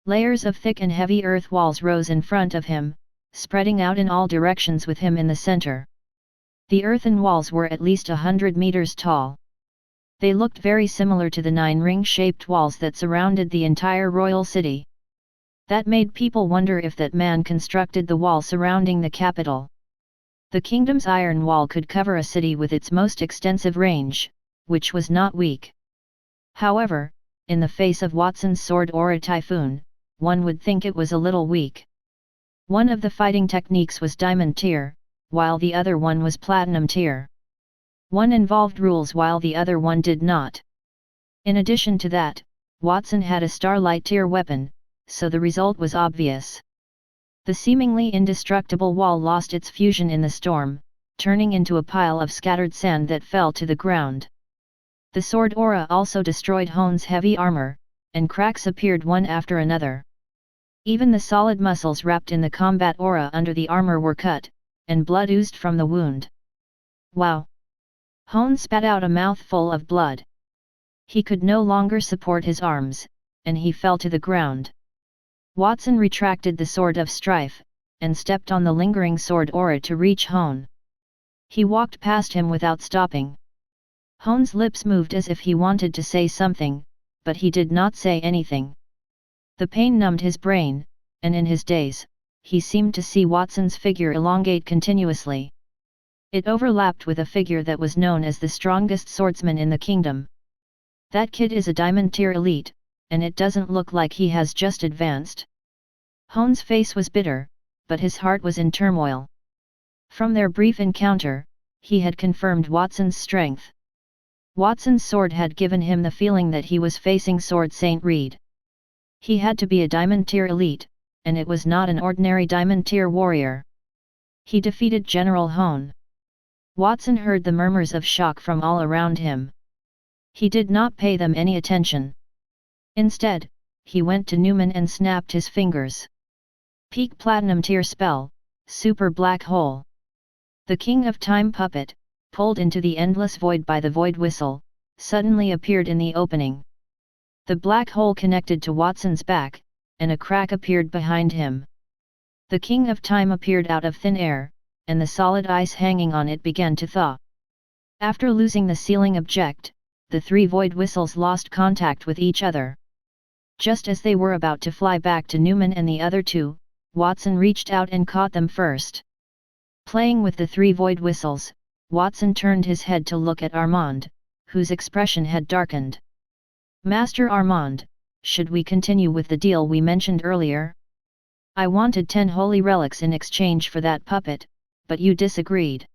Layers of thick and heavy earth walls rose in front of him, spreading out in all directions with him in the center. The earthen walls were at least 100 meters tall. They looked very similar to the 9 ring-shaped walls that surrounded the entire royal city. That made people wonder if that man constructed the wall surrounding the capital. The kingdom's iron wall could cover a city with its most extensive range, which was not weak. However, in the face of Watson's sword aura typhoon, one would think it was a little weak. One of the fighting techniques was diamond tier, while the other one was platinum tier. One involved rules while the other one did not. In addition to that, Watson had a starlight tier weapon, so the result was obvious. The seemingly indestructible wall lost its fusion in the storm, turning into a pile of scattered sand that fell to the ground. The sword aura also destroyed Hone's heavy armor, and cracks appeared one after another. Even the solid muscles wrapped in the combat aura under the armor were cut, and blood oozed from the wound. Wow! Hone spat out a mouthful of blood. He could no longer support his arms, and he fell to the ground. Watson retracted the sword of strife, and stepped on the lingering sword aura to reach Hone. He walked past him without stopping. Hone's lips moved as if he wanted to say something, but he did not say anything. The pain numbed his brain, and in his daze, he seemed to see Watson's figure elongate continuously. It overlapped with a figure that was known as the strongest swordsman in the kingdom. That kid is a diamond tier elite, and it doesn't look like he has just advanced. Hone's face was bitter, but his heart was in turmoil. From their brief encounter, he had confirmed Watson's strength. Watson's sword had given him the feeling that he was facing Sword Saint Reed. He had to be a diamond tier elite, and it was not an ordinary diamond tier warrior. He defeated General Hone. Watson heard the murmurs of shock from all around him. He did not pay them any attention. Instead, he went to Newman and snapped his fingers. Peak Platinum Tier Spell, Super Black Hole. The King of Time puppet, pulled into the endless void by the void whistle, suddenly appeared in the opening. The black hole connected to Watson's back, and a crack appeared behind him. The King of Time appeared out of thin air, and the solid ice hanging on it began to thaw. After losing the sealing object, the 3 void whistles lost contact with each other. Just as they were about to fly back to Newman and the other 2, Watson reached out and caught them first. Playing with the 3 void whistles, Watson turned his head to look at Armand, whose expression had darkened. "Master Armand, should we continue with the deal we mentioned earlier? I wanted 10 holy relics in exchange for that puppet, but you disagreed.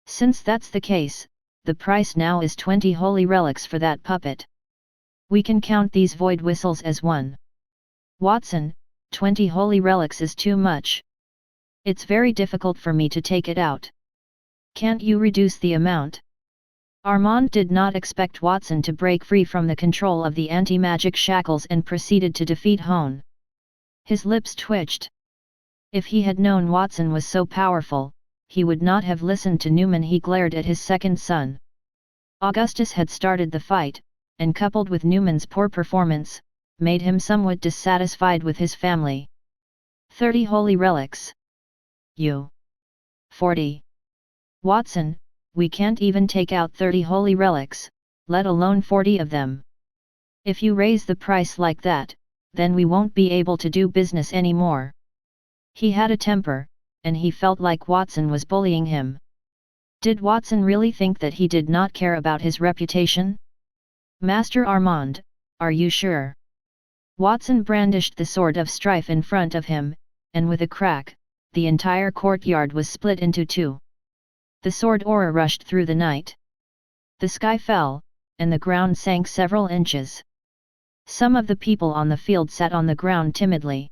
Since that's the case, the price now is 20 holy relics for that puppet. We can count these void whistles as one." "Watson, 20 holy relics is too much. It's very difficult for me to take it out. Can't you reduce the amount?" Armand did not expect Watson to break free from the control of the anti-magic shackles and proceeded to defeat Hone. His lips twitched. If he had known Watson was so powerful, he would not have listened to Newman. He glared at his second son. Augustus had started the fight, and coupled with Newman's poor performance, made him somewhat dissatisfied with his family. 30 holy relics. You. 40. Watson, we can't even take out 30 holy relics, let alone 40 of them. If you raise the price like that, then we won't be able to do business anymore. He had a temper, and he felt like Watson was bullying him. Did Watson really think that he did not care about his reputation? "Master Armand, are you sure?" Watson brandished the sword of strife in front of him, and with a crack, the entire courtyard was split into 2. The sword aura rushed through the night. The sky fell, and the ground sank several inches. Some of the people on the field sat on the ground timidly.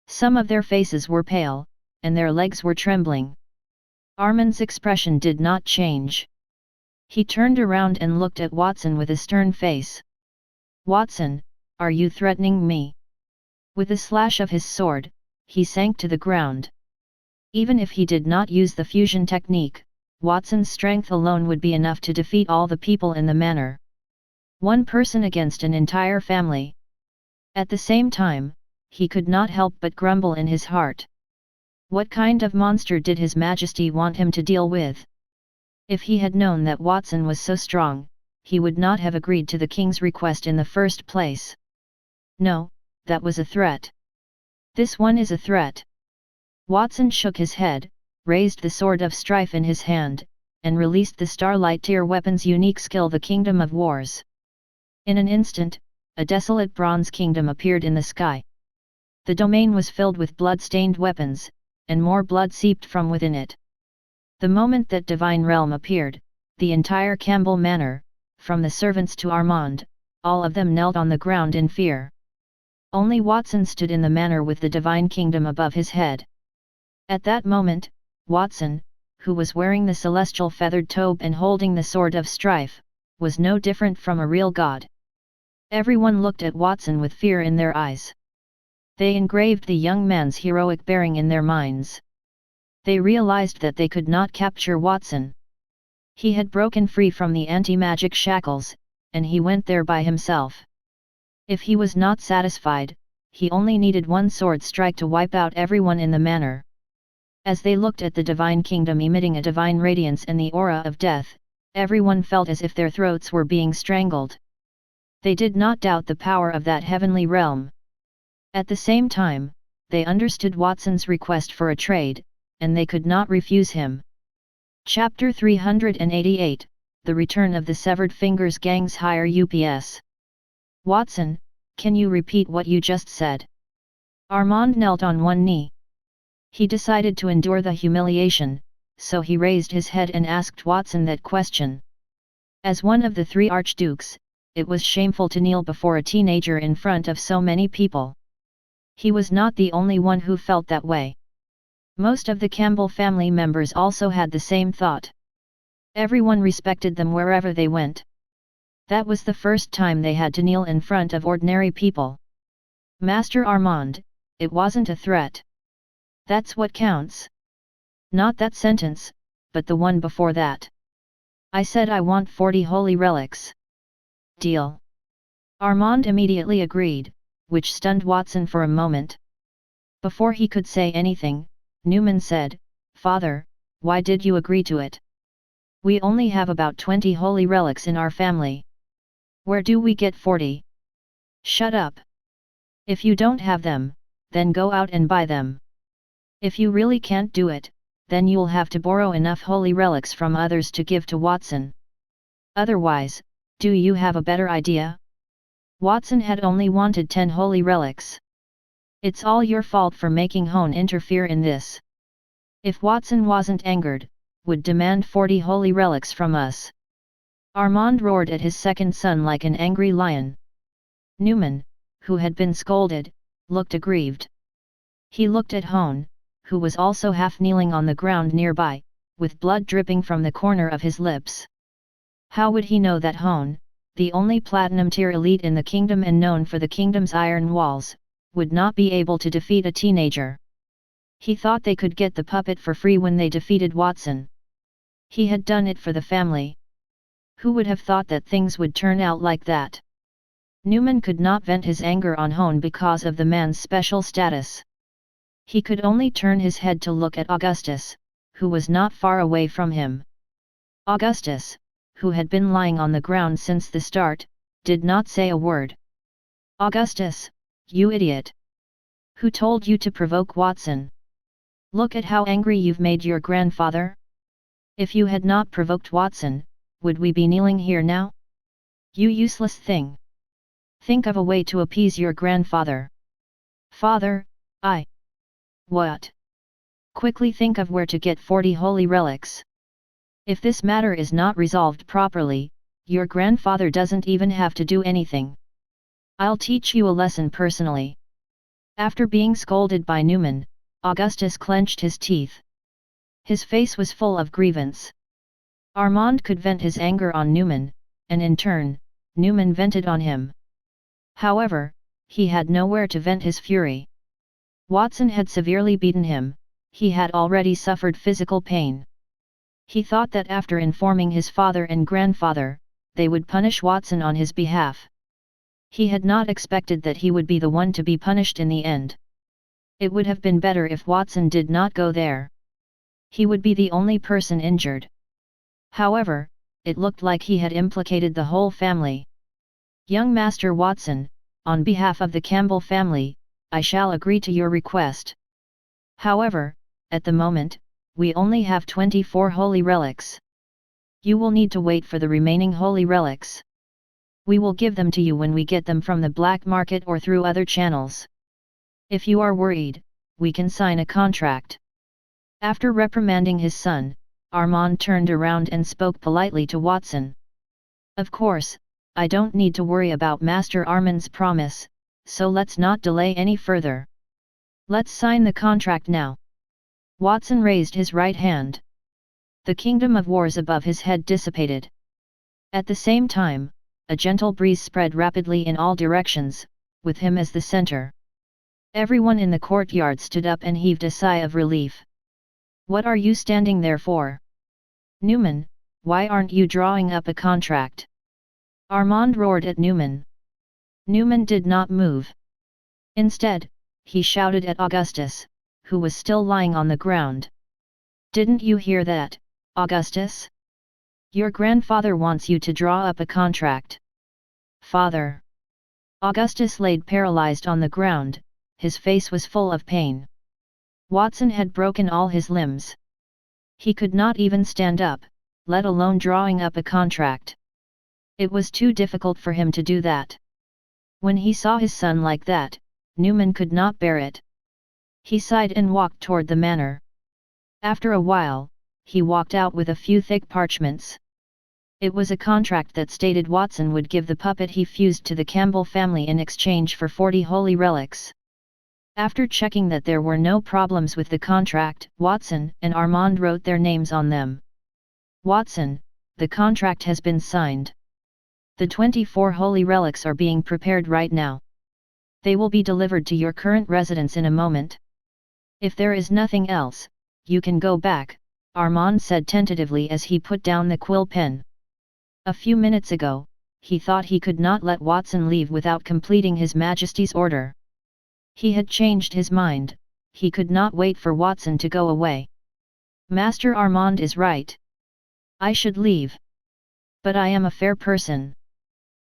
Some of their faces were pale, and their legs were trembling. Armand's expression did not change. He turned around and looked at Watson with a stern face. "Watson, are you threatening me?" With a slash of his sword, he sank to the ground. Even if he did not use the fusion technique, Watson's strength alone would be enough to defeat all the people in the manor. One person against an entire family. At the same time, he could not help but grumble in his heart. What kind of monster did His Majesty want him to deal with? If he had known that Watson was so strong, he would not have agreed to the king's request in the first place. No, that was a threat. This one is a threat. Watson shook his head, raised the Sword of Strife in his hand, and released the Starlight tier weapon's unique skill, the Kingdom of Wars. In an instant, a desolate bronze kingdom appeared in the sky. The domain was filled with blood-stained weapons, and more blood seeped from within it. The moment that divine realm appeared, the entire Campbell manor, from the servants to Armand, all of them knelt on the ground in fear. Only Watson stood in the manor with the divine kingdom above his head. At that moment, Watson, who was wearing the celestial feathered tobe and holding the Sword of Strife, was no different from a real god. Everyone looked at Watson with fear in their eyes. They engraved the young man's heroic bearing in their minds. They realized that they could not capture Watson. He had broken free from the anti-magic shackles, and he went there by himself. If he was not satisfied, he only needed one sword strike to wipe out everyone in the manor. As they looked at the divine kingdom emitting a divine radiance and the aura of death, everyone felt as if their throats were being strangled. They did not doubt the power of that heavenly realm. At the same time, they understood Watson's request for a trade, and they could not refuse him. Chapter 388, The Return of the Severed Fingers Gang's Higher UPS. Watson, can you repeat what you just said? Armand knelt on one knee. He decided to endure the humiliation, so he raised his head and asked Watson that question. As one of the three archdukes, it was shameful to kneel before a teenager in front of so many people. He was not the only one who felt that way. Most of the Campbell family members also had the same thought. Everyone respected them wherever they went. That was the first time they had to kneel in front of ordinary people. Master Armand, it wasn't a threat. That's what counts. Not that sentence, but the one before that. I said I want 40 holy relics. Deal. Armand immediately agreed, which stunned Watson for a moment. Before he could say anything, Newman said, "Father, why did you agree to it? We only have about 20 holy relics in our family. Where do we get 40? Shut up. If you don't have them, then go out and buy them. If you really can't do it, then you'll have to borrow enough holy relics from others to give to Watson. Otherwise, do you have a better idea?" Watson had only wanted 10 holy relics. "It's all your fault for making Hone interfere in this. If Watson wasn't angered, would demand 40 holy relics from us." Armand roared at his second son like an angry lion. Newman, who had been scolded, looked aggrieved. He looked at Hone, who was also half kneeling on the ground nearby, with blood dripping from the corner of his lips. How would he know that Hone, the only platinum tier elite in the kingdom and known for the kingdom's iron walls, would not be able to defeat a teenager? He thought they could get the puppet for free when they defeated Watson. He had done it for the family. Who would have thought that things would turn out like that? Newman could not vent his anger on Hone because of the man's special status. He could only turn his head to look at Augustus, who was not far away from him. Augustus, who had been lying on the ground since the start, did not say a word. "Augustus, you idiot! Who told you to provoke Watson? Look at how angry you've made your grandfather. If you had not provoked Watson, would we be kneeling here now? You useless thing! Think of a way to appease your grandfather." "Father, What? Quickly think of where to get 40 holy relics. If this matter is not resolved properly, your grandfather doesn't even have to do anything. I'll teach you a lesson personally." After being scolded by Newman, Augustus clenched his teeth. His face was full of grievance. Armand could vent his anger on Newman, and in turn, Newman vented on him. However, he had nowhere to vent his fury. Watson had severely beaten him, he had already suffered physical pain. He thought that after informing his father and grandfather, they would punish Watson on his behalf. He had not expected that he would be the one to be punished in the end. It would have been better if Watson did not go there. He would be the only person injured. However, it looked like he had implicated the whole family. "Young Master Watson, on behalf of the Campbell family, I shall agree to your request. However, at the moment, we only have 24 holy relics. You will need to wait for the remaining holy relics. We will give them to you when we get them from the black market or through other channels. If you are worried, we can sign a contract." After reprimanding his son, Armand turned around and spoke politely to Watson. "Of course, I don't need to worry about Master Armand's promise, so let's not delay any further. Let's sign the contract now." Watson raised his right hand. The kingdom of wars above his head dissipated. At the same time, a gentle breeze spread rapidly in all directions, with him as the center. Everyone in the courtyard stood up and heaved a sigh of relief. "What are you standing there for? Newman, why aren't you drawing up a contract?" Armand roared at Newman. Newman did not move. Instead, he shouted at Augustus, who was still lying on the ground. "Didn't you hear that, Augustus? Your grandfather wants you to draw up a contract." "Father!" Augustus laid paralyzed on the ground, his face was full of pain. Watson had broken all his limbs. He could not even stand up, let alone drawing up a contract. It was too difficult for him to do that. When he saw his son like that, Newman could not bear it. He sighed and walked toward the manor. After a while, he walked out with a few thick parchments. It was a contract that stated Watson would give the puppet he fused to the Campbell family in exchange for 40 holy relics. After checking that there were no problems with the contract, Watson and Armand wrote their names on them. "Watson, the contract has been signed. The 24 holy relics are being prepared right now. They will be delivered to your current residence in a moment. If there is nothing else, you can go back," Armand said tentatively as he put down the quill pen. A few minutes ago, he thought he could not let Watson leave without completing His Majesty's order. He had changed his mind, he could not wait for Watson to go away. "Master Armand is right. I should leave. But I am a fair person.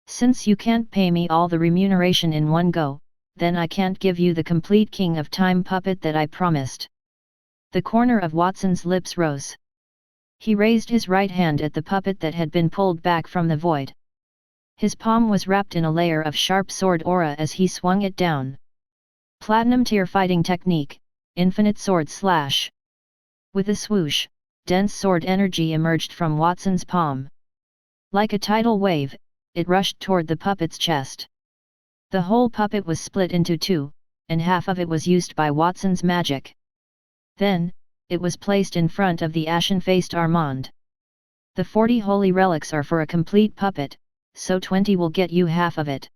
Since you can't pay me all the remuneration in one go, then I can't give you the complete King of Time puppet that I promised." The corner of Watson's lips rose. He raised his right hand at the puppet that had been pulled back from the void. His palm was wrapped in a layer of sharp sword aura as he swung it down. Platinum tier fighting technique, infinite sword slash. With a swoosh, dense sword energy emerged from Watson's palm. Like a tidal wave, it rushed toward the puppet's chest. The whole puppet was split into two, and half of it was used by Watson's magic. Then, it was placed in front of the ashen-faced Armand. "The 40 holy relics are for a complete puppet, so 20 will get you half of it.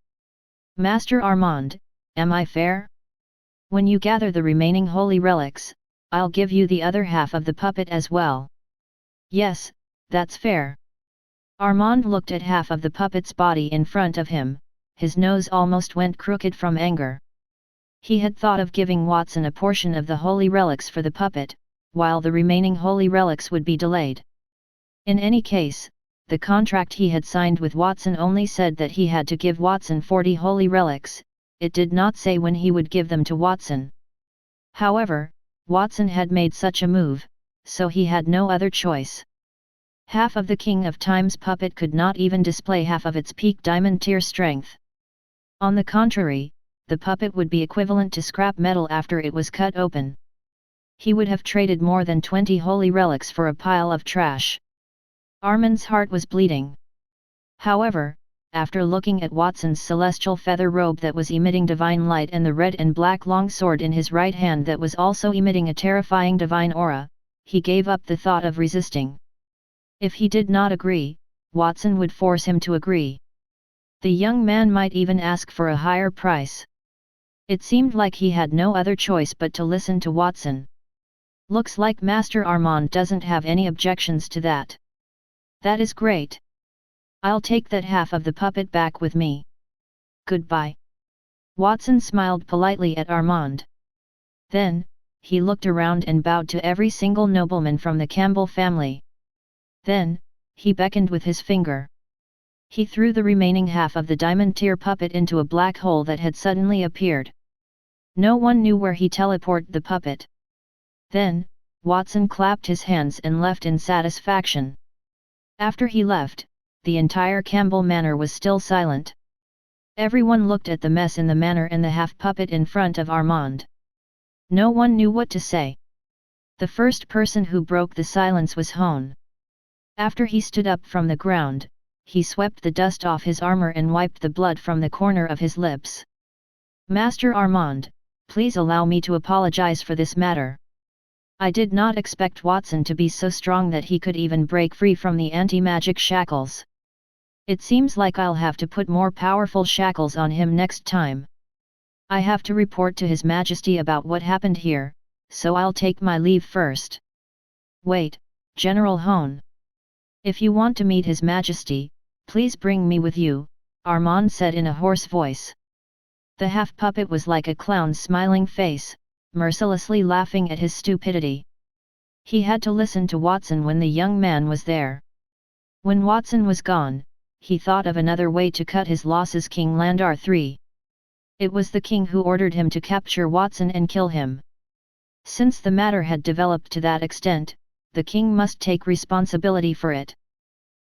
Master Armand, am I fair? When you gather the remaining holy relics, I'll give you the other half of the puppet as well." "Yes, that's fair." Armand looked at half of the puppet's body in front of him, his nose almost went crooked from anger. He had thought of giving Watson a portion of the holy relics for the puppet, while the remaining holy relics would be delayed. In any case, the contract he had signed with Watson only said that he had to give Watson 40 holy relics, it did not say when he would give them to Watson. However, Watson had made such a move, so he had no other choice. Half of the King of Time's puppet could not even display half of its peak diamond tier strength. On the contrary, the puppet would be equivalent to scrap metal after it was cut open. He would have traded more than 20 holy relics for a pile of trash. Armand's heart was bleeding. However, after looking at Watson's celestial feather robe that was emitting divine light and the red and black long sword in his right hand that was also emitting a terrifying divine aura, he gave up the thought of resisting. If he did not agree, Watson would force him to agree. The young man might even ask for a higher price. It seemed like he had no other choice but to listen to Watson. Looks like Master Armand doesn't have any objections to that. That is great. I'll take that half of the puppet back with me. Goodbye. Watson smiled politely at Armand. Then, he looked around and bowed to every single nobleman from the Campbell family. Then, he beckoned with his finger. He threw the remaining half of the diamond tier puppet into a black hole that had suddenly appeared. No one knew where he teleported the puppet. Then, Watson clapped his hands and left in satisfaction. After he left, the entire Campbell manor was still silent. Everyone looked at the mess in the manor and the half-puppet in front of Armand. No one knew what to say. The first person who broke the silence was Hone. After he stood up from the ground, he swept the dust off his armor and wiped the blood from the corner of his lips. Master Armand, please allow me to apologize for this matter. I did not expect Watson to be so strong that he could even break free from the anti-magic shackles. It seems like I'll have to put more powerful shackles on him next time. I have to report to His Majesty about what happened here, so I'll take my leave first. Wait, General Hone. If you want to meet His Majesty, please bring me with you, Armand said in a hoarse voice. The half-puppet was like a clown's smiling face, mercilessly laughing at his stupidity. He had to listen to Watson when the young man was there. When Watson was gone, he thought of another way to cut his losses. King Landar III. It was the king who ordered him to capture Watson and kill him. Since the matter had developed to that extent, the king must take responsibility for it.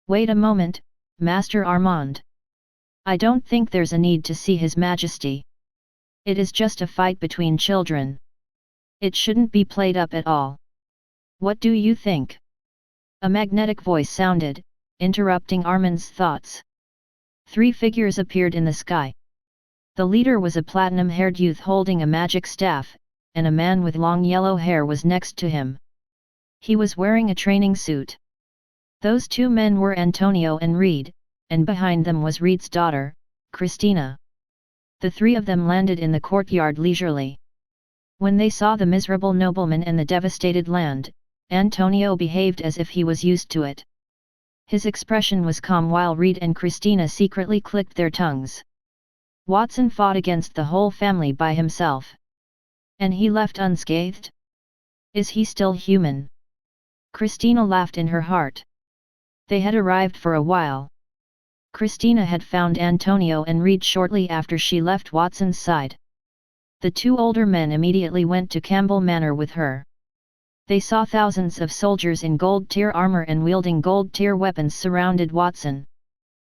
Wait a moment, Master Armand. I don't think there's a need to see His Majesty. It is just a fight between children. It shouldn't be played up at all. What do you think? A magnetic voice sounded, interrupting Armand's thoughts. 3 figures appeared in the sky. The leader was a platinum-haired youth holding a magic staff, and a man with long yellow hair was next to him. He was wearing a training suit. Those 2 men were Antonio and Reed, and behind them was Reed's daughter, Christina. The 3 of them landed in the courtyard leisurely. When they saw the miserable nobleman and the devastated land, Antonio behaved as if he was used to it. His expression was calm while Reed and Christina secretly clicked their tongues. Watson fought against the whole family by himself. And he left unscathed? Is he still human? Christina laughed in her heart. They had arrived for a while. Christina had found Antonio and Reed shortly after she left Watson's side. The 2 older men immediately went to Campbell Manor with her. They saw thousands of soldiers in gold-tier armor and wielding gold-tier weapons surrounded Watson.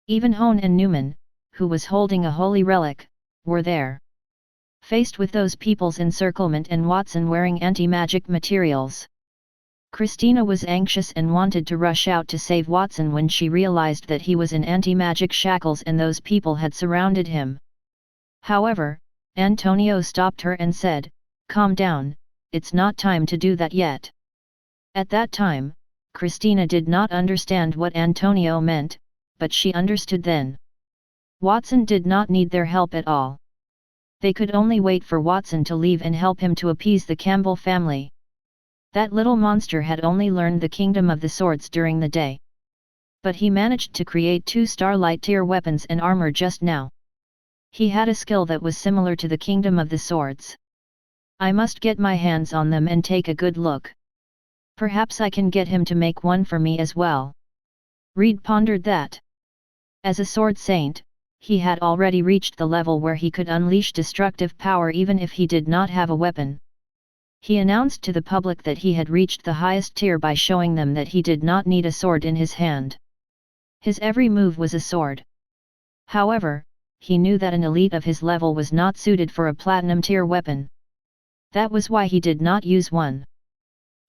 Even Hone and Newman, who was holding a holy relic, were there. Faced with those people's encirclement and Watson wearing anti-magic materials, Christina was anxious and wanted to rush out to save Watson when she realized that he was in anti-magic shackles and those people had surrounded him. However, Antonio stopped her and said, "Calm down, it's not time to do that yet." At that time, Christina did not understand what Antonio meant, but she understood then. Watson did not need their help at all. They could only wait for Watson to leave and help him to appease the Campbell family. That little monster had only learned the Kingdom of the Swords during the day. But he managed to create 2 starlight tier weapons and armor just now. He had a skill that was similar to the Kingdom of the Swords. I must get my hands on them and take a good look. Perhaps I can get him to make one for me as well. Reed pondered that. As a sword saint, he had already reached the level where he could unleash destructive power even if he did not have a weapon. He announced to the public that he had reached the highest tier by showing them that he did not need a sword in his hand. His every move was a sword. However, he knew that an elite of his level was not suited for a platinum tier weapon. That was why he did not use one.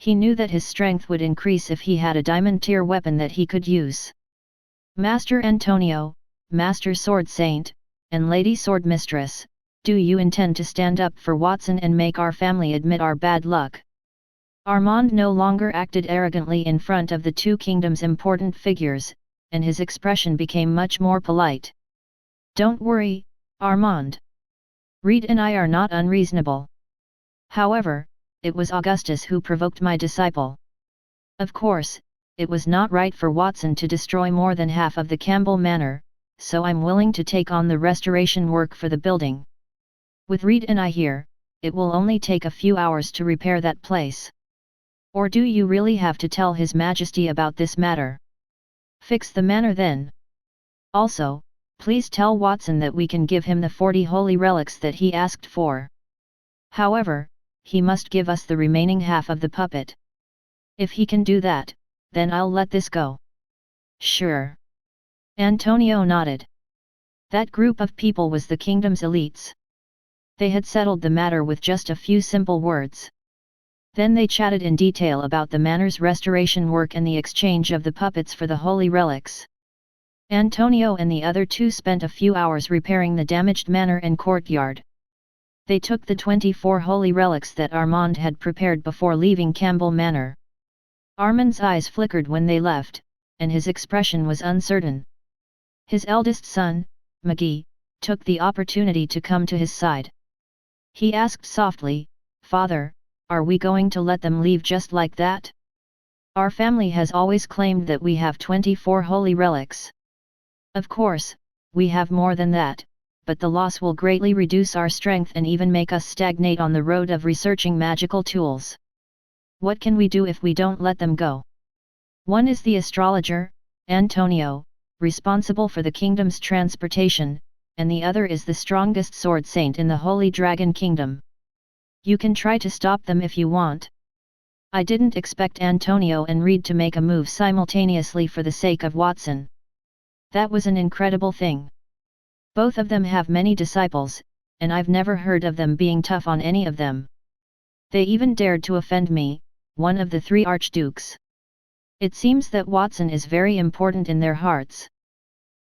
He knew that his strength would increase if he had a diamond-tier weapon that he could use. Master Antonio, Master Sword Saint, and Lady Sword Mistress, do you intend to stand up for Watson and make our family admit our bad luck? Armand no longer acted arrogantly in front of the two kingdoms' important figures, and his expression became much more polite. Don't worry, Armand. Reed and I are not unreasonable. However, it was Augustus who provoked my disciple. Of course, it was not right for Watson to destroy more than half of the Campbell Manor, so I'm willing to take on the restoration work for the building. With Reed and I here, it will only take a few hours to repair that place. Or do you really have to tell His Majesty about this matter? Fix the manor then. Also, please tell Watson that we can give him the 40 holy relics that he asked for. However, he must give us the remaining half of the puppet. If he can do that, then I'll let this go. Sure. Antonio nodded. That group of people was the kingdom's elites. They had settled the matter with just a few simple words. Then they chatted in detail about the manor's restoration work and the exchange of the puppets for the holy relics. Antonio and the other two spent a few hours repairing the damaged manor and courtyard. They took the 24 holy relics that Armand had prepared before leaving Campbell Manor. Armand's eyes flickered when they left, and his expression was uncertain. His eldest son, Maggie, took the opportunity to come to his side. He asked softly, "Father, are we going to let them leave just like that? Our family has always claimed that we have 24 holy relics. Of course, we have more than that, but the loss will greatly reduce our strength and even make us stagnate on the road of researching magical tools. What can we do if we don't let them go?" One is the astrologer, Antonio, responsible for the kingdom's transportation, and the other is the strongest sword saint in the Holy Dragon Kingdom. You can try to stop them if you want. I didn't expect Antonio and Reed to make a move simultaneously for the sake of Watson. That was an incredible thing. Both of them have many disciples, and I've never heard of them being tough on any of them. They even dared to offend me, one of the 3 archdukes. It seems that Watson is very important in their hearts.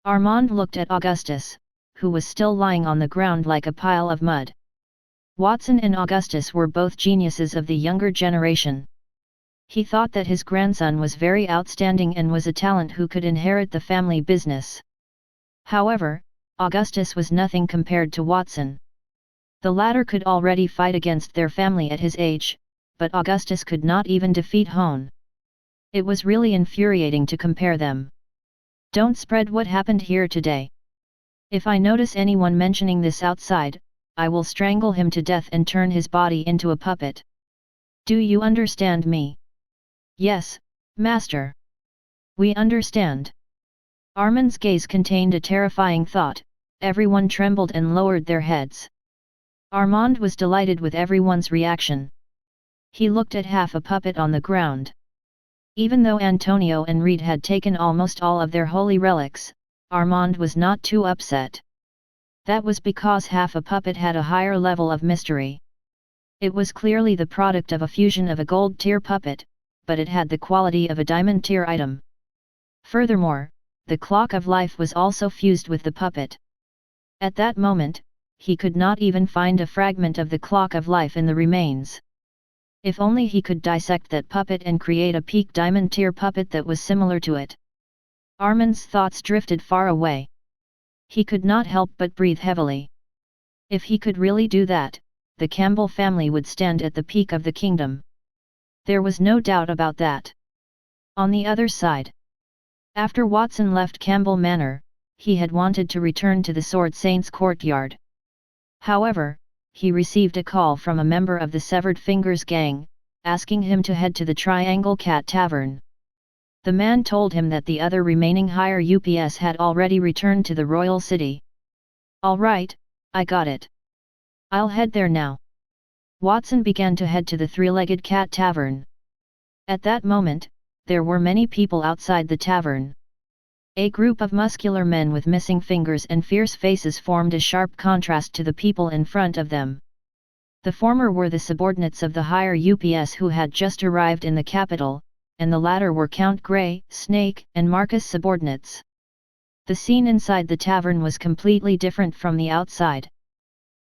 Armand looked at Augustus, who was still lying on the ground like a pile of mud. Watson and Augustus were both geniuses of the younger generation. He thought that his grandson was very outstanding and was a talent who could inherit the family business. However, Augustus was nothing compared to Watson. The latter could already fight against their family at his age, but Augustus could not even defeat Hone. It was really infuriating to compare them. Don't spread what happened here today. If I notice anyone mentioning this outside, I will strangle him to death and turn his body into a puppet. Do you understand me? Yes, Master. We understand. Armand's gaze contained a terrifying thought. Everyone trembled and lowered their heads. Armand was delighted with everyone's reaction. He looked at half a puppet on the ground. Even though Antonio and Reed had taken almost all of their holy relics, Armand was not too upset. That was because half a puppet had a higher level of mystery. It was clearly the product of a fusion of a gold-tier puppet, but it had the quality of a diamond-tier item. Furthermore, the clock of life was also fused with the puppet. At that moment, he could not even find a fragment of the clock of life in the remains. If only he could dissect that puppet and create a peak diamond-tier puppet that was similar to it. Armand's thoughts drifted far away. He could not help but breathe heavily. If he could really do that, the Campbell family would stand at the peak of the kingdom. There was no doubt about that. On the other side, after Watson left Campbell Manor, he had wanted to return to the Sword Saint's courtyard. However, he received a call from a member of the Severed Fingers gang, asking him to head to the Triangle Cat Tavern. The man told him that the other remaining higher UPS had already returned to the royal city. "All right, I got it. I'll head there now." Watson began to head to the Three-Legged Cat Tavern. At that moment, there were many people outside the tavern. A group of muscular men with missing fingers and fierce faces formed a sharp contrast to the people in front of them. The former were the subordinates of the higher UPS who had just arrived in the capital, and the latter were Count Grey, Snake, and Marcus' subordinates. The scene inside the tavern was completely different from the outside.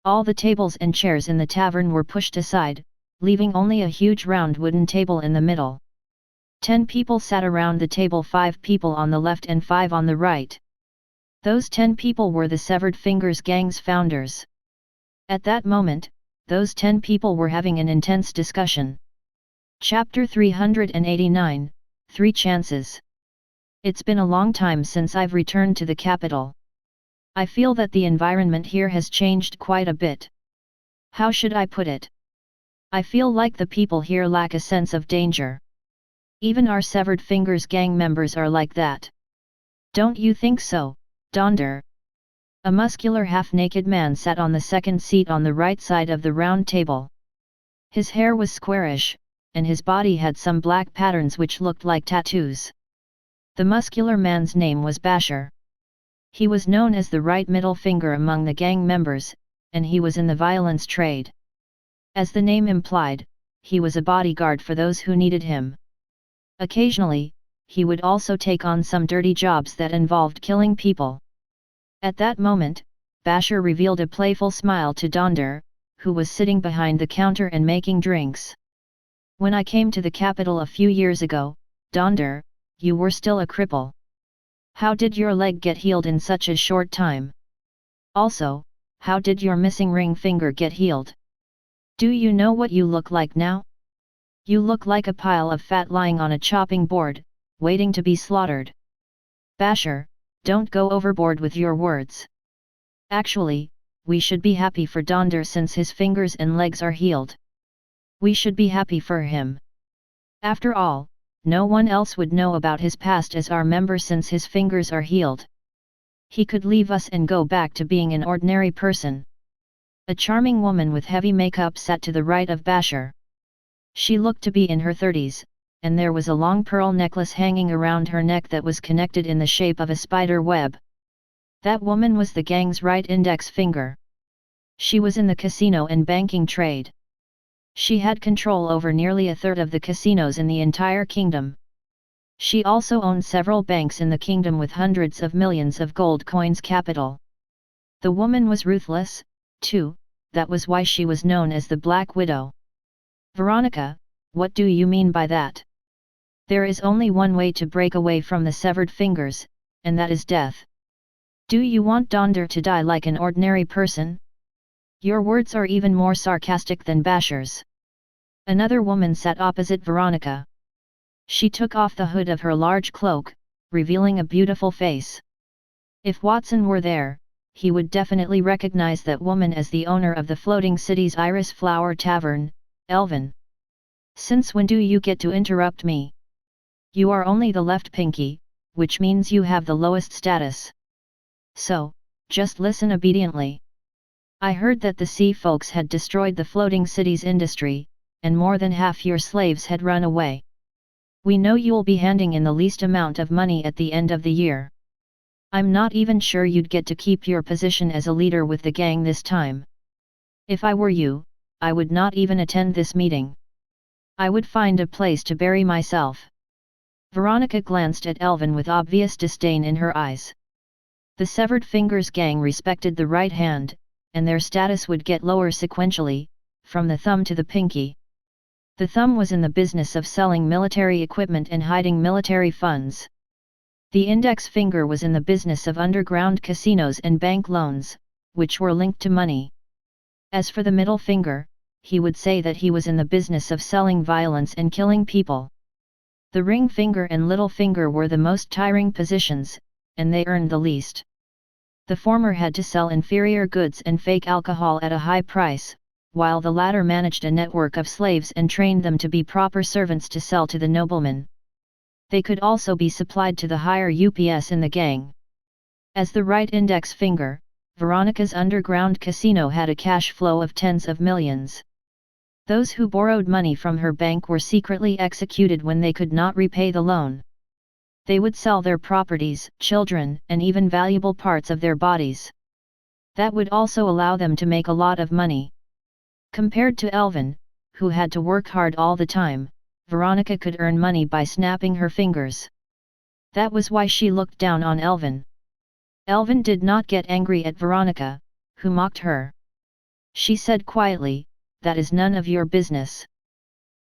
All the tables and chairs in the tavern were pushed aside, leaving only a huge round wooden table in the middle. 10 people sat around the table, 5 people on the left and 5 on the right. Those 10 people were the Severed Fingers gang's founders. At that moment, those 10 people were having an intense discussion. Chapter 389, 3 Chances. It's been a long time since I've returned to the capital. I feel that the environment here has changed quite a bit. How should I put it? I feel like the people here lack a sense of danger. Even our Severed Fingers gang members are like that. Don't you think so, Donder? A muscular half-naked man sat on the second seat on the right side of the round table. His hair was squarish, and his body had some black patterns which looked like tattoos. The muscular man's name was Basher. He was known as the right middle finger among the gang members, and he was in the violence trade. As the name implied, he was a bodyguard for those who needed him. Occasionally, he would also take on some dirty jobs that involved killing people. At that moment, Basher revealed a playful smile to Donder, who was sitting behind the counter and making drinks. When I came to the capital a few years ago, Donder, you were still a cripple. How did your leg get healed in such a short time? Also, how did your missing ring finger get healed? Do you know what you look like now? You look like a pile of fat lying on a chopping board, waiting to be slaughtered. Basher, don't go overboard with your words. Actually, we should be happy for Donder since his fingers and legs are healed. We should be happy for him. After all, no one else would know about his past as our member since his fingers are healed. He could leave us and go back to being an ordinary person. A charming woman with heavy makeup sat to the right of Basher. She looked to be in her 30s, and there was a long pearl necklace hanging around her neck that was connected in the shape of a spider web. That woman was the gang's right index finger. She was in the casino and banking trade. She had control over nearly a third of the casinos in the entire kingdom. She also owned several banks in the kingdom with hundreds of millions of gold coins capital. The woman was ruthless, too, that was why she was known as the Black Widow. Veronica, what do you mean by that? There is only one way to break away from the Severed Fingers, and that is death. Do you want Donder to die like an ordinary person? Your words are even more sarcastic than Basher's. Another woman sat opposite Veronica. She took off the hood of her large cloak, revealing a beautiful face. If Watson were there, he would definitely recognize that woman as the owner of the Floating City's Iris Flower Tavern, Elvin. Since when do you get to interrupt me? You are only the left pinky, which means you have the lowest status. So, just listen obediently. I heard that the sea folks had destroyed the Floating City's industry, and more than half your slaves had run away. We know you'll be handing in the least amount of money at the end of the year. I'm not even sure you'd get to keep your position as a leader with the gang this time. If I were you, I would not even attend this meeting. I would find a place to bury myself. Veronica glanced at Elvin with obvious disdain in her eyes. The Severed Fingers gang respected the right hand, and their status would get lower sequentially, from the thumb to the pinky. The thumb was in the business of selling military equipment and hiding military funds. The index finger was in the business of underground casinos and bank loans, which were linked to money. As for the middle finger, he would say that he was in the business of selling violence and killing people. The ring finger and little finger were the most tiring positions, and they earned the least. The former had to sell inferior goods and fake alcohol at a high price, while the latter managed a network of slaves and trained them to be proper servants to sell to the noblemen. They could also be supplied to the higher UPS in the gang. As the right index finger, Veronica's underground casino had a cash flow of tens of millions. Those who borrowed money from her bank were secretly executed when they could not repay the loan. They would sell their properties, children, and even valuable parts of their bodies. That would also allow them to make a lot of money. Compared to Elvin, who had to work hard all the time, Veronica could earn money by snapping her fingers. That was why she looked down on Elvin. Elvin did not get angry at Veronica, who mocked her. She said quietly, "That is none of your business.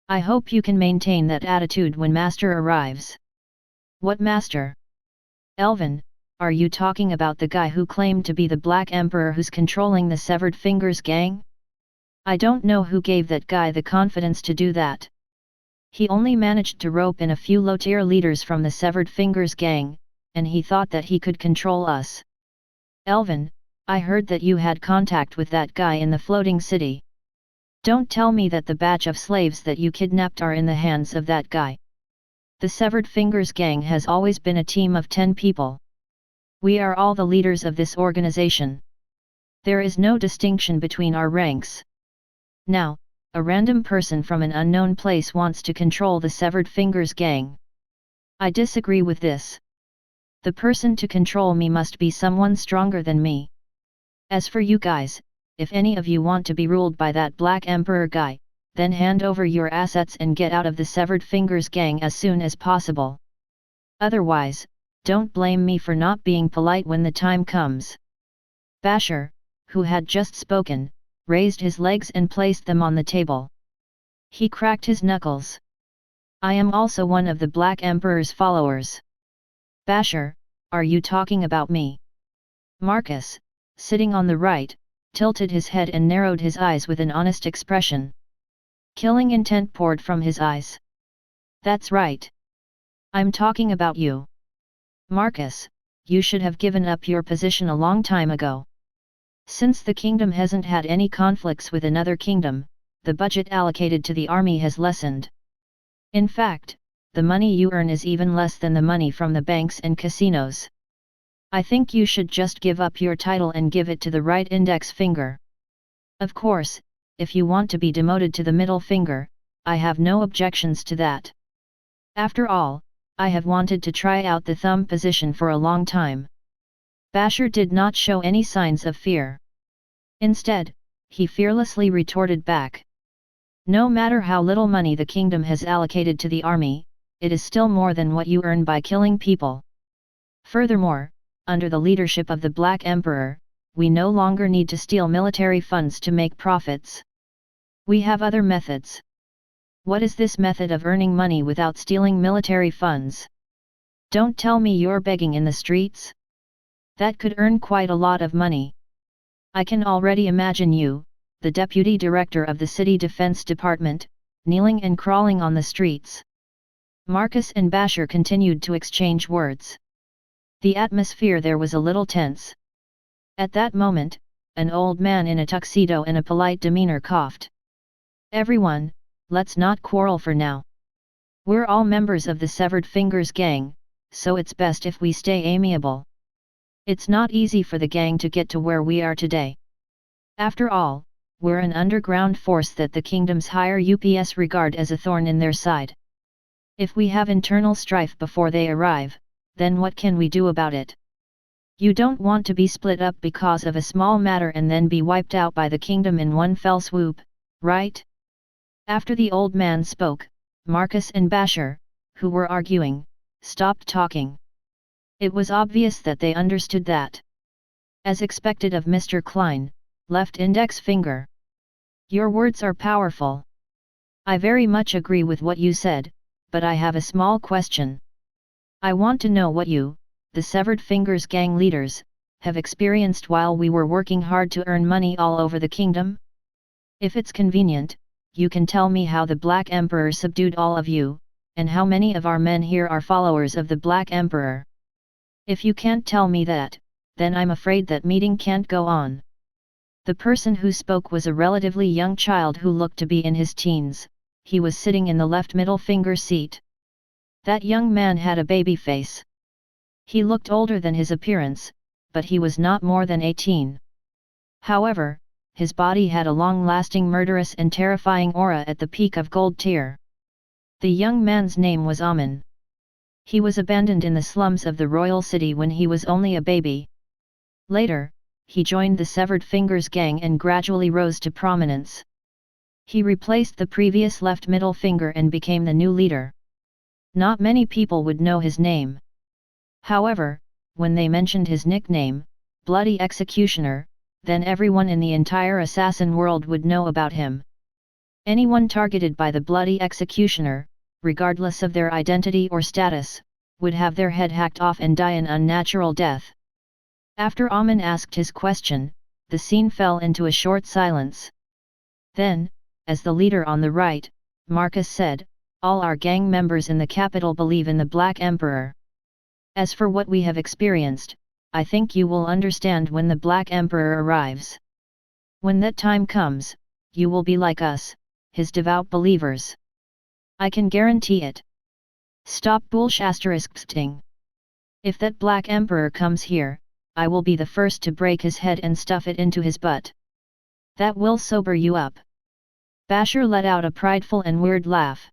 I hope you can maintain that attitude when Master arrives." "What Master?" "Elvin, are you talking about the guy who claimed to be the Black Emperor who's controlling the Severed Fingers gang? I don't know who gave that guy the confidence to do that. He only managed to rope in a few low-tier leaders from the Severed Fingers gang, and he thought that he could control us." "Elvin, I heard that you had contact with that guy in the floating city. Don't tell me that the batch of slaves that you kidnapped are in the hands of that guy. The Severed Fingers gang has always been a team of 10 people. We are all the leaders of this organization. There is no distinction between our ranks. Now, a random person from an unknown place wants to control the Severed Fingers gang. I disagree with this. The person to control me must be someone stronger than me. As for you guys, if any of you want to be ruled by that Black Emperor guy, then hand over your assets and get out of the Severed Fingers gang as soon as possible. Otherwise, don't blame me for not being polite when the time comes." Basher, who had just spoken, raised his legs and placed them on the table. He cracked his knuckles. "I am also one of the Black Emperor's followers." "Basher, are you talking about me?" Marcus, sitting on the right, tilted his head and narrowed his eyes with an honest expression. Killing intent poured from his eyes. "That's right. I'm talking about you. Marcus, you should have given up your position a long time ago. Since the kingdom hasn't had any conflicts with another kingdom, the budget allocated to the army has lessened. In fact, the money you earn is even less than the money from the banks and casinos. I think you should just give up your title and give it to the right index finger. Of course, if you want to be demoted to the middle finger, I have no objections to that. After all, I have wanted to try out the thumb position for a long time." Basher did not show any signs of fear. Instead, he fearlessly retorted back. "No matter how little money the kingdom has allocated to the army, it is still more than what you earn by killing people. Furthermore, under the leadership of the Black Emperor, we no longer need to steal military funds to make profits. We have other methods." "What is this method of earning money without stealing military funds? Don't tell me you're begging in the streets? That could earn quite a lot of money. I can already imagine you, the deputy director of the city defense department, kneeling and crawling on the streets." Marcus and Basher continued to exchange words. The atmosphere there was a little tense. At that moment, an old man in a tuxedo and a polite demeanor coughed. "Everyone, let's not quarrel for now. We're all members of the Severed Fingers gang, so it's best if we stay amiable. It's not easy for the gang to get to where we are today. After all, we're an underground force that the kingdom's higher ups regard as a thorn in their side. If we have internal strife before they arrive, then what can we do about it? You don't want to be split up because of a small matter and then be wiped out by the kingdom in one fell swoop, right?" After the old man spoke, Marcus and Basher, who were arguing, stopped talking. It was obvious that they understood that. As expected of Mr. Klein, left index finger. "Your words are powerful. I very much agree with what you said, but I have a small question. I want to know what you, the Severed Fingers gang leaders, have experienced while we were working hard to earn money all over the kingdom? If it's convenient, you can tell me how the Black Emperor subdued all of you, and how many of our men here are followers of the Black Emperor. If you can't tell me that, then I'm afraid that meeting can't go on." The person who spoke was a relatively young child who looked to be in his teens. He was sitting in the left middle finger seat. That young man had a baby face. He looked older than his appearance, but he was not more than 18. However, his body had a long-lasting murderous and terrifying aura at the peak of gold tier. The young man's name was Amun. He was abandoned in the slums of the royal city when he was only a baby. Later, he joined the Severed Fingers gang and gradually rose to prominence. He replaced the previous left middle finger and became the new leader. Not many people would know his name. However, when they mentioned his nickname, Bloody Executioner, then everyone in the entire assassin world would know about him. Anyone targeted by the Bloody Executioner, regardless of their identity or status, would have their head hacked off and die an unnatural death. After Amin asked his question, the scene fell into a short silence. Then, as the leader on the right, Marcus said, "All our gang members in the capital believe in the Black Emperor. As for what we have experienced, I think you will understand when the Black Emperor arrives. When that time comes, you will be like us, his devout believers. I can guarantee it. Stop bullshasterisk-ting. If that Black Emperor comes here, I will be the first to break his head and stuff it into his butt. That will sober you up." Bashir let out a prideful and weird laugh.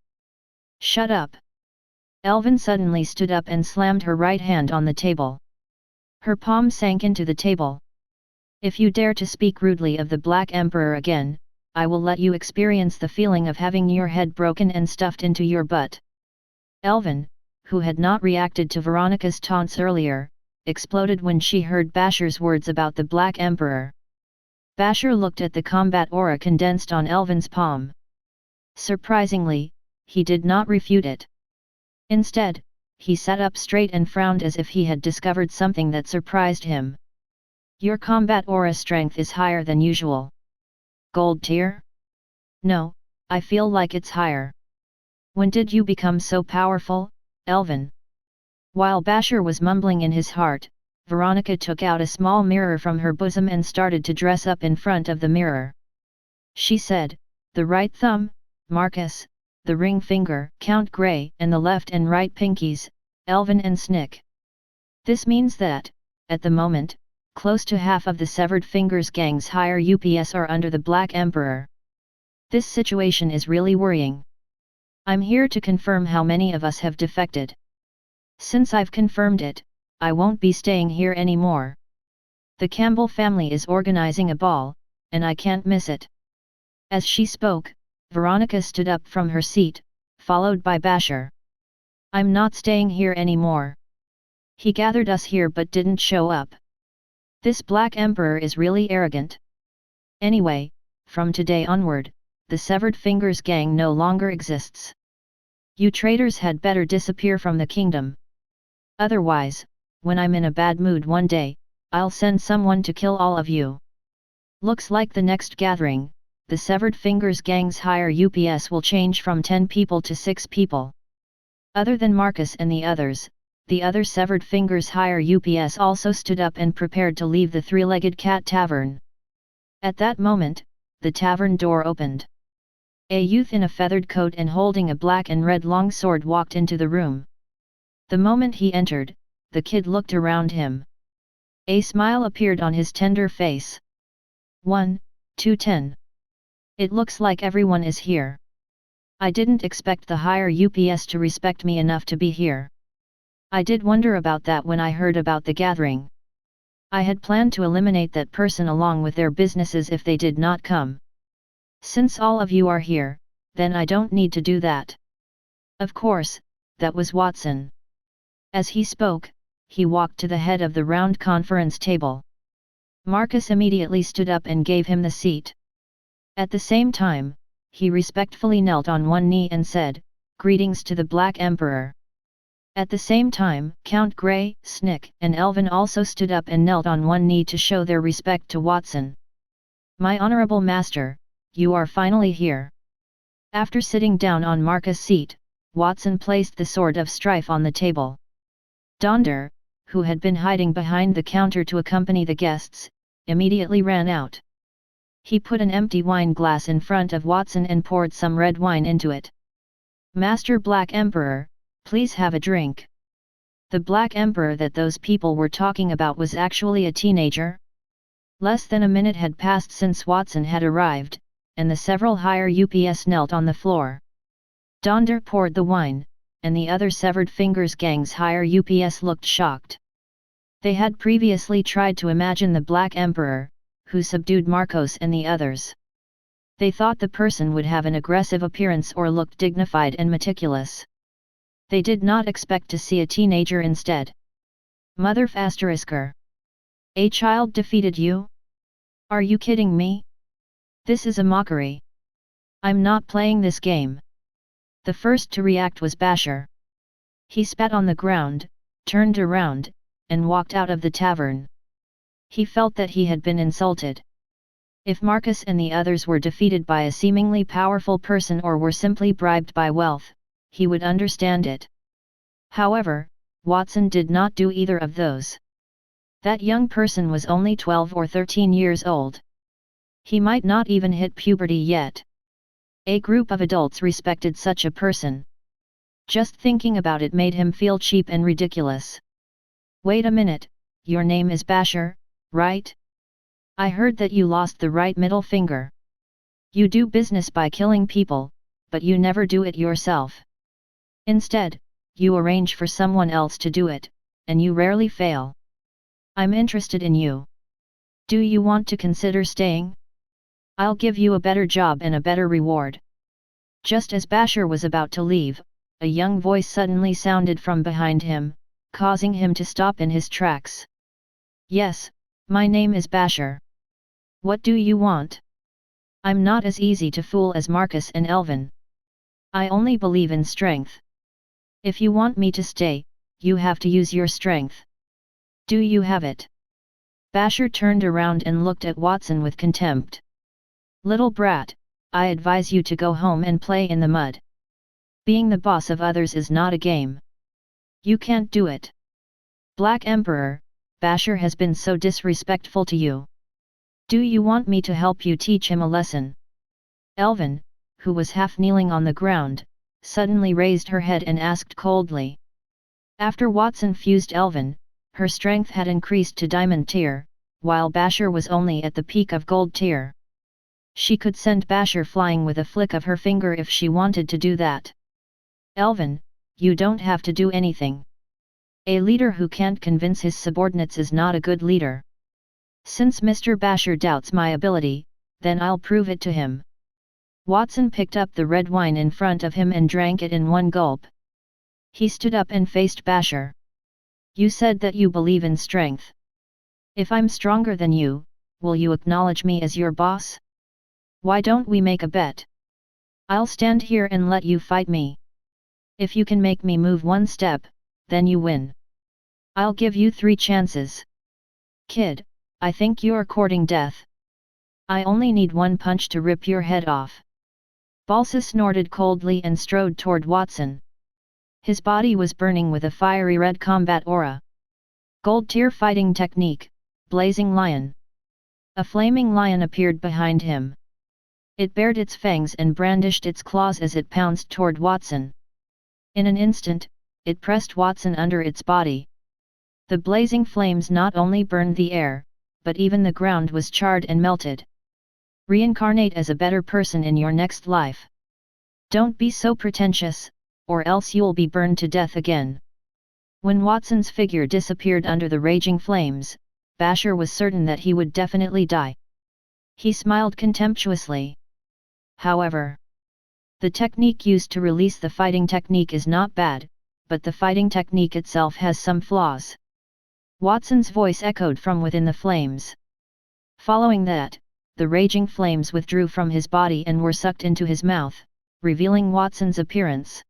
"Shut up." Elvin suddenly stood up and slammed her right hand on the table. Her palm sank into the table. "If you dare to speak rudely of the Black Emperor again, I will let you experience the feeling of having your head broken and stuffed into your butt." Elvin, who had not reacted to Veronica's taunts earlier, exploded when she heard Bashir's words about the Black Emperor. Bashir looked at the combat aura condensed on Elvin's palm. Surprisingly, he did not refute it. Instead, he sat up straight and frowned as if he had discovered something that surprised him. "Your combat aura strength is higher than usual." "Gold tier?" "No, I feel like it's higher." "When did you become so powerful, Elvin?" While Bashir was mumbling in his heart, Veronica took out a small mirror from her bosom and started to dress up in front of the mirror. She said, "The right thumb, Marcus, the ring finger, Count Grey, and the left and right pinkies, Elvin and Snick. This means that, at the moment, close to half of the Severed Fingers gang's higher UPS are under the Black Emperor. This situation is really worrying. I'm here to confirm how many of us have defected. Since I've confirmed it, I won't be staying here anymore. The Campbell family is organizing a ball, and I can't miss it." As she spoke, Veronica stood up from her seat, followed by Bashir. "I'm not staying here anymore. He gathered us here but didn't show up. This Black Emperor is really arrogant. Anyway, from today onward, the Severed Fingers gang no longer exists. You traitors had better disappear from the kingdom. Otherwise, when I'm in a bad mood one day, I'll send someone to kill all of you." Looks like the next gathering, the Severed Fingers gang's higher UPS will change from 10 people to 6 people. Other than Marcus and the other Severed Fingers higher UPS also stood up and prepared to leave the Three-Legged Cat Tavern. At that moment, the tavern door opened. A youth in a feathered coat and holding a black and red long sword walked into the room. The moment he entered, the kid looked around him. A smile appeared on his tender face. 1, 2, 10. It looks like everyone is here. I didn't expect the higher UPS to respect me enough to be here. I did wonder about that when I heard about the gathering. I had planned to eliminate that person along with their businesses if they did not come. Since all of you are here, then I don't need to do that." Of course, that was Watson. As he spoke, he walked to the head of the round conference table. Marcus immediately stood up and gave him the seat. At the same time, he respectfully knelt on one knee and said, "Greetings to the Black Emperor." At the same time, Count Grey, Snick, and Elvin also stood up and knelt on one knee to show their respect to Watson. "My honorable master, you are finally here." After sitting down on Marcus' seat, Watson placed the Sword of Strife on the table. Donder, who had been hiding behind the counter to accompany the guests, immediately ran out. He put an empty wine glass in front of Watson and poured some red wine into it. "Master Black Emperor, please have a drink." The Black Emperor that those people were talking about was actually a teenager. Less than a minute had passed since Watson had arrived, and the several higher UPS knelt on the floor. Donder poured the wine, and the other Severed Fingers gang's higher UPS looked shocked. They had previously tried to imagine the Black Emperor, who subdued Marcos and the others. They thought the person would have an aggressive appearance or looked dignified and meticulous. They did not expect to see a teenager instead. Mother F.A.T.C.A.T.S. A child defeated you? Are you kidding me? This is a mockery. I'm not playing this game. The first to react was Basher. He spat on the ground, turned around, and walked out of the tavern. He felt that he had been insulted. If Marcus and the others were defeated by a seemingly powerful person or were simply bribed by wealth, he would understand it. However, Watson did not do either of those. That young person was only 12 or 13 years old. He might not even hit puberty yet. A group of adults respected such a person. Just thinking about it made him feel cheap and ridiculous. Wait a minute, your name is Basher, right? I heard that you lost the right middle finger. You do business by killing people, but you never do it yourself. Instead, you arrange for someone else to do it, and you rarely fail. I'm interested in you. Do you want to consider staying? I'll give you a better job and a better reward. Just as Basher was about to leave, a young voice suddenly sounded from behind him, causing him to stop in his tracks. Yes, my name is Basher. What do you want? I'm not as easy to fool as Marcus and Elvin. I only believe in strength. If you want me to stay, you have to use your strength. Do you have it? Basher turned around and looked at Watson with contempt. Little brat, I advise you to go home and play in the mud. Being the boss of others is not a game. You can't do it. Black Emperor, Basher has been so disrespectful to you. Do you want me to help you teach him a lesson? Elvin, who was half kneeling on the ground, suddenly raised her head and asked coldly. After Watson fused Elvin, her strength had increased to diamond tier, while Basher was only at the peak of gold tier. She could send Basher flying with a flick of her finger if she wanted to do that. Elvin, you don't have to do anything. A leader who can't convince his subordinates is not a good leader. Since Mr. Basher doubts my ability, then I'll prove it to him. Watson picked up the red wine in front of him and drank it in one gulp. He stood up and faced Basher. You said that you believe in strength. If I'm stronger than you, will you acknowledge me as your boss? Why don't we make a bet? I'll stand here and let you fight me. If you can make me move one step, then you win. I'll give you 3 chances. Kid, I think you're courting death. I only need one punch to rip your head off. Balsa snorted coldly and strode toward Watson. His body was burning with a fiery red combat aura. Gold tier fighting technique, Blazing Lion. A flaming lion appeared behind him. It bared its fangs and brandished its claws as it pounced toward Watson. In an instant, it pressed Watson under its body. The blazing flames not only burned the air, but even the ground was charred and melted. Reincarnate as a better person in your next life. Don't be so pretentious, or else you'll be burned to death again. When Watson's figure disappeared under the raging flames, Basher was certain that he would definitely die. He smiled contemptuously. However, the technique used to release the fighting technique is not bad, but the fighting technique itself has some flaws. Watson's voice echoed from within the flames. Following that, the raging flames withdrew from his body and were sucked into his mouth, revealing Watson's appearance.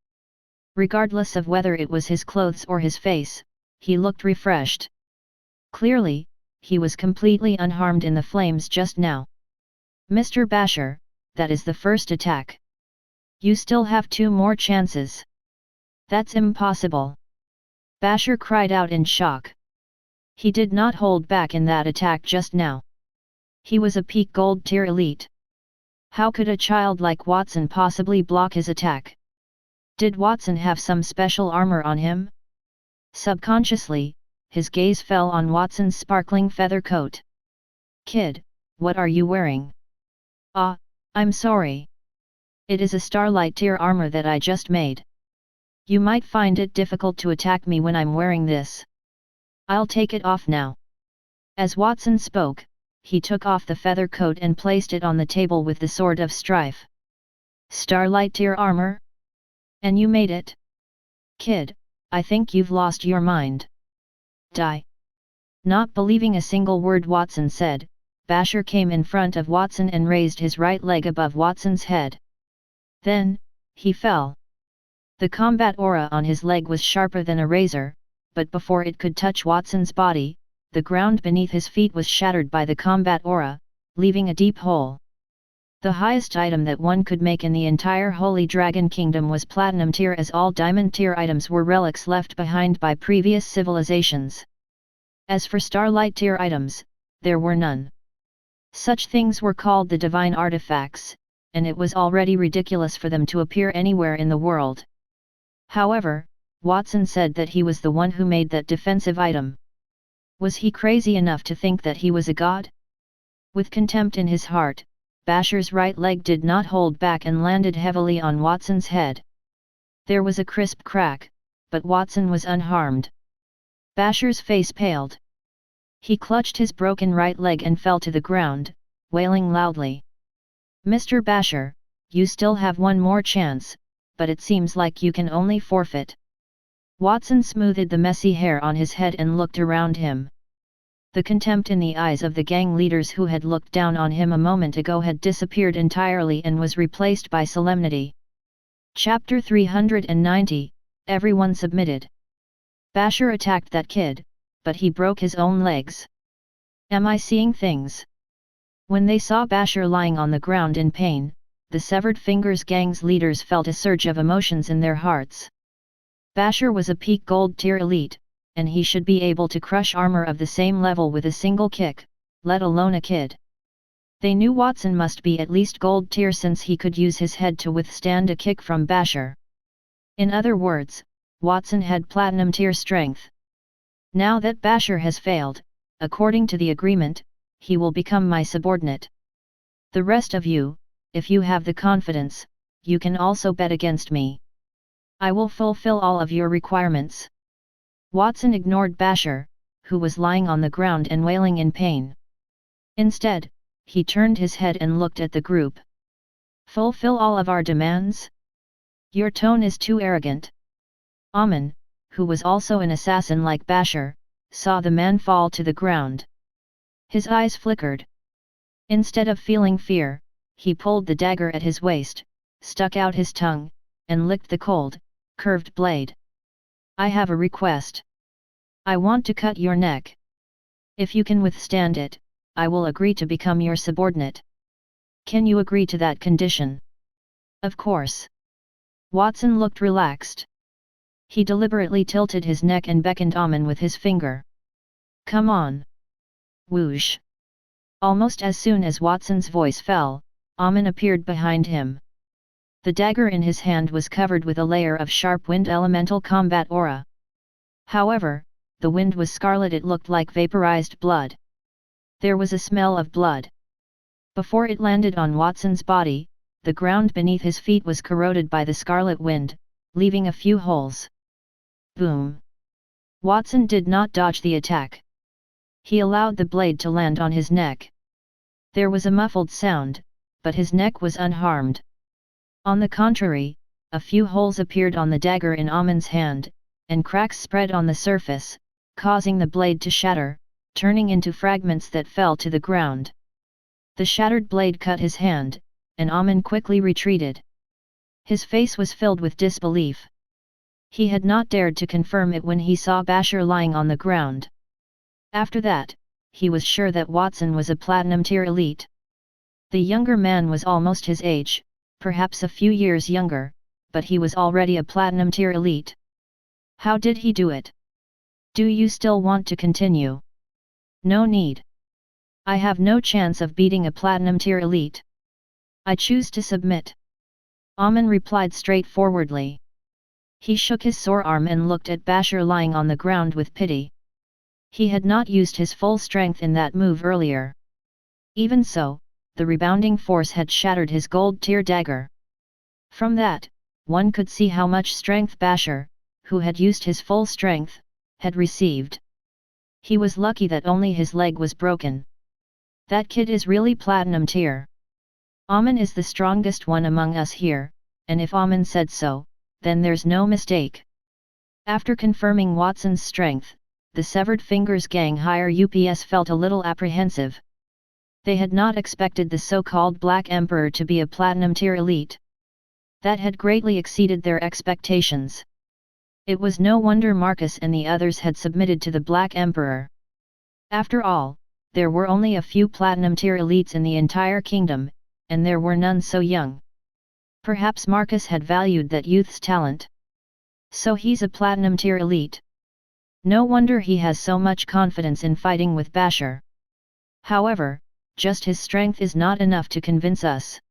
Regardless of whether it was his clothes or his face, he looked refreshed. Clearly, he was completely unharmed in the flames just now. Mr. Basher, that is the first attack. You still have 2 more chances. That's impossible. Basher cried out in shock. He did not hold back in that attack just now. He was a peak gold tier elite. How could a child like Watson possibly block his attack? Did Watson have some special armor on him? Subconsciously, his gaze fell on Watson's sparkling feather coat. Kid, what are you wearing? Ah, I'm sorry. It is a starlight tier armor that I just made. You might find it difficult to attack me when I'm wearing this. I'll take it off now. As Watson spoke, he took off the feather coat and placed it on the table with the sword of strife. Starlight tier armor? And you made it? Kid, I think you've lost your mind. Die. Not believing a single word Watson said, Basher came in front of Watson and raised his right leg above Watson's head. Then, he fell. The combat aura on his leg was sharper than a razor, but before it could touch Watson's body, the ground beneath his feet was shattered by the combat aura, leaving a deep hole. The highest item that one could make in the entire Holy Dragon Kingdom was Platinum tier, as all Diamond tier items were relics left behind by previous civilizations. As for Starlight tier items, there were none. Such things were called the divine artifacts, and it was already ridiculous for them to appear anywhere in the world. However, Watson said that he was the one who made that defensive item. Was he crazy enough to think that he was a god? With contempt in his heart, Basher's right leg did not hold back and landed heavily on Watson's head. There was a crisp crack, but Watson was unharmed. Basher's face paled. He clutched his broken right leg and fell to the ground, wailing loudly. Mr. Basher, you still have one more chance, but it seems like you can only forfeit. Watson smoothed the messy hair on his head and looked around him. The contempt in the eyes of the gang leaders who had looked down on him a moment ago had disappeared entirely and was replaced by solemnity. Chapter 390, Everyone submitted. Basher attacked that kid, but he broke his own legs. Am I seeing things? When they saw Basher lying on the ground in pain, the Severed Fingers gang's leaders felt a surge of emotions in their hearts. Basher was a peak gold tier elite, and he should be able to crush armor of the same level with a single kick, let alone a kid. They knew Watson must be at least gold tier since he could use his head to withstand a kick from Basher. In other words, Watson had platinum tier strength. Now that Basher has failed, according to the agreement, he will become my subordinate. The rest of you, if you have the confidence, you can also bet against me. I will fulfill all of your requirements. Watson ignored Basher, who was lying on the ground and wailing in pain. Instead, he turned his head and looked at the group. Fulfill all of our demands? Your tone is too arrogant. Amen, who was also an assassin like Basher, saw the man fall to the ground. His eyes flickered. Instead of feeling fear, he pulled the dagger at his waist, stuck out his tongue, and licked the cold, curved blade. I have a request. I want to cut your neck. If you can withstand it, I will agree to become your subordinate. Can you agree to that condition? Of course. Watson looked relaxed. He deliberately tilted his neck and beckoned Amen with his finger. Come on. Whoosh. Almost as soon as Watson's voice fell, Amen appeared behind him. The dagger in his hand was covered with a layer of sharp wind elemental combat aura. However, the wind was scarlet. It looked like vaporized blood. There was a smell of blood. Before it landed on Watson's body, the ground beneath his feet was corroded by the scarlet wind, leaving a few holes. Boom! Watson did not dodge the attack. He allowed the blade to land on his neck. There was a muffled sound, but his neck was unharmed. On the contrary, a few holes appeared on the dagger in Amen's hand, and cracks spread on the surface, causing the blade to shatter, turning into fragments that fell to the ground. The shattered blade cut his hand, and Amen quickly retreated. His face was filled with disbelief. He had not dared to confirm it when he saw Basher lying on the ground. After that, he was sure that Watson was a platinum tier elite. The younger man was almost his age, perhaps a few years younger, but he was already a platinum tier elite. How did he do it? Do you still want to continue? No need. I have no chance of beating a platinum tier elite. I choose to submit. Amen replied straightforwardly. He shook his sore arm and looked at Basher lying on the ground with pity. He had not used his full strength in that move earlier. Even so, the rebounding force had shattered his gold tier dagger. From that, one could see how much strength Basher, who had used his full strength, had received. He was lucky that only his leg was broken. That kid is really platinum tier. Amen is the strongest one among us here, and if Amen said so, then there's no mistake. After confirming Watson's strength, the Severed Fingers gang higher UPS felt a little apprehensive. They had not expected the so-called Black Emperor to be a platinum tier elite. That had greatly exceeded their expectations. It was no wonder Marcus and the others had submitted to the Black Emperor. After all, there were only a few platinum tier elites in the entire kingdom, and there were none so young. Perhaps Marcus had valued that youth's talent. So he's a platinum tier elite. No wonder he has so much confidence in fighting with Basher. However, just his strength is not enough to convince us.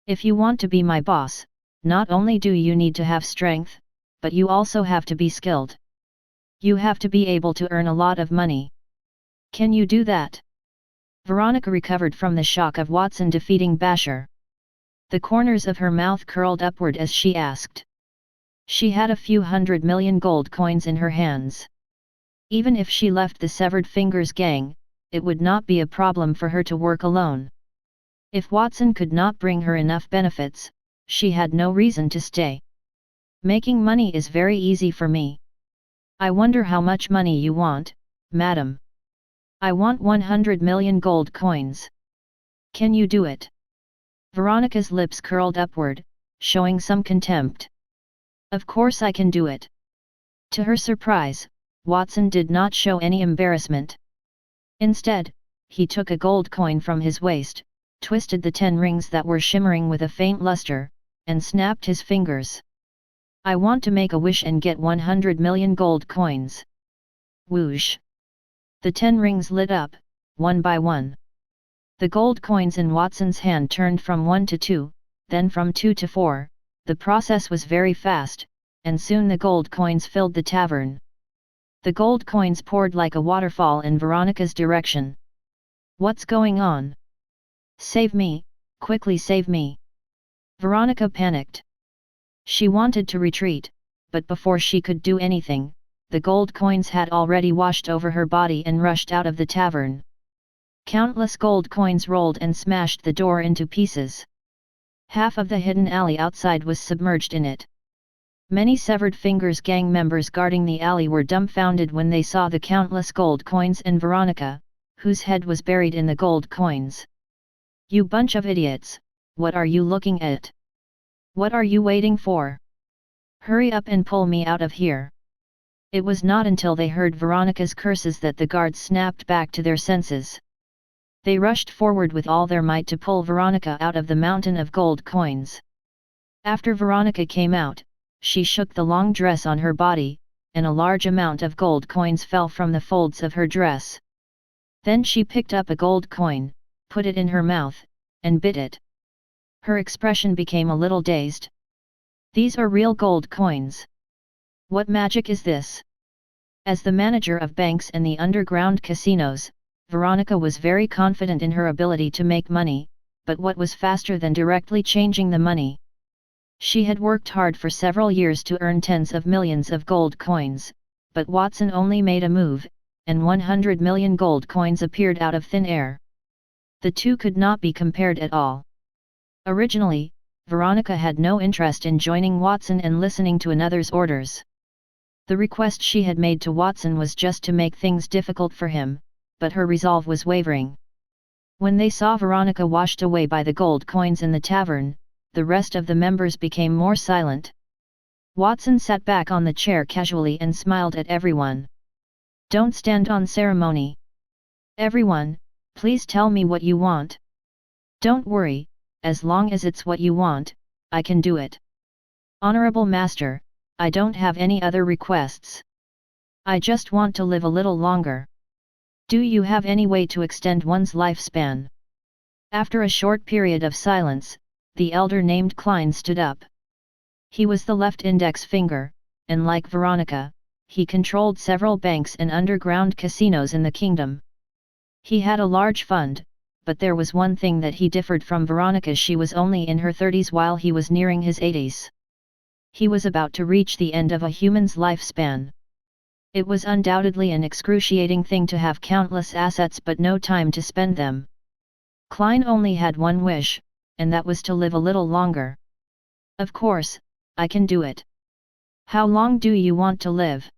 If you want to be my boss, not only do you need to have strength, but you also have to be skilled. You have to be able to earn a lot of money. Can you do that? Veronica recovered from the shock of Watson defeating Basher. The corners of her mouth curled upward as she asked. She had a few 100 million gold coins in her hands. Even if she left the Severed Fingers gang, it would not be a problem for her to work alone. If Watson could not bring her enough benefits, she had no reason to stay. Making money is very easy for me. I wonder how much money you want, madam. I want 100 million gold coins. Can you do it? Veronica's lips curled upward, showing some contempt. Of course I can do it. To her surprise, Watson did not show any embarrassment. Instead, he took a gold coin from his waist, twisted the 10 rings that were shimmering with a faint luster, and snapped his fingers. I want to make a wish and get 100 million gold coins. Whoosh! The 10 rings lit up, one by one. The gold coins in Watson's hand turned from 1 to 2, then from 2 to 4, the process was very fast, and soon the gold coins filled the tavern. The gold coins poured like a waterfall in Veronica's direction. What's going on? Save me, quickly save me! Veronica panicked. She wanted to retreat, but before she could do anything, the gold coins had already washed over her body and rushed out of the tavern. Countless gold coins rolled and smashed the door into pieces. Half of the hidden alley outside was submerged in it. Many Severed Fingers gang members guarding the alley were dumbfounded when they saw the countless gold coins and Veronica, whose head was buried in the gold coins. You bunch of idiots, what are you looking at? What are you waiting for? Hurry up and pull me out of here. It was not until they heard Veronica's curses that the guards snapped back to their senses. They rushed forward with all their might to pull Veronica out of the mountain of gold coins. After Veronica came out, she shook the long dress on her body, and a large amount of gold coins fell from the folds of her dress. Then she picked up a gold coin, put it in her mouth, and bit it. Her expression became a little dazed. These are real gold coins. What magic is this? As the manager of banks and the underground casinos, Veronica was very confident in her ability to make money, but what was faster than directly changing the money? She had worked hard for several years to earn tens of millions of gold coins, but Watson only made a move, and 100 million gold coins appeared out of thin air. The two could not be compared at all. Originally, Veronica had no interest in joining Watson and listening to another's orders. The request she had made to Watson was just to make things difficult for him, but her resolve was wavering. When they saw Veronica washed away by the gold coins in the tavern, the rest of the members became more silent. Watson sat back on the chair casually and smiled at everyone. Don't stand on ceremony. Everyone, please tell me what you want. Don't worry, as long as it's what you want, I can do it. Honorable Master, I don't have any other requests. I just want to live a little longer. Do you have any way to extend one's lifespan? After a short period of silence, the elder named Klein stood up. He was the left index finger, and like Veronica, he controlled several banks and underground casinos in the kingdom. He had a large fund, but there was one thing that he differed from Veronica: she was only in her 30s while he was nearing his 80s. He was about to reach the end of a human's lifespan. It was undoubtedly an excruciating thing to have countless assets but no time to spend them. Klein only had one wish, and that was to live a little longer. Of course, I can do it. How long do you want to live?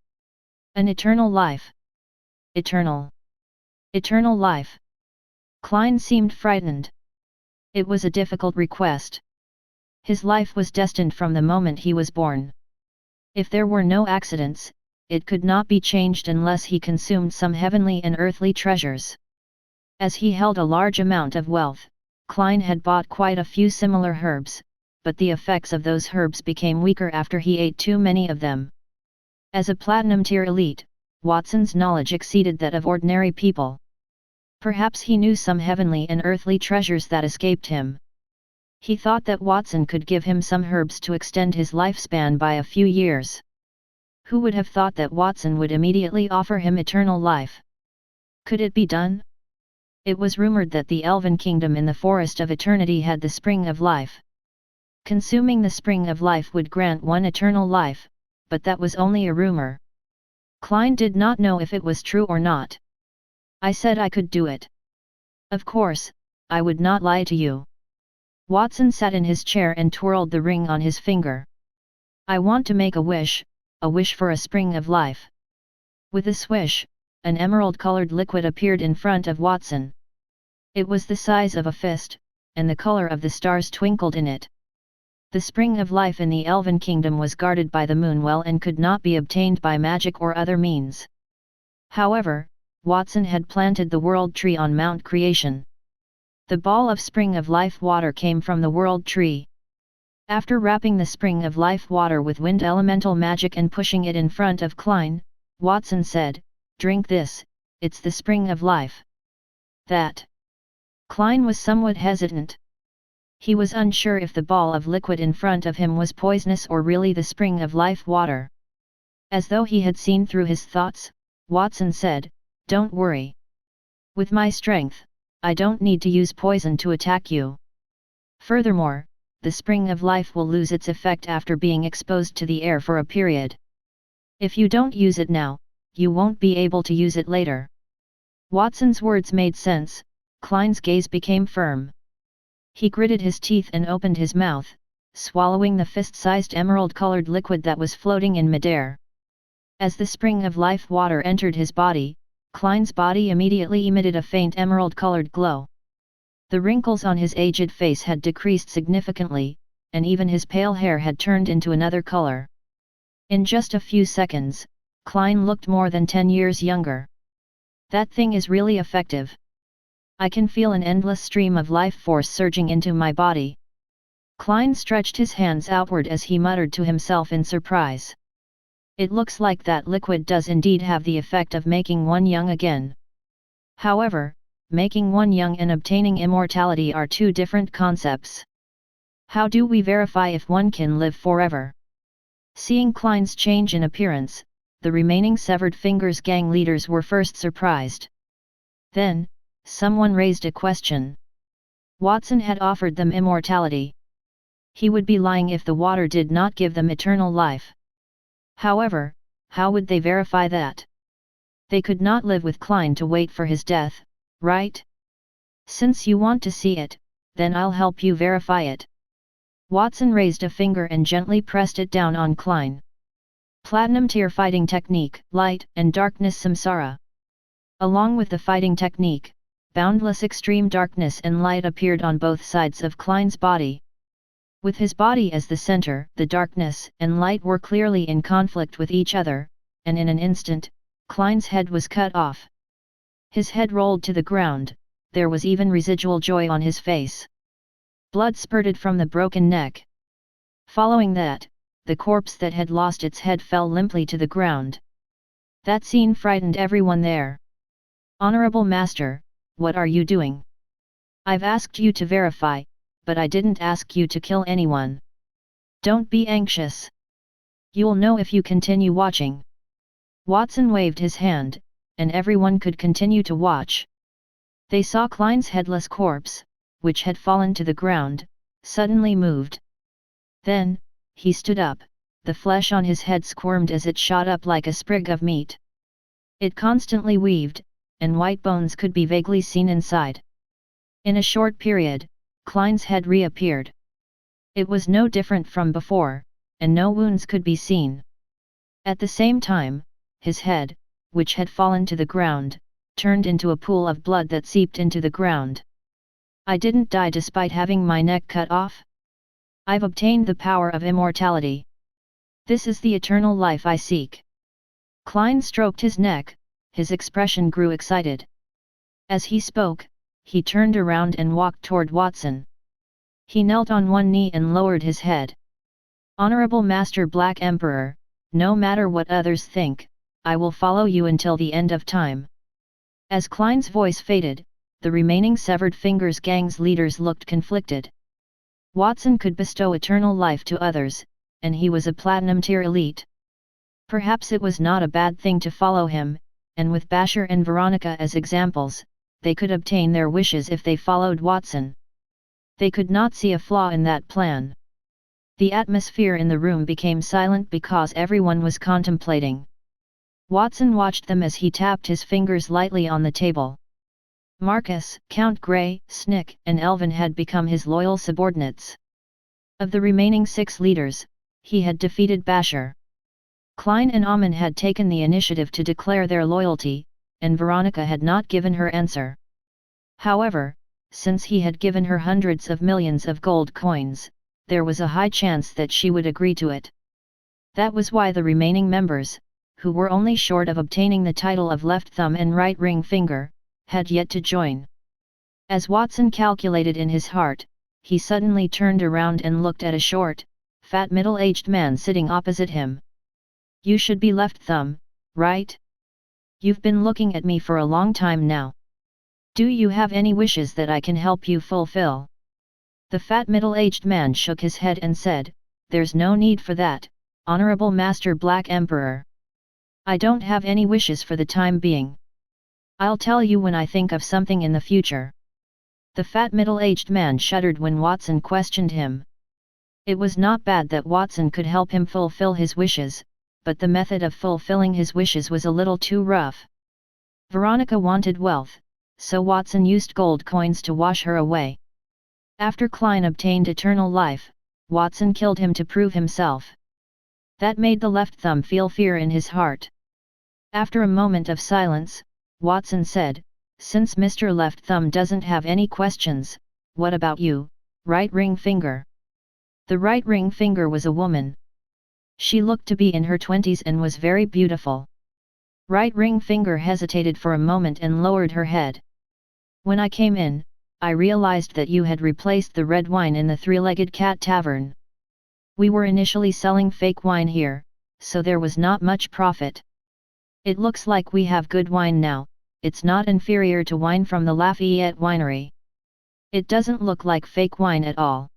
An eternal life. Eternal. Eternal life. Klein seemed frightened. It was a difficult request. His life was destined from the moment he was born. If there were no accidents, it could not be changed unless he consumed some heavenly and earthly treasures. As he held a large amount of wealth, Klein had bought quite a few similar herbs, but the effects of those herbs became weaker after he ate too many of them. As a platinum tier elite, Watson's knowledge exceeded that of ordinary people. Perhaps he knew some heavenly and earthly treasures that escaped him. He thought that Watson could give him some herbs to extend his lifespan by a few years. Who would have thought that Watson would immediately offer him eternal life? Could it be done? It was rumored that the Elven Kingdom in the Forest of Eternity had the Spring of Life. Consuming the Spring of Life would grant one eternal life, but that was only a rumor. Klein did not know if it was true or not. I said I could do it. Of course, I would not lie to you. Watson sat in his chair and twirled the ring on his finger. I want to make a wish for a spring of life. With a swish, an emerald-colored liquid appeared in front of Watson. It was the size of a fist, and the color of the stars twinkled in it. The spring of life in the Elven Kingdom was guarded by the Moonwell and could not be obtained by magic or other means. However, Watson had planted the World Tree on Mount Creation. The ball of Spring of Life water came from the World Tree. After wrapping the Spring of Life water with wind elemental magic and pushing it in front of Klein, Watson said, "Drink this, it's the Spring of Life." That. Klein was somewhat hesitant. He was unsure if the ball of liquid in front of him was poisonous or really the Spring of Life water. As though he had seen through his thoughts, Watson said, "Don't worry. With my strength, I don't need to use poison to attack you. Furthermore, the Spring of Life will lose its effect after being exposed to the air for a period. If you don't use it now, you won't be able to use it later." Watson's words made sense. Klein's gaze became firm. He gritted his teeth and opened his mouth, swallowing the fist-sized emerald-colored liquid that was floating in midair. As the Spring of Life water entered his body, Klein's body immediately emitted a faint emerald-colored glow. The wrinkles on his aged face had decreased significantly, and even his pale hair had turned into another color. In just a few seconds, Klein looked more than 10 years younger. That thing is really effective. I can feel an endless stream of life force surging into my body. Klein stretched his hands outward as he muttered to himself in surprise. It looks like that liquid does indeed have the effect of making one young again. However, making one young and obtaining immortality are two different concepts. How do we verify if one can live forever? Seeing Klein's change in appearance, the remaining Severed Fingers gang leaders were first surprised. Then, someone raised a question. Watson had offered them immortality. He would be lying if the water did not give them eternal life. However, how would they verify that? They could not live with Klein to wait for his death, right? Since you want to see it, then I'll help you verify it. Watson raised a finger and gently pressed it down on Klein. Platinum tier fighting technique, light and darkness samsara. Along with the fighting technique, boundless extreme darkness and light appeared on both sides of Klein's body. With his body as the center, the darkness and light were clearly in conflict with each other, and in an instant, Klein's head was cut off. His head rolled to the ground, there was even residual joy on his face. Blood spurted from the broken neck. Following that, the corpse that had lost its head fell limply to the ground. That scene frightened everyone there. "Honorable Master, what are you doing? I've asked you to verify, but I didn't ask you to kill anyone. Don't be anxious. You'll know if you continue watching." Watson waved his hand, and everyone could continue to watch. They saw Klein's headless corpse, which had fallen to the ground, suddenly moved. Then, he stood up, the flesh on his head squirmed as it shot up like a sprig of meat. It constantly weaved, and white bones could be vaguely seen inside. In a short period, Klein's head reappeared. It was no different from before, and no wounds could be seen. At the same time, his head, which had fallen to the ground, turned into a pool of blood that seeped into the ground. I didn't die despite having my neck cut off. I've obtained the power of immortality. This is the eternal life I seek. Klein stroked his neck, his expression grew excited. As he spoke, he turned around and walked toward Watson. He knelt on one knee and lowered his head. Honorable Master Black Emperor, no matter what others think, I will follow you until the end of time. As Klein's voice faded, the remaining Severed Fingers gang's leaders looked conflicted. Watson could bestow eternal life to others, and he was a platinum tier elite. Perhaps it was not a bad thing to follow him, and with Basher and Veronica as examples, they could obtain their wishes if they followed Watson. They could not see a flaw in that plan. The atmosphere in the room became silent because everyone was contemplating. Watson watched them as he tapped his fingers lightly on the table. Marcus, Count Grey, Snick, and Elvin had become his loyal subordinates. Of the remaining 6 leaders, he had defeated Basher. Klein and Amon had taken the initiative to declare their loyalty, and Veronica had not given her answer. However, since he had given her hundreds of millions of gold coins, there was a high chance that she would agree to it. That was why the remaining members, who were only short of obtaining the title of left thumb and right ring finger, had yet to join. As Watson calculated in his heart, he suddenly turned around and looked at a short, fat middle-aged man sitting opposite him. You should be left thumb, right? You've been looking at me for a long time now. Do you have any wishes that I can help you fulfill? The fat middle-aged man shook his head and said, There's no need for that, Honorable Master Black Emperor. I don't have any wishes for the time being. I'll tell you when I think of something in the future. The fat middle-aged man shuddered when Watson questioned him. It was not bad that Watson could help him fulfill his wishes, but the method of fulfilling his wishes was a little too rough. Veronica wanted wealth, so Watson used gold coins to wash her away. After Klein obtained eternal life, Watson killed him to prove himself. That made the left thumb feel fear in his heart. After a moment of silence, Watson said, Since Mr. Left Thumb doesn't have any questions, what about you, right ring finger? The right ring finger was a woman. She looked to be in her 20s and was very beautiful. Right ring finger hesitated for a moment and lowered her head. When I came in, I realized that you had replaced the red wine in the Three-Legged Cat Tavern. We were initially selling fake wine here, so there was not much profit. It looks like we have good wine now, it's not inferior to wine from the Lafayette winery. It doesn't look like fake wine at all.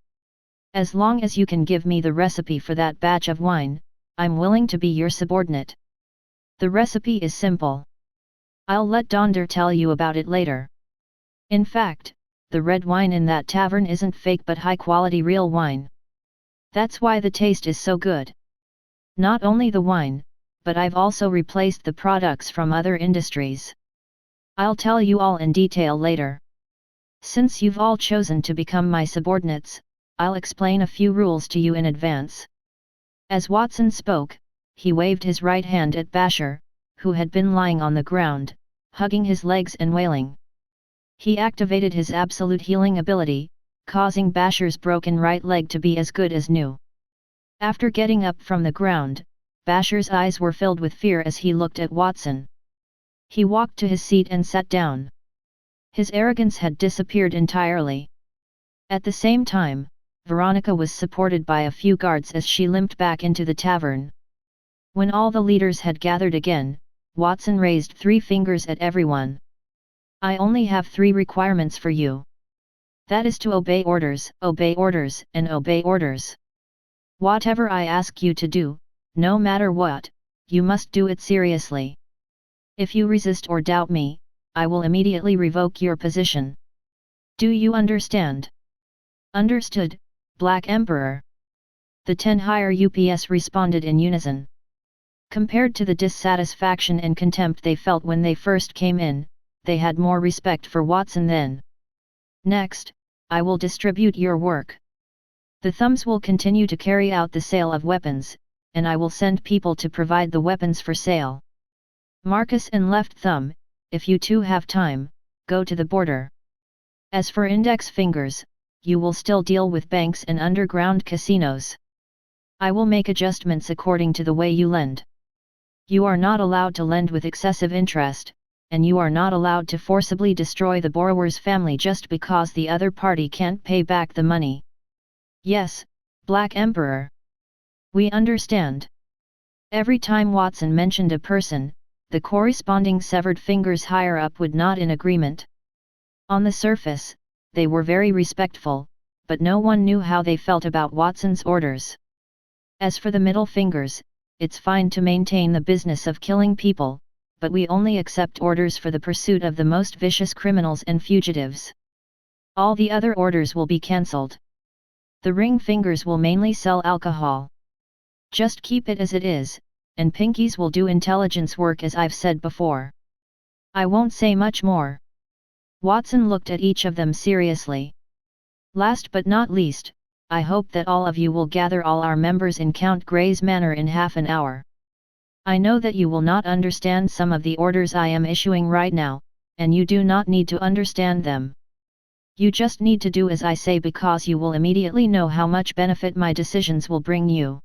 As long as you can give me the recipe for that batch of wine, I'm willing to be your subordinate. The recipe is simple. I'll let Donder tell you about it later. In fact, the red wine in that tavern isn't fake but high-quality real wine. That's why the taste is so good. Not only the wine, but I've also replaced the products from other industries. I'll tell you all in detail later. Since you've all chosen to become my subordinates, I'll explain a few rules to you in advance. As Watson spoke, he waved his right hand at Basher, who had been lying on the ground, hugging his legs and wailing. He activated his absolute healing ability, causing Basher's broken right leg to be as good as new. After getting up from the ground, Basher's eyes were filled with fear as he looked at Watson. He walked to his seat and sat down. His arrogance had disappeared entirely. At the same time, Veronica was supported by a few guards as she limped back into the tavern. When all the leaders had gathered again, Watson raised 3 fingers at everyone. I only have 3 requirements for you. That is to obey orders, and obey orders. Whatever I ask you to do, no matter what, you must do it seriously. If you resist or doubt me, I will immediately revoke your position. Do you understand? Understood, Black Emperor. The 10 higher UPS responded in unison. Compared to the dissatisfaction and contempt they felt when they first came in, they had more respect for Watson then. Next, I will distribute your work. The thumbs will continue to carry out the sale of weapons, and I will send people to provide the weapons for sale. Marcus and left thumb, if you two have time, go to the border. As for index fingers, you will still deal with banks and underground casinos. I will make adjustments according to the way you lend. You are not allowed to lend with excessive interest, and you are not allowed to forcibly destroy the borrower's family just because the other party can't pay back the money. Yes, Black Emperor. We understand. Every time Watson mentioned a person, the corresponding severed fingers higher up would nod in agreement. On the surface, they were very respectful, but no one knew how they felt about Watson's orders. As for the middle fingers, it's fine to maintain the business of killing people, but we only accept orders for the pursuit of the most vicious criminals and fugitives. All the other orders will be cancelled. The ring fingers will mainly sell alcohol. Just keep it as it is, and pinkies will do intelligence work as I've said before. I won't say much more. Watson looked at each of them seriously. Last but not least, I hope that all of you will gather all our members in Count Grey's manor in half an hour. I know that you will not understand some of the orders I am issuing right now, and you do not need to understand them. You just need to do as I say because you will immediately know how much benefit my decisions will bring you.